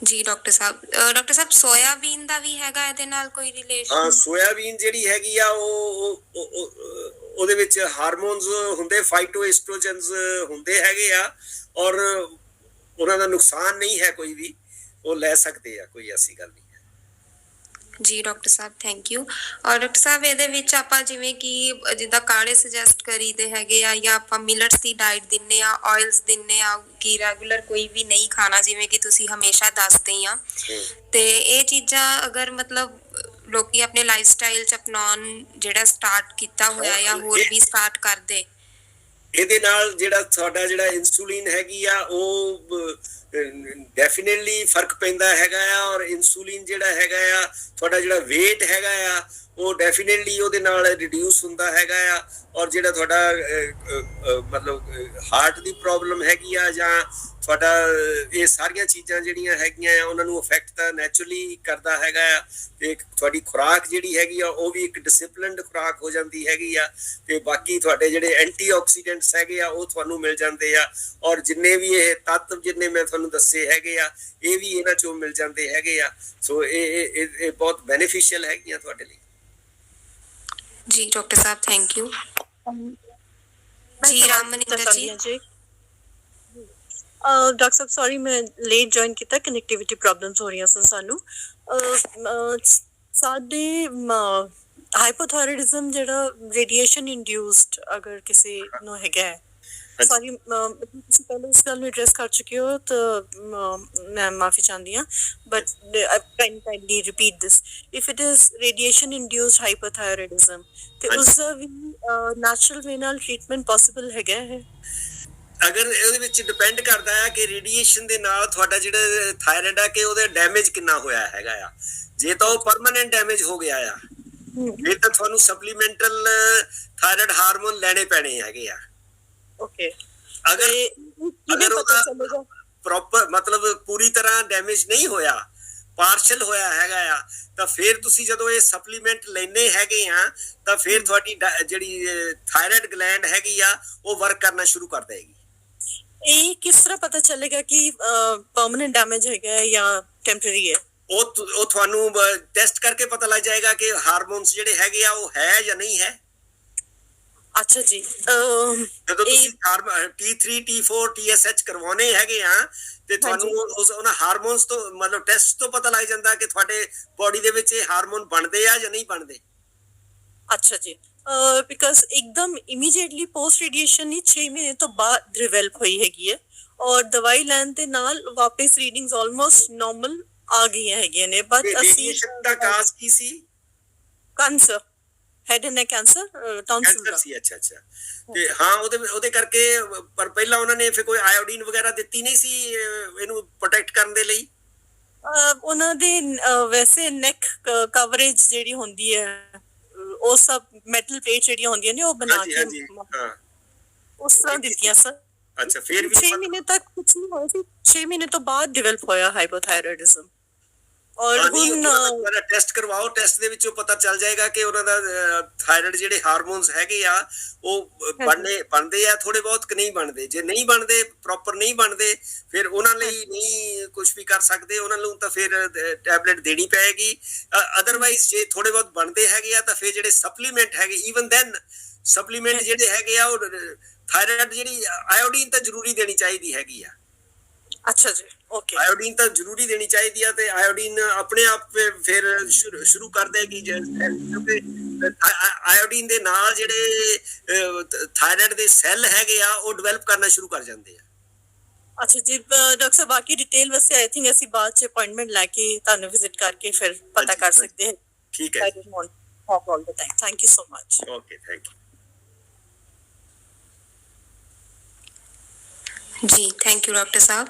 ਜੀ ਡਾਕਟਰ ਸਾਹਿਬ ਸੋਇਆਬੀਨ ਦਾ ਵੀ ਹੈਗਾ ਇਹਦੇ ਨਾਲ ਕੋਈ ਰਿਲੇਸ਼ਨ? ਹਾਂ, ਸੋਇਆਬੀਨ ਜਿਹੜੀ ਹੈਗੀ ਆ ਉਹ ਉਹਦੇ ਵਿੱਚ ਹਾਰਮੋਨਸ ਹੁੰਦੇ, ਫਾਈਟੋਐਸਟ੍ਰੋਜਨਸ ਹੁੰਦੇ ਹੈਗੇ ਆ ਔਰ ਉਹਨਾਂ ਦਾ ਨੁਕਸਾਨ ਨਹੀਂ ਹੈ ਕੋਈ ਵੀ, ਉਹ ਲੈ ਸਕਦੇ ਆ, ਕੋਈ ਐਸੀ ਗੱਲ ਨਹੀਂ। ਜੀ ਡਾਕਟਰ ਸਾਹਿਬ ਥੈਂਕ ਯੂ। ਔਰ ਡਾਕਟਰ ਸਾਹਿਬ ਇਹਦੇ ਵਿੱਚ ਆਪਾਂ ਜਿਵੇਂ ਕਿ ਜਿੱਦਾਂ ਕਾੜੇ ਸੁਜੈਸਟ ਕਰੀਦੇ ਹੈਗੇ ਆ ਜਾਂ ਆਪਾਂ ਮਿਲਟਸ ਦੀ ਡਾਈਟ ਦਿੰਨੇ ਆ, ਆਇਲਸ ਦਿੰਨੇ ਆ ਕਿ ਰੈਗੂਲਰ ਕੋਈ ਵੀ ਨਹੀਂ ਖਾਣਾ ਜਿਵੇਂ ਕਿ ਤੁਸੀਂ ਹਮੇਸ਼ਾ ਦੱਸਦੇ ਆ, ਤੇ ਇਹ ਚੀਜ਼ਾਂ ਅਗਰ ਮਤਲਬ ਲੋਕੀ ਆਪਣੇ ਲਾਈਫ ਸਟਾਈਲ ਚ ਅਪਣਾਉਣ ਜਿਹੜਾ ਸਟਾਰਟ ਕੀਤਾ ਹੋਇਆ ਜਾਂ ਹੋਰ ਵੀ ਸਟਾਰਟ ਕਰਦੇ ਇਹਦੇ ਨਾਲ ਜਿਹੜਾ ਤੁਹਾਡਾ ਜਿਹੜਾ ਇਨਸੂਲਿਨ ਹੈਗੀ ਆ ਉਹ ਡੈਫੀਨੇਟਲੀ ਫਰਕ ਪੈਂਦਾ ਹੈਗਾ ਆ, ਔਰ ਇਨਸੂਲਿਨ ਜਿਹੜਾ ਹੈਗਾ ਆ ਤੁਹਾਡਾ ਜਿਹੜਾ weight ਹੈਗਾ ਆ ਉਹ ਡੈਫੀਨੇਟਲੀ ਉਹਦੇ ਨਾਲ ਰਿਡਿਊਸ ਹੁੰਦਾ ਹੈਗਾ ਆ, ਔਰ ਜਿਹੜਾ ਤੁਹਾਡਾ ਮਤਲਬ ਹਾਰਟ ਦੀ ਪ੍ਰੋਬਲਮ ਹੈਗੀ ਆ ਜਾਂ ਤੁਹਾਡਾ ਇਹ ਸਾਰੀਆਂ ਚੀਜ਼ਾਂ ਜਿਹੜੀਆਂ ਹੈਗੀਆਂ ਆ ਉਹਨਾਂ ਨੂੰ ਅਫੈਕਟ ਤਾਂ ਨੈਚੁਰਲੀ ਕਰਦਾ ਹੈਗਾ ਆ। ਤੇ ਤੁਹਾਡੀ ਖੁਰਾਕ ਜਿਹੜੀ ਹੈਗੀ ਆ ਉਹ ਵੀ ਇੱਕ ਡਿਸਪਲਿਨਡ ਖੁਰਾਕ ਹੋ ਜਾਂਦੀ ਹੈਗੀ ਆ, ਤੇ ਬਾਕੀ ਤੁਹਾਡੇ ਜਿਹੜੇ ਐਂਟੀਆਕਸੀਡੈਂਟਸ ਹੈਗੇ ਆ ਉਹ ਤੁਹਾਨੂੰ ਮਿਲ ਜਾਂਦੇ ਆ, ਔਰ ਜਿੰਨੇ ਵੀ ਇਹ ਤੱਤ ਜਿੰਨੇ ਮੈਂ ਤੁਹਾਨੂੰ ਦੱਸੇ ਹੈਗੇ ਆ ਇਹ ਵੀ ਇਹਨਾਂ ਚੋਂ ਮਿਲ ਜਾਂਦੇ ਹੈਗੇ ਆ। ਸੋ ਇਹ ਬਹੁਤ ਬੈਨੀਫੀਸ਼ੀਅਲ ਹੈਗੀਆਂ ਤੁਹਾਡੇ ਲਈ। जी डॉक्टर साहब थैंक यू। जी राम मनिंदर जी। ਡਾਕਟਰ ਸਾਹਿਬ ਸੌਰੀ ਮੈਂ ਲੇਟ ਜੁਆਇਨ ਕੀਤਾ, ਕਨੈਕਟੀਵਿਟੀ ਪ੍ਰੋਬਲਮਸ ਹੋ ਰਹੀਆਂ ਸਨ ਸਾਨੂੰ। ਸਾਡੇ ਹਾਈਪੋਥਾਇਰਾਇਡਿਜ਼ਮ ਜਿਹੜਾ ਰੇਡੀਏਸ਼ਨ ਇੰਡਿਊਸਡ ਅਗਰ ਕਿਸੇ ਨੂੰ ਹੈਗਾ ਹੈ, ਸੌਰੀ ਤੁਸੀਂ ਪਹਿਲੇ ਇਸ ਗੱਲ ਨੂੰ ਐਡਰੈਸ ਕਰ ਚੁੱਕੇ ਹੋ ਤਾਂ ਮੈਂ ਮਾਫੀ ਚਾਹੁੰਦੀ ਹਾਂ, but kindly repeat this. If it is radiation induced hypothyroidism ਤੇ ਉਸਦਾ ਵੀ ਨੈਚੁਰਲ ਵੇ ਨਾਲ ਟ੍ਰੀਟਮੈਂਟ ਪੋਸੀਬਲ ਹੈਗਾ ਹੈ? ਅਗਰ ਇਹਦੇ ਵਿੱਚ ਡਿਪੈਂਡ ਕਰਦਾ ਹੈ ਕਿ ਰੇਡੀਏਸ਼ਨ ਦੇ ਨਾਲ ਤੁਹਾਡਾ ਜਿਹੜਾ ਥਾਇਰਾਇਡ ਆ ਕਿ ਉਹਦਾ ਡੈਮੇਜ ਕਿੰਨਾ ਹੋਇਆ ਹੈਗਾ ਆ। ਜੇ ਤਾਂ ਉਹ ਪਰਮਾਨੈਂਟ ਡੈਮੇਜ ਹੋ ਗਿਆ ਆ ਫਿਰ ਤਾਂ ਤੁਹਾਨੂੰ ਸਪਲੀਮੈਂਟਲ ਥਾਇਰਾਇਡ ਹਾਰਮੋਨ ਲੈਣੇ ਪੈਣੇ ਹੈਗੇ ਆ। ਓਕੇ, ਅਗਰ ਉਹਦਾ ਪ੍ਰੋਪਰ ਮਤਲਬ ਪੂਰੀ ਤਰ੍ਹਾਂ ਡੈਮੇਜ ਨਹੀਂ ਹੋਇਆ, ਪਾਰਸ਼ਲ ਹੋਇਆ ਹੈਗਾ ਆ, ਤਾਂ ਫਿਰ ਤੁਸੀਂ ਜਦੋਂ ਇਹ ਸਪਲੀਮੈਂਟ ਲੈਣੇ ਹੈਗੇ ਆ ਤਾਂ ਫਿਰ ਤੁਹਾਡੀ ਜਿਹੜੀ ਥਾਇਰਾਇਡ ਗਲੈਂਡ ਹੈਗੀ ਆ ਉਹ ਵਰਕ ਕਰਨਾ ਸ਼ੁਰੂ ਕਰ ਦੇਗੀ। ਇਹ ਕਿਸ ਤਰ੍ਹਾਂ ਪਤਾ ਚੱਲੇਗਾ ਕਿ ਪਰਮਨੈਂਟ ਡੈਮੇਜ ਹੈਗਾ ਜਾਂ ਟੈਂਪਰੇਰੀ ਹੈ? ਉਹ ਤੁਹਾਨੂੰ ਟੈਸਟ ਕਰਕੇ ਪਤਾ ਲੱਗ ਜਾਏਗਾ ਕਿ ਹਾਰਮੋਨਸ ਜਿਹੜੇ ਹੈਗੇ ਆ ਉਹ ਹੈ ਜਾਂ ਨਹੀਂ ਹੈ। ਅੱਛਾ ਜੀ, ਜਦੋਂ ਤੁਸੀਂ T3 T4 TSH ਕਰਵਾਉਣੇ ਹੈਗੇ ਆ ਤੇ ਤੁਹਾਨੂੰ ਉਹਨਾਂ ਹਾਰਮੋਨਸ ਤੋਂ ਮਤਲਬ ਟੈਸਟ ਤੋਂ ਪਤਾ ਲੱਗ ਜਾਂਦਾ ਕਿ ਤੁਹਾਡੇ ਬੋਡੀ ਦੇ ਵਿੱਚ ਇਹ ਹਾਰਮੋਨ ਬਣਦੇ ਆ ਜਾਂ ਨਹੀਂ ਬਣਦੇ। ਅੱਛਾ ਜੀ, ਬਿਕਾਜ਼ ਇੱਕਦਮ ਇਮੀਡੀਏਟਲੀ ਪੋਸਟ ਰੇਡੀਏਸ਼ਨ ਹੀ 6 ਮਹੀਨੇ ਤੋਂ ਬਾਅਦ ਡਿਵੈਲਪ ਹੋਈ ਹੈਗੀ ਹੈ, ਔਰ ਦਵਾਈ ਲੈਣ ਦੇ ਨਾਲ ਵਾਪਸ ਰੀਡਿੰਗਸ ਆਲਮੋਸਟ ਨਾਰਮਲ ਆ ਗਈਆਂ ਹੈਗੀਆਂ ਨੇ। ਬਟ ਅਸੀਂ ਦਾ ਕਾਜ਼ ਕੀ ਸੀ? Cancer, head and neck cancer, tonsil ਦਾ ਸੀ। ਅੱਛਾ ਤੇ ਹਾਂ ਉਹਦੇ ਕਰਕੇ, ਪਰ ਪਹਿਲਾਂ ਉਹਨਾਂ ਨੇ ਫਿਰ ਕੋਈ ਆਇਓਡੀਨ ਵਗੈਰਾ ਦਿੱਤੀ ਨਹੀਂ ਸੀ ਇਹਨੂੰ ਪ੍ਰੋਟੈਕਟ ਕਰਨ ਦੇ ਲਈ? ਉਹਨਾਂ ਦੇ ਵੈਸੇ ਨੈਕ ਕਵਰੇਜ ਜਿਹੜੀ ਹੁੰਦੀ ਹੈ ਉਹ ਸਭ ਮੈਟਲ ਪਲੇਟ ਜਿਹੜੀਆਂ ਹੁੰਦੀਆਂ ਨੇ ਉਹ ਬਣਾ ਕੇ ਉਸ ਤਰ੍ਹਾਂ ਦਿੱਤੀਆਂ ਸਰ। ਅੱਛਾ, ਫਿਰ ਵੀ 6 ਮਹੀਨੇ ਤੱਕ ਕੁਝ ਨਹੀਂ ਹੋਇਆ ਸੀ, 6 ਮਹੀਨੇ ਤੋਂ ਬਾਅਦ ਡਿਵੈਲਪ ਹੋਇਆ ਹਾਈਪੋਥਾਇਰਾਇਡਿਜ਼ਮ। ਔਰ ਹੁਣ ਟੈਸਟ ਕਰਵਾਓ, ਟੈਸਟ ਦੇ ਵਿੱਚੋਂ ਪਤਾ ਚੱਲ ਜਾਏਗਾ ਕਿ ਉਹਨਾਂ ਦਾ ਥਾਇਰਾਇਡ ਜਿਹੜੇ ਹਾਰਮੋਨਸ ਹੈਗੇ ਆ ਉਹ ਬਣਦੇ ਆ ਥੋੜੇ ਬਹੁਤ ਕਿ ਨਹੀਂ ਬਣਦੇ। ਜੇ ਨਹੀਂ ਬਣਦੇ, ਪ੍ਰੋਪਰ ਨਹੀਂ ਬਣਦੇ, ਫਿਰ ਉਹਨਾਂ ਲਈ ਨਹੀਂ ਕੁਝ ਵੀ ਕਰ ਸਕਦੇ, ਉਹਨਾਂ ਨੂੰ ਤਾਂ ਫਿਰ ਟੈਬਲੇਟ ਦੇਣੀ ਪਏਗੀ। ਅਦਰਵਾਈਜ਼ ਜੇ ਥੋੜੇ ਬਹੁਤ ਬਣਦੇ ਹੈਗੇ ਆ ਤਾਂ ਫਿਰ ਜਿਹੜੇ ਸਪਲੀਮੈਂਟ ਹੈਗੇ, ਈਵਨ ਦੈਨ ਸਪਲੀਮੈਂਟ ਜਿਹੜੇ ਹੈਗੇ ਆ ਉਹ ਥਾਇਰਾਇਡ ਜਿਹੜੀ ਆਇਓਡੀਨ ਤਾਂ ਜ਼ਰੂਰੀ ਦੇਣੀ ਚਾਹੀਦੀ ਹੈਗੀ ਆ। ਅੱਛਾ ਜੀ, ਓਕੇ, ਆਇਓਡੀਨ ਤਾਂ ਜ਼ਰੂਰੀ ਦੇਣੀ ਚਾਹੀਦੀ ਆ ਤੇ ਆਇਓਡੀਨ ਆਪਣੇ ਆਪ ਫਿਰ ਸ਼ੁਰੂ ਕਰ ਦੇਗੀ, ਕਿਉਂਕਿ ਆਇਓਡੀਨ ਦੇ ਨਾਲ ਜਿਹੜੇ ਥਾਇਰਾਇਡ ਦੇ ਸੈੱਲ ਹੈਗੇ ਆ ਉਹ ਡਿਵੈਲਪ ਕਰਨਾ ਸ਼ੁਰੂ ਕਰ ਜਾਂਦੇ ਆ। ਅੱਛਾ ਜੀ ਡਾਕਟਰ ਸਾਹਿਬ, ਬਾਕੀ ਡਿਟੇਲ ਵੈਸੇ ਆਈ ਥਿੰਕ ਅਸੀਂ ਬਾਅਦ ਚ ਅਪਾਇੰਟਮੈਂਟ ਲੈ ਕੇ ਤੁਹਾਨੂੰ ਵਿਜ਼ਿਟ ਕਰਕੇ ਫਿਰ ਪਤਾ ਕਰ ਸਕਦੇ ਹਾਂ। ਠੀਕ ਹੈ, thank you so much. Okay, thank you ਜੀ, ਥੈਂਕ ਯੂ ਡਾਕਟਰ ਸਾਹਿਬ।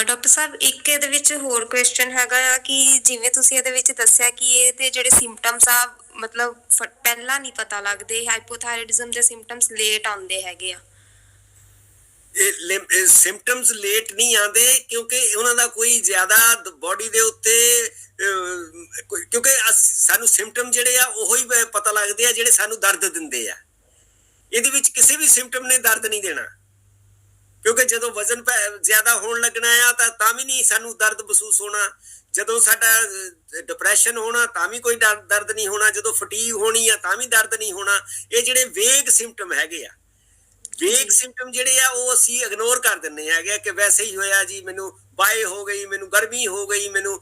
ਡਾਕਟਰ ਸਾਹਿਬ, ਇੱਕ ਇਹਦੇ ਵਿੱਚ ਹੋਰ ਕੁਐਸਚਨ ਹੈਗਾ ਆ ਕਿ ਜਿਵੇਂ ਤੁਸੀਂ ਇਹਦੇ ਵਿੱਚ ਦੱਸਿਆ ਕਿ ਇਹਦੇ ਜਿਹੜੇ ਸਿੰਪਟਮਸ ਆ ਮਤਲਬ ਪਹਿਲਾਂ ਨਹੀਂ ਪਤਾ ਲੱਗਦੇ, ਹਾਈਪੋਥਾਇਰਾਇਡਿਜ਼ਮ ਦੇ ਸਿੰਪਟਮਸ ਲੇਟ ਆਉਂਦੇ ਹੈਗੇ ਆ। ਇਹ ਸਿੰਪਟਮਸ ਲੇਟ ਨਹੀਂ ਆਉਂਦੇ ਕਿਉਂਕਿ ਉਹਨਾਂ ਦਾ ਕੋਈ ਜ਼ਿਆਦਾ ਬੋਡੀ ਦੇ ਉੱਤੇ ਕਿਉਂਕਿ ਸਾਨੂੰ ਸਿੰਪਟਮ ਜਿਹੜੇ ਆ ਉਹੋ ਹੀ ਪਤਾ ਲੱਗਦੇ ਆ ਜਿਹੜੇ ਸਾਨੂੰ ਦਰਦ ਦਿੰਦੇ ਆ। ਇਹਦੇ ਵਿੱਚ ਕਿਸੇ ਵੀ ਸਿੰਪਟਮ ਨੇ ਦਰਦ ਨਹੀਂ ਦੇਣਾ, ਕਿਉਂਕਿ ਜਦੋਂ ਵਜ਼ਨ ਜ਼ਿਆਦਾ ਹੋਣ ਲੱਗਣਾ ਆ ਤਾਂ ਵੀ ਨਹੀਂ ਸਾਨੂੰ ਦਰਦ ਮਹਿਸੂਸ ਹੋਣਾ, ਜਦੋਂ ਸਾਡਾ ਡਿਪਰੈਸ਼ਨ ਹੋਣਾ ਤਾਂ ਵੀ ਕੋਈ ਦਰਦ ਨਹੀਂ ਹੋਣਾ, ਜਦੋਂ ਫਟੀਗ ਹੋਣੀ ਆ ਤਾਂ ਵੀ ਦਰਦ ਨਹੀਂ ਹੋਣਾ। ਇਹ ਜਿਹੜੇ ਵੇਗ ਸਿੰਪਟਮ ਹੈਗੇ ਆ, ਵੇਗ ਸਿੰਪਟਮ ਜਿਹੜੇ ਆ ਉਹ ਅਸੀਂ ਇਗਨੋਰ ਕਰ ਦਿੰਦੇ ਹੈਗੇ ਕਿ ਵੈਸੇ ਹੀ ਹੋਇਆ ਜੀ, ਮੈਨੂੰ ਬਾਏ ਹੋ ਗਈ, ਮੈਨੂੰ ਗਰਮੀ ਹੋ ਗਈ, ਮੈਨੂੰ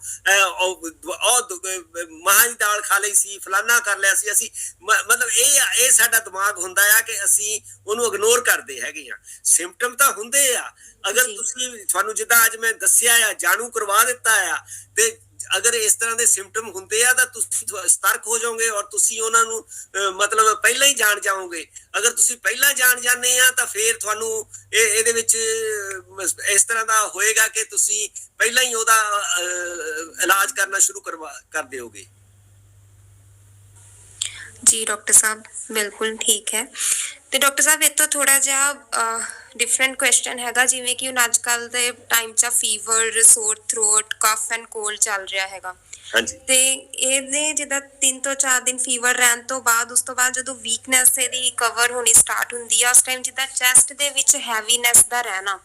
ਮਾਂ ਦੀ ਦਾਲ ਖਾ ਲਈ ਸੀ, ਫਲਾਨਾ ਕਰ ਲਿਆ ਸੀ। ਅਸੀਂ ਮਤਲਬ ਇਹ ਸਾਡਾ ਦਿਮਾਗ ਹੁੰਦਾ ਆ ਕਿ ਅਸੀਂ ਉਹਨੂੰ ਇਗਨੋਰ ਕਰਦੇ ਹੈਗੇ ਆ। ਸਿੰਪਟਮ ਤਾਂ ਹੁੰਦੇ ਆ, ਅਗਰ ਤੁਸੀਂ ਤੁਹਾਨੂੰ ਜਿੱਦਾਂ ਅੱਜ ਮੈਂ ਦੱਸਿਆ ਆ, ਜਾਣੂ ਕਰਵਾ ਦਿੱਤਾ ਆ ਤੇ ਅਗਰ ਇਸ ਤਰ੍ਹਾਂ ਦੇ ਸਿੰਪਟਮ ਹੁੰਦੇ ਆ ਤਾਂ ਤੁਸੀਂ ਸਤਰਕ ਹੋ ਜਾਓਗੇ ਔਰ ਤੁਸੀਂ ਉਹਨਾਂ ਨੂੰ ਮਤਲਬ ਪਹਿਲਾਂ ਹੀ ਜਾਣ ਜਾਓਗੇ। ਅਗਰ ਤੁਸੀਂ ਪਹਿਲਾਂ ਜਾਣ ਜਾਂਦੇ ਆ ਤਾਂ ਫਿਰ ਤੁਹਾਨੂੰ ਇਹਦੇ ਵਿੱਚ ਇਸ ਤਰ੍ਹਾਂ ਦਾ ਹੋਏਗਾ ਕਿ ਤੁਸੀਂ ਪਹਿਲਾਂ ਹੀ ਉਹਦਾ ਇਲਾਜ ਕਰਨਾ ਸ਼ੁਰੂ ਕਰ ਦਿਓਗੇ। ਜੀ ਡਾਕਟਰ ਸਾਹਿਬ ਬਿਲਕੁਲ ਠੀਕ ਹੈ। ਤੇ ਡਾਕਟਰ ਸਾਹਿਬ ਇਹ ਤੋਂ ਥੋੜਾ ਜਿਹਾ ਡਿਫਰੈਂਟ ਕੁਐਸਚਨ ਹੈਗਾ, ਜਿਵੇਂ ਕਿ ਹੁਣ ਅੱਜ ਕੱਲ ਦੇ ਟਾਈਮ 'ਚ fever, sore throat, cough and cold ਚੱਲ ਰਿਹਾ ਹੈਗਾ। ਹਾਂਜੀ। ਤੇ ਇਹਦੇ ਜਿੱਦਾਂ 3 ਤੋਂ 4 ਦਿਨ ਫੀਵਰ ਰਹਿਣ ਤੋਂ ਬਾਅਦ, ਉਸ ਤੋਂ ਬਾਅਦ ਜਦੋਂ ਵੀਕਨੈਸ ਇਹਦੀ ਕਵਰ ਹੋਣੀ ਸਟਾਰਟ ਹੁੰਦੀ ਆ, ਉਸ ਟਾਈਮ ਜਿੱਦਾਂ ਚੈਸਟ ਦੇ ਵਿੱਚ ਹੈਵੀਨੈਸ ਦਾ ਰਹਿਣਾ,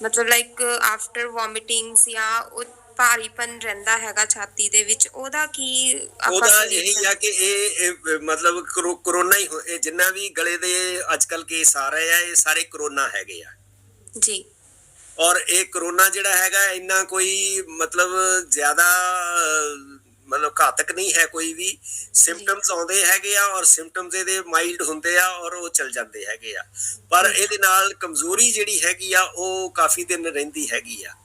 ਮਤਲਬ ਲਾਈਕ ਆਫਟਰ ਵੋਮਿਟਿੰਗਸ ਜਾਂ ਉਹ ਭਾਰੀਪਨ ਰਹਿੰਦਾ ਹੈਗਾ ਛਾਤੀ ਦੇ ਵਿੱਚ, ਉਹਦਾ ਕੀ ਉਹਦਾ ਇਹੀ ਆ ਕਿ ਇਹ ਮਤਲਬ ਕਰੋਨਾ ਹੀ ਇਹ ਜਿੰਨਾ ਵੀ ਗਲੇ ਦੇ ਅੱਜ ਕੱਲ ਕੇਸ ਆ ਰਹੇ ਆ ਇਹ ਸਾਰੇ ਕਰੋਨਾ ਹੈਗੇ ਆ ਜੀ। ਔਰ ਇਹ ਕਰੋਨਾ ਜਿਹੜਾ ਹੈਗਾ ਇੰਨਾ ਕੋਈ ਮਤਲਬ ਜ਼ਿਆਦਾ ਮਤਲਬ ਘਾਤਕ ਨਹੀਂ ਹੈ, ਕੋਈ ਵੀ ਸਿੰਪਟਮਸ ਆਉਂਦੇ ਹੈਗੇ ਆ ਔਰ ਸਿੰਪਟਮਸ ਇਹਦੇ ਮਾਈਲਡ ਹੁੰਦੇ ਆ ਔਰ ਉਹ ਚਲ ਜਾਂਦੇ ਹੈਗੇ ਆ, ਪਰ ਇਹਦੇ ਨਾਲ ਕਮਜ਼ੋਰੀ ਜਿਹੜੀ ਹੈਗੀ ਆ ਉਹ ਕਾਫੀ ਦਿਨ ਰਹਿੰਦੀ ਹੈਗੀ ਆ।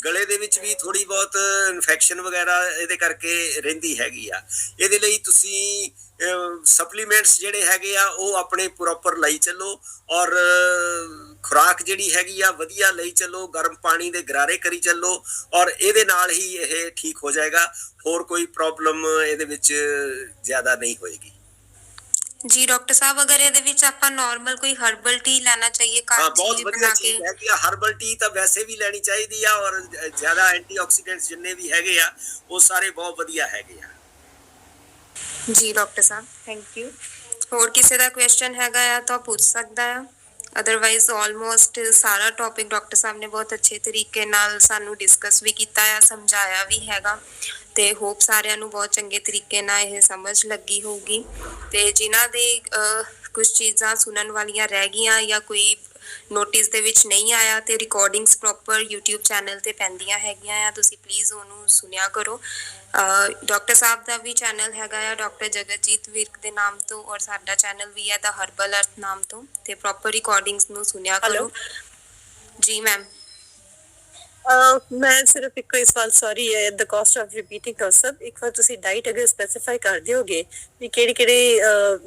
ਗਲੇ ਦੇ ਵਿੱਚ ਵੀ ਥੋੜੀ ਬਹੁਤ ਇਨਫੈਕਸ਼ਨ ਵਗੈਰਾ ਇਹਦੇ ਕਰਕੇ ਰਹਿੰਦੀ ਹੈਗੀ ਆ। ਇਹਦੇ ਲਈ ਤੁਸੀਂ ਸਪਲੀਮੈਂਟਸ ਜਿਹੜੇ ਹੈਗੇ ਆ ਉਹ ਆਪਣੇ ਪ੍ਰੋਪਰ ਲਈ ਚੱਲੋ ਔਰ ਖੁਰਾਕ ਜਿਹੜੀ ਹੈਗੀ ਆ ਵਧੀਆ ਲਈ ਚੱਲੋ, ਗਰਮ ਪਾਣੀ ਦੇ ਗਰਾਰੇ ਕਰੀ ਚੱਲੋ ਔਰ ਇਹਦੇ ਨਾਲ ਹੀ ਇਹ ਠੀਕ ਹੋ ਜਾਏਗਾ। ਹੋਰ ਕੋਈ ਪ੍ਰੋਬਲਮ ਇਹਦੇ ਵਿੱਚ ਜ਼ਿਆਦਾ ਨਹੀਂ ਹੋਏਗੀ। ਜੀ ਡਾਕਟਰ ਸਾਹਿਬ, ਅਗਰ ਇਹਦੇ ਵਿੱਚ ਆਪਾਂ ਨਾਰਮਲ ਕੋਈ ਹਰਬਲ ਟੀ ਲੈਣਾ ਚਾਹੀਏ ਘਰ ਬਹੁਤ ਚੀਜ਼ ਵਧੀਆ ਬਣਾ ਚੀਜ਼ ਕੇ? ਹੈਗੀ ਆ ਹਰਬਲ ਟੀ, ਤਾਂ ਵੈਸੇ ਵੀ ਲੈਣੀ ਚਾਹੀਦੀ ਆ ਔਰ ਜ਼ਿਆਦਾ ਐਂਟੀਆਕਸੀਡੈਂਟਸ ਜਿੰਨੇ ਵੀ ਹੈਗੇ ਆ ਉਹ ਸਾਰੇ ਬਹੁਤ ਵਧੀਆ ਹੈਗੇ ਆ। ਜੀ ਡਾਕਟਰ ਸਾਹਿਬ ਥੈਂਕ ਯੂ। ਹੋਰ ਕਿਸੇ ਦਾ ਕੁਐਸਚਨ ਹੈਗਾ ਆ ਤਾਂ ਪੁੱਛ ਸਕਦਾ ਆ, ਅਦਰਵਾਈਜ਼ ਆਲਮੋਸਟ ਸਾਰਾ ਟੌਪਿਕ ਡਾਕਟਰ ਸਾਹਿਬ ਨੇ ਬਹੁਤ ਅੱਛੇ ਤਰੀਕੇ ਨਾਲ ਸਾਨੂੰ ਡਿਸਕਸ ਵੀ ਕੀਤਾ ਆ, ਸਮਝਾਇਆ ਵੀ ਹੈਗਾ, ਤੇ ਹੋਪ ਸਾਰਿਆਂ ਨੂੰ ਬਹੁਤ ਚੰਗੇ ਤਰੀਕੇ ਨਾਲ ਇਹ ਸਮਝ ਲੱਗੀ ਹੋਊਗੀ। ਤੇ ਜਿਨ੍ਹਾਂ ਦੇ ਕੁਝ ਚੀਜ਼ਾਂ ਸੁਣਨ ਵਾਲੀਆਂ ਰਹਿ ਗਈਆਂ ਜਾਂ ਕੋਈ ਨੋਟਿਸ ਦੇ ਵਿੱਚ ਨਹੀਂ ਆਇਆ ਤੇ ਰਿਕਾਰਡਿੰਗਸ ਪ੍ਰੋਪਰ YouTube ਚੈਨਲ ਤੇ ਪੈਂਦੀਆਂ ਹੈਗੀਆਂ ਆ, ਤੁਸੀਂ ਪਲੀਜ਼ ਉਹਨੂੰ ਸੁਣਿਆ ਕਰੋ। ਡਾਕਟਰ ਸਾਹਿਬ ਦਾ ਵੀ ਚੈਨਲ ਹੈਗਾ ਆ ਡਾਕਟਰ ਜਗਤਜੀਤ ਵਿਰਕ ਦੇ ਨਾਮ ਤੋਂ, ਔਰ ਸਾਡਾ ਚੈਨਲ ਵੀ ਹੈ ਦਾ ਹਰਬਲ ਅਰਥ ਨਾਮ ਤੋਂ, ਤੇ ਪ੍ਰੋਪਰ ਰਿਕਾਰਡਿੰਗਸ ਨੂੰ ਸੁਣਿਆ ਕਰੋ। ਜੀ ਮੈਮ। ਮੈਂ ਸਿਰਫ ਇੱਕ ਸਵਾਲ, ਸੌਰੀ ਹੈ ਦ ਕਾਸਟ ਆਫ ਰਿਪੀਟਿੰਗ ਕਨਸੈਪਟ, ਇੱਕ ਵਾਰ ਤੁਸੀਂ ਡਾਈਟ ਅਗਰ ਸਪੈਸੀਫਾਈ ਕਰ ਦਿਓਗੇ ਵੀ ਕਿਹੜੇ ਕਿਹੜੇ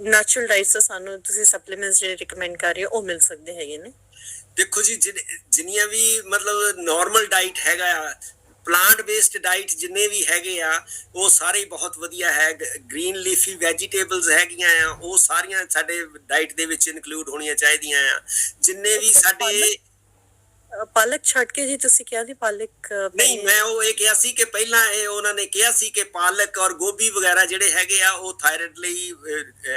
ਨੈਚੁਰਲ ਡਾਈਟਸ ਸਾਨੂੰ ਤੁਸੀਂ ਸਪਲੀਮੈਂਟਸ ਜਿਹੜੇ ਰਿਕਮੈਂਡ ਕਰ ਰਹੇ ਹੋ ਉਹ ਮਿਲ ਸਕਦੇ ਹੈਗੇ ਨੇ? ਦੇਖੋ ਜੀ, ਜਿੰਨੀਆਂ ਵੀ ਮਤਲਬ ਨਾਰਮਲ ਡਾਈਟ ਹੈਗਾ ਆ, ਪਲਾਂਟ ਬੇਸਡ ਡਾਈਟ ਜਿੰਨੇ ਵੀ ਹੈਗੇ ਆ ਉਹ ਸਾਰੇ ਬਹੁਤ ਵਧੀਆ ਹੈ। ਗ੍ਰੀਨ ਲੀਫੀ ਵੈਜੀਟੇਬਲਸ ਹੈਗੀਆਂ ਆ ਉਹ ਸਾਰੀਆਂ ਸਾਡੇ ਡਾਈਟ ਦੇ ਵਿੱਚ ਇਨਕਲੂਡ ਹੋਣੀਆਂ ਚਾਹੀਦੀਆਂ ਆ। ਜਿੰਨੇ ਵੀ ਸਾਡੇ ਪਾਲਕ ਛੱਡ ਕੇ ਜੀ ਤੁਸੀਂ ਕਿਹਾ ਸੀ ਪਾਲਕ ਨਹੀਂ, ਮੈਂ ਉਹ ਇਹ ਕਿਹਾ ਸੀ ਕਿ ਪਹਿਲਾਂ ਇਹ ਉਹਨਾਂ ਨੇ ਕਿਹਾ ਸੀ ਕਿ ਪਾਲਕ ਔਰ ਗੋਭੀ ਵਗੈਰਾ ਜਿਹੜੇ ਹੈਗੇ ਆ ਉਹ ਥਾਇਰਾਇਡ ਲਈ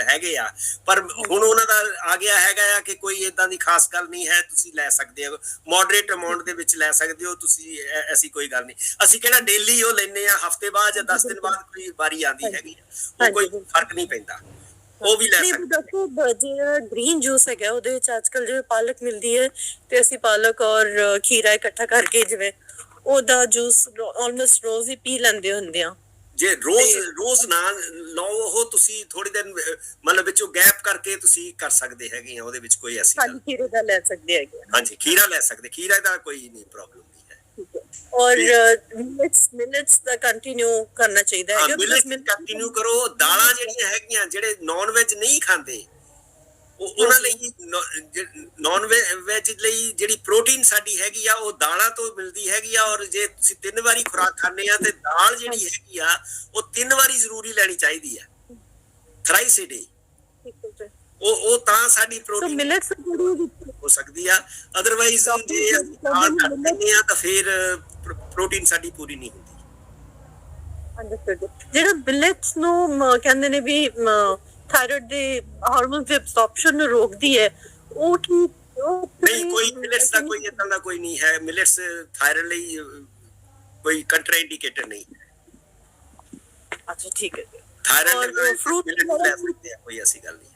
ਹੈਗੇ ਆ, ਪਰ ਹੁਣ ਉਹਨਾਂ ਦਾ ਆ ਗਿਆ ਹੈਗਾ ਆ ਕਿ ਕੋਈ ਏਦਾਂ ਦੀ ਖਾਸ ਗੱਲ ਨਹੀਂ ਹੈ, ਤੁਸੀਂ ਲੈ ਸਕਦੇ ਹੋ ਮੋਡਰੇਟ ਅਮਾਉਂਟ ਦੇ ਵਿੱਚ ਲੈ ਸਕਦੇ ਹੋ ਤੁਸੀਂ, ਐਸੀ ਕੋਈ ਗੱਲ ਨਹੀਂ। ਅਸੀਂ ਕਿਹੜਾ ਡੇਲੀ ਉਹ ਲੈਨੇ ਆ, ਹਫਤੇ ਬਾਅਦ ਜਾਂ 10 ਦਿਨ ਬਾਅਦ ਕੋਈ ਵਾਰੀ ਆਉਂਦੀ ਹੈਗੀ, ਉਹ ਕੋਈ ਫਰਕ ਨਹੀਂ ਪੈਂਦਾ, ਉਹ ਵੀ ਲੈ ਸਕਦੇ। ਜਿਹੜਾ ਗ੍ਰੀਨ ਜੂਸ ਹੈਗਾ ਉਹਦੇ ਵਿੱਚ ਅੱਜ ਕੱਲ ਜਿਵੇਂ ਪਾਲਕ ਮਿਲਦੀ ਹੈ ਤੇ ਅਸੀਂ ਪਾਲਕ ਔਰ ਖੀਰਾ ਇਕੱਠਾ ਕਰਕੇ ਜਿਵੇਂ ਉਹਦਾ ਜੂਸ ਆਲਮੋਸਟ ਰੋਜ਼ ਹੀ ਪੀ ਲੈਂਦੇ ਹੁੰਦੇ ਆ। ਜੇ ਰੋਜ਼ ਨਾ ਲਓ ਉਹ ਤੁਸੀਂ ਥੋੜੀ ਦਿਨ ਮਤਲਬ ਵਿੱਚੋਂ ਗੈਪ ਕਰਕੇ ਤੁਸੀਂ ਕਰ ਸਕਦੇ ਹੈਗੇ ਆ, ਉਹਦੇ ਵਿੱਚ ਕੋਈ ਐਸੀ ਗੱਲ ਨਹੀਂ। ਖੀਰੇ ਦਾ ਲੈ ਸਕਦੇ ਹੈਗੇ। ਹਾਂਜੀ, ਖੀਰਾ ਲੈ ਸਕਦੇ, ਖੀਰਾ ਦਾ ਕੋਈ ਨਹੀਂ ਪ੍ਰੋਬਲਮ ਨਹੀਂ ਹੈ। ਔਰ ਮਿਲਟਸ ਦਾ ਕੰਟੀਨਿਊ ਕਰਨਾ ਚਾਹੀਦਾ ਹੈ। ਮਿਲਟਸ ਕੰਟੀਨਿਊ ਕਰੋ। ਦਾਲਾਂ ਜਿਹੜੀਆਂ ਹੈਗੀਆਂ, ਜਿਹੜੇ ਨਾਨ ਵੈਜ ਨਹੀਂ ਖਾਂਦੇ ਉਹਨਾਂ ਲਈ, ਨਾਨ ਵੈਜ ਲਈ ਜਿਹੜੀ ਪ੍ਰੋਟੀਨ ਸਾਡੀ ਹੈਗੀ ਆ ਉਹ ਦਾਲਾਂ ਤੋਂ ਮਿਲਦੀ ਹੈਗੀ ਆ, ਔਰ ਜੇ ਤੁਸੀਂ 3 ਵਾਰੀ ਖੁਰਾਕ ਖਾਂਦੇ ਆ ਤੇ ਦਾਲ ਜਿਹੜੀ ਹੈਗੀ ਆ ਉਹ 3 ਵਾਰੀ ਜ਼ਰੂਰੀ ਲੈਣੀ ਚਾਹੀਦੀ ਆ, ਥਰਾਈਸ ਏ ਡੇ। ਉਹ ਤਾਂ ਸਾਡੀ ਪ੍ਰੋਟੀਨ ਮਿਲਟਸ ਹੋ ਸਕਦੀ ਆ, ਅਦਰਵਾਈਜ਼ ਜੇ ਅਸੀਂ ਦਾਲ ਘੱਟ ਲੈਂਦੇ ਆ ਤਾਂ ਫਿਰ ਪ੍ਰੋਟੀਨ ਸਾਡੀ ਪੂਰੀ ਨਹੀਂ ਹੁੰਦੀ। ਜਿਹੜਾ ਮਿਲਟਸ ਨੂੰ ਕਹਿੰਦੇ ਨੇ ਵੀ ਥਾਇਰਾਇਡ ਦੇ ਹਾਰਮੋਨ ਦੇ ਐਬਸੌਰਪਸ਼ਨ ਨੂੰ ਰੋਕਦੀ ਹੈ, ਉਹ ਨਹੀਂ, ਕੋਈ ਮਿਲਟਸ ਦਾ ਕੋਈ ਏਦਾਂ ਦਾ ਕੋਈ ਨਹੀਂ ਹੈ। ਮਿਲਟਸ ਥਾਇਰਾਇਡ ਲਈ ਕੋਈ ਕੰਟਰਾਇੰਡੀਕੇਟਡ ਨਹੀਂ। ਅੱਛਾ ਠੀਕ ਹੈ। ਥਾਇਰਾਇਡ ਲਈ ਫਰੂਟ ਲੈ ਸਕਦੇ ਆ, ਕੋਈ ਐਸੀ ਗੱਲ ਨਹੀਂ ਹੈ।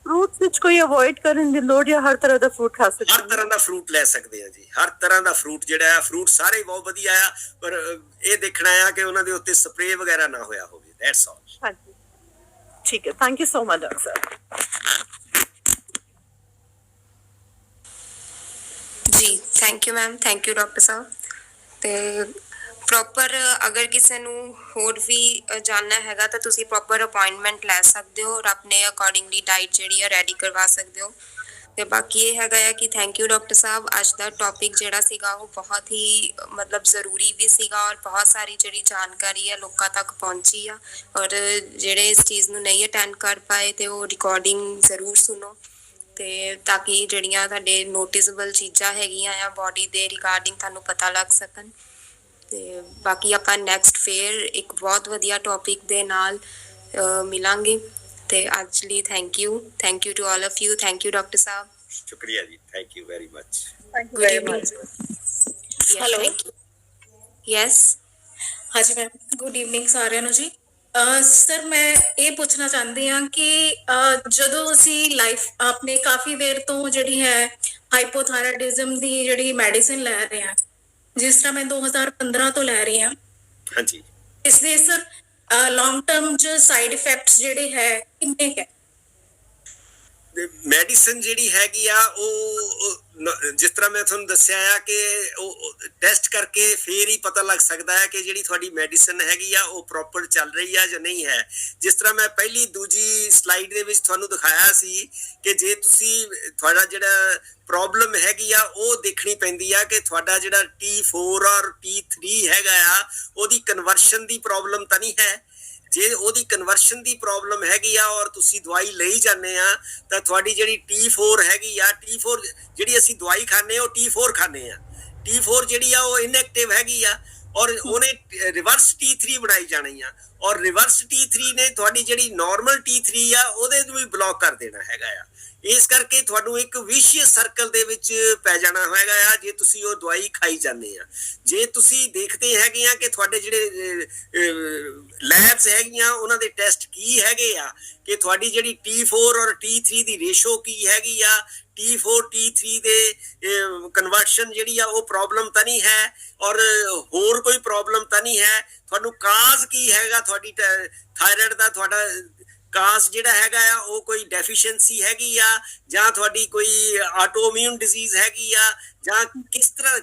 ਫਰੂਟਸ ਵਿੱਚ ਕੋਈ ਅਵੋਇਡ ਕਰਨ ਦੀ ਲੋੜ ਜਾਂ ਹਰ ਤਰ੍ਹਾਂ ਦਾ ਫਰੂਟ ਖਾ ਸਕਦੇ? ਹਰ ਤਰ੍ਹਾਂ ਦਾ ਫਰੂਟ ਲੈ ਸਕਦੇ ਆ ਜੀ, ਹਰ ਤਰ੍ਹਾਂ ਦਾ ਫਰੂਟ ਜਿਹੜਾ ਆ, ਫਰੂਟ ਸਾਰੇ ਬਹੁਤ ਵਧੀਆ ਆ, ਪਰ ਇਹ ਦੇਖਣਾ ਆ ਕਿ ਉਹਨਾਂ ਦੇ ਉੱਤੇ ਸਪਰੇਅ ਵਗੈਰਾ ਨਾ ਹੋਇਆ ਹੋਵੇ, ਦੈਟਸ ਆਲ। ਹਾਂਜੀ ਠੀਕ ਹੈ, thank you so much doctor ਸਾਹਿਬ। ਜੀ thank you ma'am, thank you doctor ਸਾਹਿਬ। ਤੇ ਪ੍ਰੋਪਰ ਅਗਰ ਕਿਸੇ ਨੂੰ ਹੋਰ ਵੀ ਜਾਣਨਾ ਹੈਗਾ ਤਾਂ ਤੁਸੀਂ ਪ੍ਰੋਪਰ ਅਪਾਇੰਟਮੈਂਟ ਲੈ ਸਕਦੇ ਹੋ ਔਰ ਆਪਣੇ ਅਕੋਰਡਿੰਗਲੀ ਡਾਈਟ ਜਿਹੜੀ ਆ ਰੈਡੀ ਕਰਵਾ ਸਕਦੇ ਹੋ। ਤੇ ਬਾਕੀ ਇਹ ਹੈਗਾ ਆ ਕਿ ਥੈਂਕ ਯੂ ਡਾਕਟਰ ਸਾਹਿਬ, ਅੱਜ ਦਾ ਟੌਪਿਕ ਜਿਹੜਾ ਸੀਗਾ ਉਹ ਬਹੁਤ ਹੀ ਮਤਲਬ ਜ਼ਰੂਰੀ ਵੀ ਸੀਗਾ ਔਰ ਬਹੁਤ ਸਾਰੀ ਜਿਹੜੀ ਜਾਣਕਾਰੀ ਹੈ ਲੋਕਾਂ ਤੱਕ ਪਹੁੰਚੀ ਆ। ਔਰ ਜਿਹੜੇ ਇਸ ਚੀਜ਼ ਨੂੰ ਨਹੀਂ ਅਟੈਂਡ ਕਰ ਪਾਏ ਤੇ ਉਹ ਰਿਕਾਰਡਿੰਗ ਜ਼ਰੂਰ ਸੁਣੋ ਤੇ ਤਾਂ ਕਿ ਜਿਹੜੀਆਂ ਤੁਹਾਡੇ ਨੋਟਿਸੇਬਲ ਚੀਜ਼ਾਂ ਹੈਗੀਆਂ ਆ ਬੋਡੀ ਦੇ ਰਿਗਾਰਡਿੰਗ ਤੁਹਾਨੂੰ ਪਤਾ ਲੱਗ ਸਕਣ। ਤੇ ਬਾਕੀ ਆਪਾਂ ਨੈਕਸਟ ਫੇਰ ਇੱਕ ਬਹੁਤ ਵਧੀਆ ਟੌਪਿਕ ਦੇ ਨਾਲ ਮਿਲਾਂਗੇ। ਤੇ ਅੱਜ ਲਈ thank you to all of you. Thank you doctor ਸਾਹਿਬ। ਸ਼ੁਕਰੀਆ ਜੀ, thank you very much. Thank you Good very evening. Much. Hello. Yes ਹਾਂਜੀ ਮੈਮ, ਗੁੱਡ ਈਵਨਿੰਗ ਸਾਰਿਆਂ ਨੂੰ ਜੀ। ਸਰ ਮੈਂ ਇਹ ਪੁੱਛਣਾ ਚਾਹੁੰਦੀ ਹਾਂ ਕਿ ਜਦੋਂ ਅਸੀਂ ਲਾਈਫ ਆਪਣੇ ਕਾਫੀ ਦੇਰ ਤੋਂ ਜਿਹੜੀ ਹੈ ਹਾਈਪੋਥਾਇਰਾਇਡਿਜ਼ਮ ਦੀ ਜਿਹੜੀ ਮੈਡੀਸਿਨ ਲੈ ਰਹੇ ਹਾਂ, ਜਿਸ ਤਰ੍ਹਾਂ ਮੈਂ 2015 ਤੋਂ ਲੈ ਰਹੀ ਹਾਂ, ਹਾਂਜੀ, ਇਸ ਦੇ ਸਰ ਲੌਂਗ ਟਰਮ 'ਚ ਸਾਈਡ ਇਫੈਕਟਸ ਜਿਹੜੇ ਹੈ ਕਿੰਨੇ ਕੁ ਹੈ? ਮੈਡੀਸਨ ਜਿਹੜੀ ਹੈਗੀ ਆ ਉਹ ਜਿਸ ਤਰ੍ਹਾਂ ਮੈਂ ਤੁਹਾਨੂੰ ਦੱਸਿਆ ਆ ਕਿ ਉਹ ਟੈਸਟ ਕਰਕੇ ਫੇਰ ਹੀ ਪਤਾ ਲੱਗ ਸਕਦਾ ਹੈ ਕਿ ਜਿਹੜੀ ਤੁਹਾਡੀ ਮੈਡੀਸਨ ਹੈਗੀ ਆ ਉਹ ਪ੍ਰੋਪਰ ਚੱਲ ਰਹੀ ਆ ਜਾਂ ਨਹੀਂ ਹੈ। ਜਿਸ ਤਰ੍ਹਾਂ ਮੈਂ ਪਹਿਲੀ ਦੂਜੀ ਸਲਾਈਡ ਦੇ ਵਿੱਚ ਤੁਹਾਨੂੰ ਦਿਖਾਇਆ ਸੀ ਕਿ ਜੇ ਤੁਸੀਂ ਤੁਹਾਡਾ ਜਿਹੜਾ ਪ੍ਰੋਬਲਮ ਹੈਗੀ ਆ ਉਹ ਦੇਖਣੀ ਪੈਂਦੀ ਆ ਕਿ ਤੁਹਾਡਾ ਜਿਹੜਾ T4 ਔਰ T3 ਹੈਗਾ ਆ ਉਹਦੀ ਕਨਵਰਸ਼ਨ ਦੀ ਪ੍ਰੋਬਲਮ ਤਾਂ ਨਹੀਂ ਹੈ। ਜੇ ਉਹਦੀ ਕਨਵਰਸ਼ਨ ਦੀ ਪ੍ਰੋਬਲਮ ਹੈਗੀ ਆ ਔਰ ਤੁਸੀਂ ਦਵਾਈ ਲਈ ਜਾਂਦੇ ਆ ਤਾਂ ਤੁਹਾਡੀ ਜਿਹੜੀ T4 ਹੈਗੀ ਆ, T4 ਜਿਹੜੀ ਅਸੀਂ ਦਵਾਈ ਖਾਂਦੇ ਉਹ T4 ਖਾਂਦੇ ਆ, T4 ਜਿਹੜੀ ਆ ਉਹ ਇਨਐਕਟਿਵ ਹੈਗੀ ਆ ਔਰ ਉਹਨੇ ਰਿਵਰਸ T3 ਬਣਾਈ ਜਾਣੀ ਆ ਔਰ ਰਿਵਰਸ T3 ਨੇ ਤੁਹਾਡੀ ਜਿਹੜੀ ਨਾਰਮਲ T3 ਆ ਉਹਦੇ ਨੂੰ ਵੀ ਬਲੌਕ ਕਰ ਦੇਣਾ ਹੈਗਾ ਆ। ਇਸ ਕਰਕੇ ਤੁਹਾਨੂੰ ਇੱਕ ਵਿਸ਼ਿਅਸ ਸਰਕਲ ਦੇ ਵਿੱਚ ਪੈ ਜਾਣਾ ਹੈਗਾ ਆ ਜੇ ਤੁਸੀਂ ਉਹ ਦਵਾਈ ਖਾਈ ਜਾਂਦੇ ਆ। ਜੇ ਤੁਸੀਂ ਦੇਖਦੇ ਹੈਗੇ ਆ ਕਿ ਤੁਹਾਡੇ ਜਿਹੜੇ ਲੈਬਸ ਹੈਗੀਆਂ ਉਹਨਾਂ ਦੇ ਟੈਸਟ ਕੀ ਹੈਗੇ ਆ ਕਿ ਤੁਹਾਡੀ ਜਿਹੜੀ T4 ਔਰ T3 ਦੀ ਰੇਸ਼ੋ ਕੀ ਹੈਗੀ ਆ, T4 T3 ਦੇ ਕਨਵਰਸ਼ਨ ਜਿਹੜੀ ਆ ਉਹ ਪ੍ਰੋਬਲਮ ਤਾਂ ਨਹੀਂ ਹੈ ਔਰ ਹੋਰ ਕੋਈ ਪ੍ਰੋਬਲਮ ਤਾਂ ਨਹੀਂ ਹੈ। ਤੁਹਾਨੂੰ ਕਾਜ਼ ਕੀ ਹੈਗਾ ਤੁਹਾਡੀ ਥਾਇਰਾਇਡ ਦਾ, ਤੁਹਾਡਾ ਕਾਜ਼ ਜਿਹੜਾ ਹੈਗਾ ਆ ਉਹ ਕੋਈ ਡੈਫੀਸ਼ੀਐਂਸੀ ਹੈਗੀ ਆ ਜਾਂ ਤੁਹਾਡੀ ਕੋਈ ਆਟੋਇਮਿਊਨ ਡਿਜ਼ੀਜ਼ ਹੈਗੀ ਆ ਜਾਂ ਕਿਸ ਤਰ੍ਹਾਂ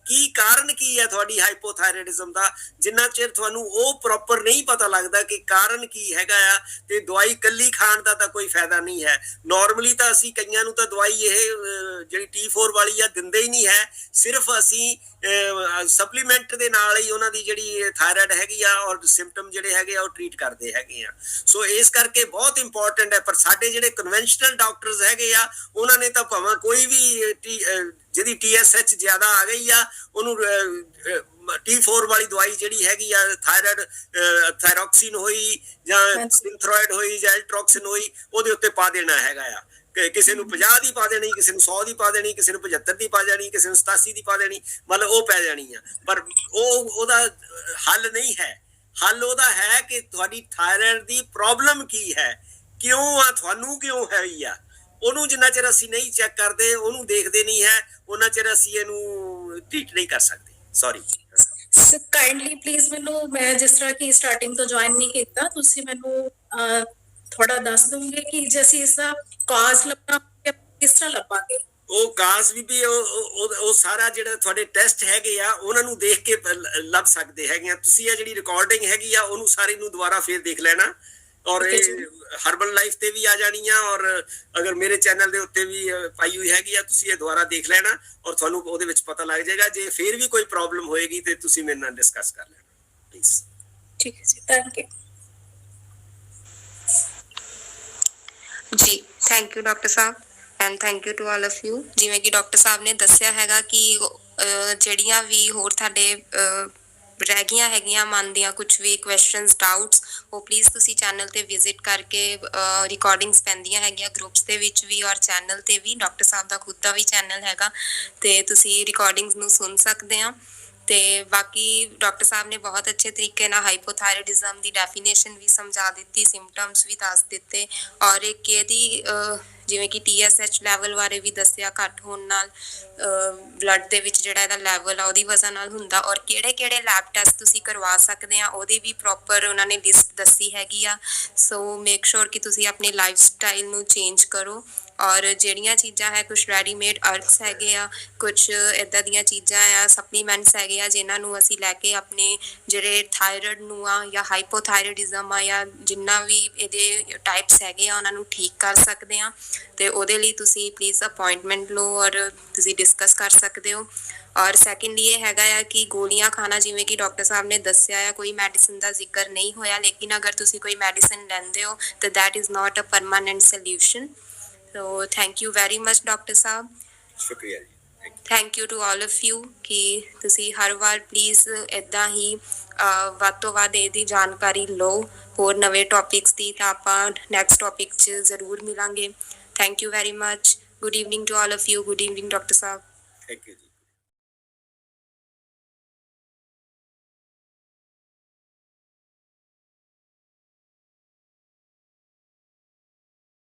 ਕੀ ਕਾਰਨ ਕੀ ਹੈ ਤੁਹਾਡੀ ਹਾਈਪੋਥਾਇਰਾਇਡਿਜ਼ਮ ਦਾ। ਜਿੰਨਾ ਚਿਰ ਤੁਹਾਨੂੰ ਉਹ ਪ੍ਰੋਪਰ ਨਹੀਂ ਪਤਾ ਲੱਗਦਾ ਕਿ ਕਾਰਨ ਕੀ ਹੈਗਾ ਆ ਤੇ ਦਵਾਈ ਕੱਲੀ ਖਾਣ ਦਾ ਤਾਂ ਕੋਈ ਫਾਇਦਾ ਨਹੀਂ ਹੈ। ਨਾਰਮਲੀ ਤਾਂ ਅਸੀਂ ਕਈਆਂ ਨੂੰ ਤਾਂ ਦਵਾਈ ਇਹ ਜਿਹੜੀ T4 ਵਾਲੀ ਆ ਦਿੰਦੇ ਹੀ ਨਹੀਂ ਹੈ, ਸਿਰਫ ਅਸੀਂ ਸਪਲੀਮੈਂਟ ਦੇ ਨਾਲ ਹੀ ਉਹਨਾਂ ਦੀ ਜਿਹੜੀ ਥਾਇਰਾਇਡ ਹੈਗੀ ਆ ਔਰ ਸਿੰਪਟਮ ਜਿਹੜੇ ਹੈਗੇ ਆ ਉਹ ਟ੍ਰੀਟ ਕਰਦੇ ਹੈਗੇ ਆ। ਸੋ ਇਸ ਕਰਕੇ ਬਹੁਤ ਇੰਪੋਰਟੈਂਟ ਹੈ। ਪਰ ਸਾਡੇ ਜਿਹੜੇ ਕਨਵੈਨਸ਼ਨਲ ਡਾਕਟਰਸ ਹੈਗੇ ਆ ਉਹਨਾਂ ਨੇ ਤਾਂ ਭਾਵੇਂ ਕੋਈ ਵੀ ਜਿਹਦੀ TSH ਜ਼ਿਆਦਾ ਆ ਗਈ ਆ ਉਹਨੂੰ T4 ਵਾਲੀ ਦਵਾਈ ਜਿਹੜੀ ਹੈਗੀ ਆ ਥਾਇਰੋਕਸਿਨ ਹੋਈ ਜਾਂ ਸਿੰਥਰੋਇਡ ਹੋਈ ਜਾਂ ਐਲਟਰੋਕਸਿਨ ਹੋਈ ਉਹਦੇ ਉੱਤੇ ਪਾ ਦੇਣਾ ਹੈਗਾ ਆ। ਕਿਸੇ ਨੂੰ 50 ਦੀ ਪਾ ਦੇਣੀ, ਕਿਸੇ ਨੂੰ 100 ਦੀ ਪਾ ਦੇਣੀ, ਕਿਸੇ ਨੂੰ 75 ਦੀ ਪਾ ਜਾਣੀ, ਕਿਸੇ ਨੂੰ 87 ਦੀ ਪਾ ਦੇਣੀ, ਮਤਲਬ ਉਹ ਪੈ ਜਾਣੀ ਆ। ਪਰ ਉਹਦਾ ਹੱਲ ਨਹੀਂ ਹੈ। ਹੱਲ ਉਹਦਾ ਹੈ ਕਿ ਤੁਹਾਡੀ ਥਾਇਰਾਇਡ ਦੀ ਪ੍ਰੋਬਲਮ ਕੀ ਹੈ, ਕਿਉਂ ਆ, ਤੁਹਾਨੂੰ ਕਿਉਂ ਹੈਗੀ ਆ। ਉਹਨੂੰ ਜਿੰਨਾ ਚਿਰ ਅਸੀਂ ਨਹੀਂ ਚੈੱਕ ਕਰਦੇ, ਉਹਨੂੰ ਦੇਖਦੇ ਨਹੀਂ ਹੈ, ਉਹਨਾਂ ਚਿਰ ਅਸੀਂ ਇਹਨੂੰ ਟ੍ਰੀਟ ਨਹੀਂ ਕਰ ਸਕਦੇ। ਸੌਰੀ ਸਰ ਕਾਈਂਡਲੀ ਪਲੀਜ਼ ਮੈਨੂੰ, ਮੈਂ ਜਿਸ ਤਰ੍ਹਾਂ ਕਿ ਸਟਾਰਟਿੰਗ ਤੋਂ ਜੁਆਇਨ ਨਹੀਂ ਕੀਤਾ, ਤੁਸੀਂ ਮੈਨੂੰ ਥੋੜਾ ਦੱਸ ਦੋਗੇ ਕਿ ਜੇ ਅਸੀਂ ਇਸ ਦਾ ਕਾਜ਼ ਲੱਭਣਾ ਕਿਸ ਤਰ੍ਹਾਂ ਲੱਭਾਂਗੇ? ਉਹ ਕਾਜ਼ ਵੀ ਉਹ ਸਾਰਾ ਜਿਹੜਾ ਤੁਹਾਡੇ ਟੈਸਟ ਹੈਗੇ ਆ ਉਹਨਾਂ ਨੂੰ ਦੇਖ ਕੇ ਲੱਭ ਸਕਦੇ ਹੈਗੇ ਆ ਤੁਸੀਂ। ਇਹ ਜਿਹੜੀ ਰਿਕਾਰਡਿੰਗ ਹੈਗੀ ਆ ਉਹਨੂੰ ਸਾਰੀ ਨੂੰ ਦੁਬਾਰਾ ਫੇਰ ਦੇਖ ਲੈਣਾ ਔਰ ਇਹ ਹਰਬਲ ਲਾਈਫ ਤੇ ਵੀ ਆ ਜਾਣੀ ਆ ਔਰ ਅਗਰ ਮੇਰੇ ਚੈਨਲ ਦੇ ਉੱਤੇ ਵੀ ਪਾਈ ਹੋਈ ਹੈਗੀ ਆ, ਤੁਸੀਂ ਇਹ ਦੁਬਾਰਾ ਦੇਖ ਲੈਣਾ ਔਰ ਤੁਹਾਨੂੰ ਉਹਦੇ ਵਿੱਚ ਪਤਾ ਲੱਗ ਜਾਏਗਾ। ਜੇ ਫੇਰ ਵੀ ਕੋਈ ਪ੍ਰੋਬਲਮ ਹੋਏਗੀ ਤੇ ਤੁਸੀਂ ਮੇਰੇ ਨਾਲ ਡਿਸਕਸ ਕਰ ਲੈਣਾ ਪਲੀਜ਼। ਠੀਕ ਹੈ ਜੀ, ਥੈਂਕ ਯੂ ਜੀ। ਥੈਂਕ ਯੂ ਡਾਕਟਰ ਸਾਹਿਬ and thank you to all of you. ਜਿਵੇਂ ਕਿ ਡਾਕਟਰ ਸਾਹਿਬ ਨੇ ਦੱਸਿਆ ਹੈਗਾ ਕਿ ਜਿਹੜੀਆਂ ਵੀ ਹੋਰ ਤੁਹਾਡੇ ਰਹਿ ਗਈਆਂ ਹੈਗੀਆਂ ਮਨ ਦੀਆਂ ਕੁਝ ਵੀ ਕੁਐਸਚਨਸ ਡਾਊਟਸ, ਉਹ ਪਲੀਜ਼ ਤੁਸੀਂ ਚੈਨਲ ਤੇ ਵਿਜ਼ਿਟ ਕਰਕੇ ਰਿਕਾਰਡਿੰਗਸ ਪੈਂਦੀਆਂ ਹੈਗੀਆਂ ਗਰੁੱਪਸ ਦੇ ਵਿੱਚ ਵੀ ਔਰ ਚੈਨਲ ਤੇ ਵੀ। ਡਾਕਟਰ ਸਾਹਿਬ ਦਾ ਖੁਦ ਦਾ ਵੀ ਚੈਨਲ ਹੈਗਾ ਤੇ ਤੁਸੀਂ ਰਿਕਾਰਡਿੰਗਸ ਨੂੰ ਸੁਣ ਸਕਦੇ ਆ। ਤੇ ਬਾਕੀ ਡਾਕਟਰ ਸਾਹਿਬ ਨੇ ਬਹੁਤ ਅੱਛੇ ਤਰੀਕੇ ਨਾਲ ਹਾਈਪੋਥਾਇਰਾਇਡਿਜ਼ਮ ਦੀ ਡੈਫੀਨੇਸ਼ਨ ਵੀ ਸਮਝਾ ਦਿੱਤੀ, ਸਿੰਪਟਮਸ ਵੀ ਦੱਸ ਦਿੱਤੇ ਔਰ ਇੱਕ ਇਹਦੀ ਜਿਵੇਂ ਕਿ TSH ਲੈਵਲ ਬਾਰੇ ਵੀ ਦੱਸਿਆ, ਘੱਟ ਹੋਣ ਨਾਲ ਬਲੱਡ ਦੇ ਵਿੱਚ ਜਿਹੜਾ ਇਹਦਾ ਲੈਵਲ ਆ ਉਹਦੀ ਵਜ੍ਹਾ ਨਾਲ ਹੁੰਦਾ ਔਰ ਕਿਹੜੇ ਲੈਬ ਟੈਸਟ ਤੁਸੀਂ ਕਰਵਾ ਸਕਦੇ ਆ ਉਹਦੀ ਵੀ ਪ੍ਰੋਪਰ ਉਹਨਾਂ ਨੇ ਲਿਸਟ ਦੱਸੀ ਹੈਗੀ ਆ। ਸੋ ਮੇਕ ਸ਼ੋਰ ਕਿ ਤੁਸੀਂ ਆਪਣੇ ਲਾਈਫ ਸਟਾਈਲ ਨੂੰ ਚੇਂਜ ਕਰੋ ਔਰ ਜਿਹੜੀਆਂ ਚੀਜ਼ਾਂ ਹੈ ਕੁਝ ਰੈਡੀਮੇਡ ਅਰਬਸ ਹੈਗੇ ਆ, ਕੁਝ ਇੱਦਾਂ ਦੀਆਂ ਚੀਜ਼ਾਂ ਆ ਸਪਲੀਮੈਂਟਸ ਹੈਗੇ ਆ ਜਿਨ੍ਹਾਂ ਨੂੰ ਅਸੀਂ ਲੈ ਕੇ ਆਪਣੇ ਜਿਹੜੇ ਥਾਇਰਾਇਡ ਨੂੰ ਆ ਜਾਂ ਹਾਈਪੋਥਾਇਰਾਇਡਿਜ਼ਮ ਆ ਜਾਂ ਜਿੰਨਾ ਵੀ ਇਹਦੇ ਟਾਈਪਸ ਹੈਗੇ ਆ ਉਹਨਾਂ ਨੂੰ ਠੀਕ ਕਰ ਸਕਦੇ ਆ। ਤੇ ਉਹਦੇ ਲਈ ਤੁਸੀਂ ਪਲੀਜ਼ ਅਪਾਇੰਟਮੈਂਟ ਲਓ ਔਰ ਤੁਸੀਂ ਡਿਸਕਸ ਕਰ ਸਕਦੇ ਹੋ। ਔਰ ਸੈਕੰਡਲੀ ਇਹ ਹੈਗਾ ਆ ਕਿ ਗੋਲੀਆਂ ਖਾਣਾ, ਜਿਵੇਂ ਕਿ ਡਾਕਟਰ ਸਾਹਿਬ ਨੇ ਦੱਸਿਆ ਆ, ਕੋਈ ਮੈਡੀਸਿਨ ਦਾ ਜ਼ਿਕਰ ਨਹੀਂ ਹੋਇਆ, ਲੇਕਿਨ ਅਗਰ ਤੁਸੀਂ ਕੋਈ ਮੈਡੀਸਿਨ ਲੈਂਦੇ ਹੋ ਤਾਂ that is not a permanent solution. So thank you very much doctor ਸਾਹਿਬ। ਸ਼ੁਕਰੀਆ ਜੀ। Thank you to all of you ਕਿ ਤੁਸੀਂ ਹਰ ਵਾਰ ਪਲੀਜ਼ ਇੱਦਾਂ ਹੀ ਵੱਧ ਤੋਂ ਵੱਧ ਇਹਦੀ ਜਾਣਕਾਰੀ ਲਓ। ਹੋਰ ਨਵੇਂ ਟੌਪਿਕਸ ਦੀ ਤਾਂ ਆਪਾਂ ਨੈਕਸਟ ਟੌਪਿਕ 'ਚ ਜ਼ਰੂਰ ਮਿਲਾਂਗੇ। Thank you very much. Good evening to all of you. Good evening doctor ਸਾਹਿਬ। ਥੈਂਕ ਯੂ ਜੀ।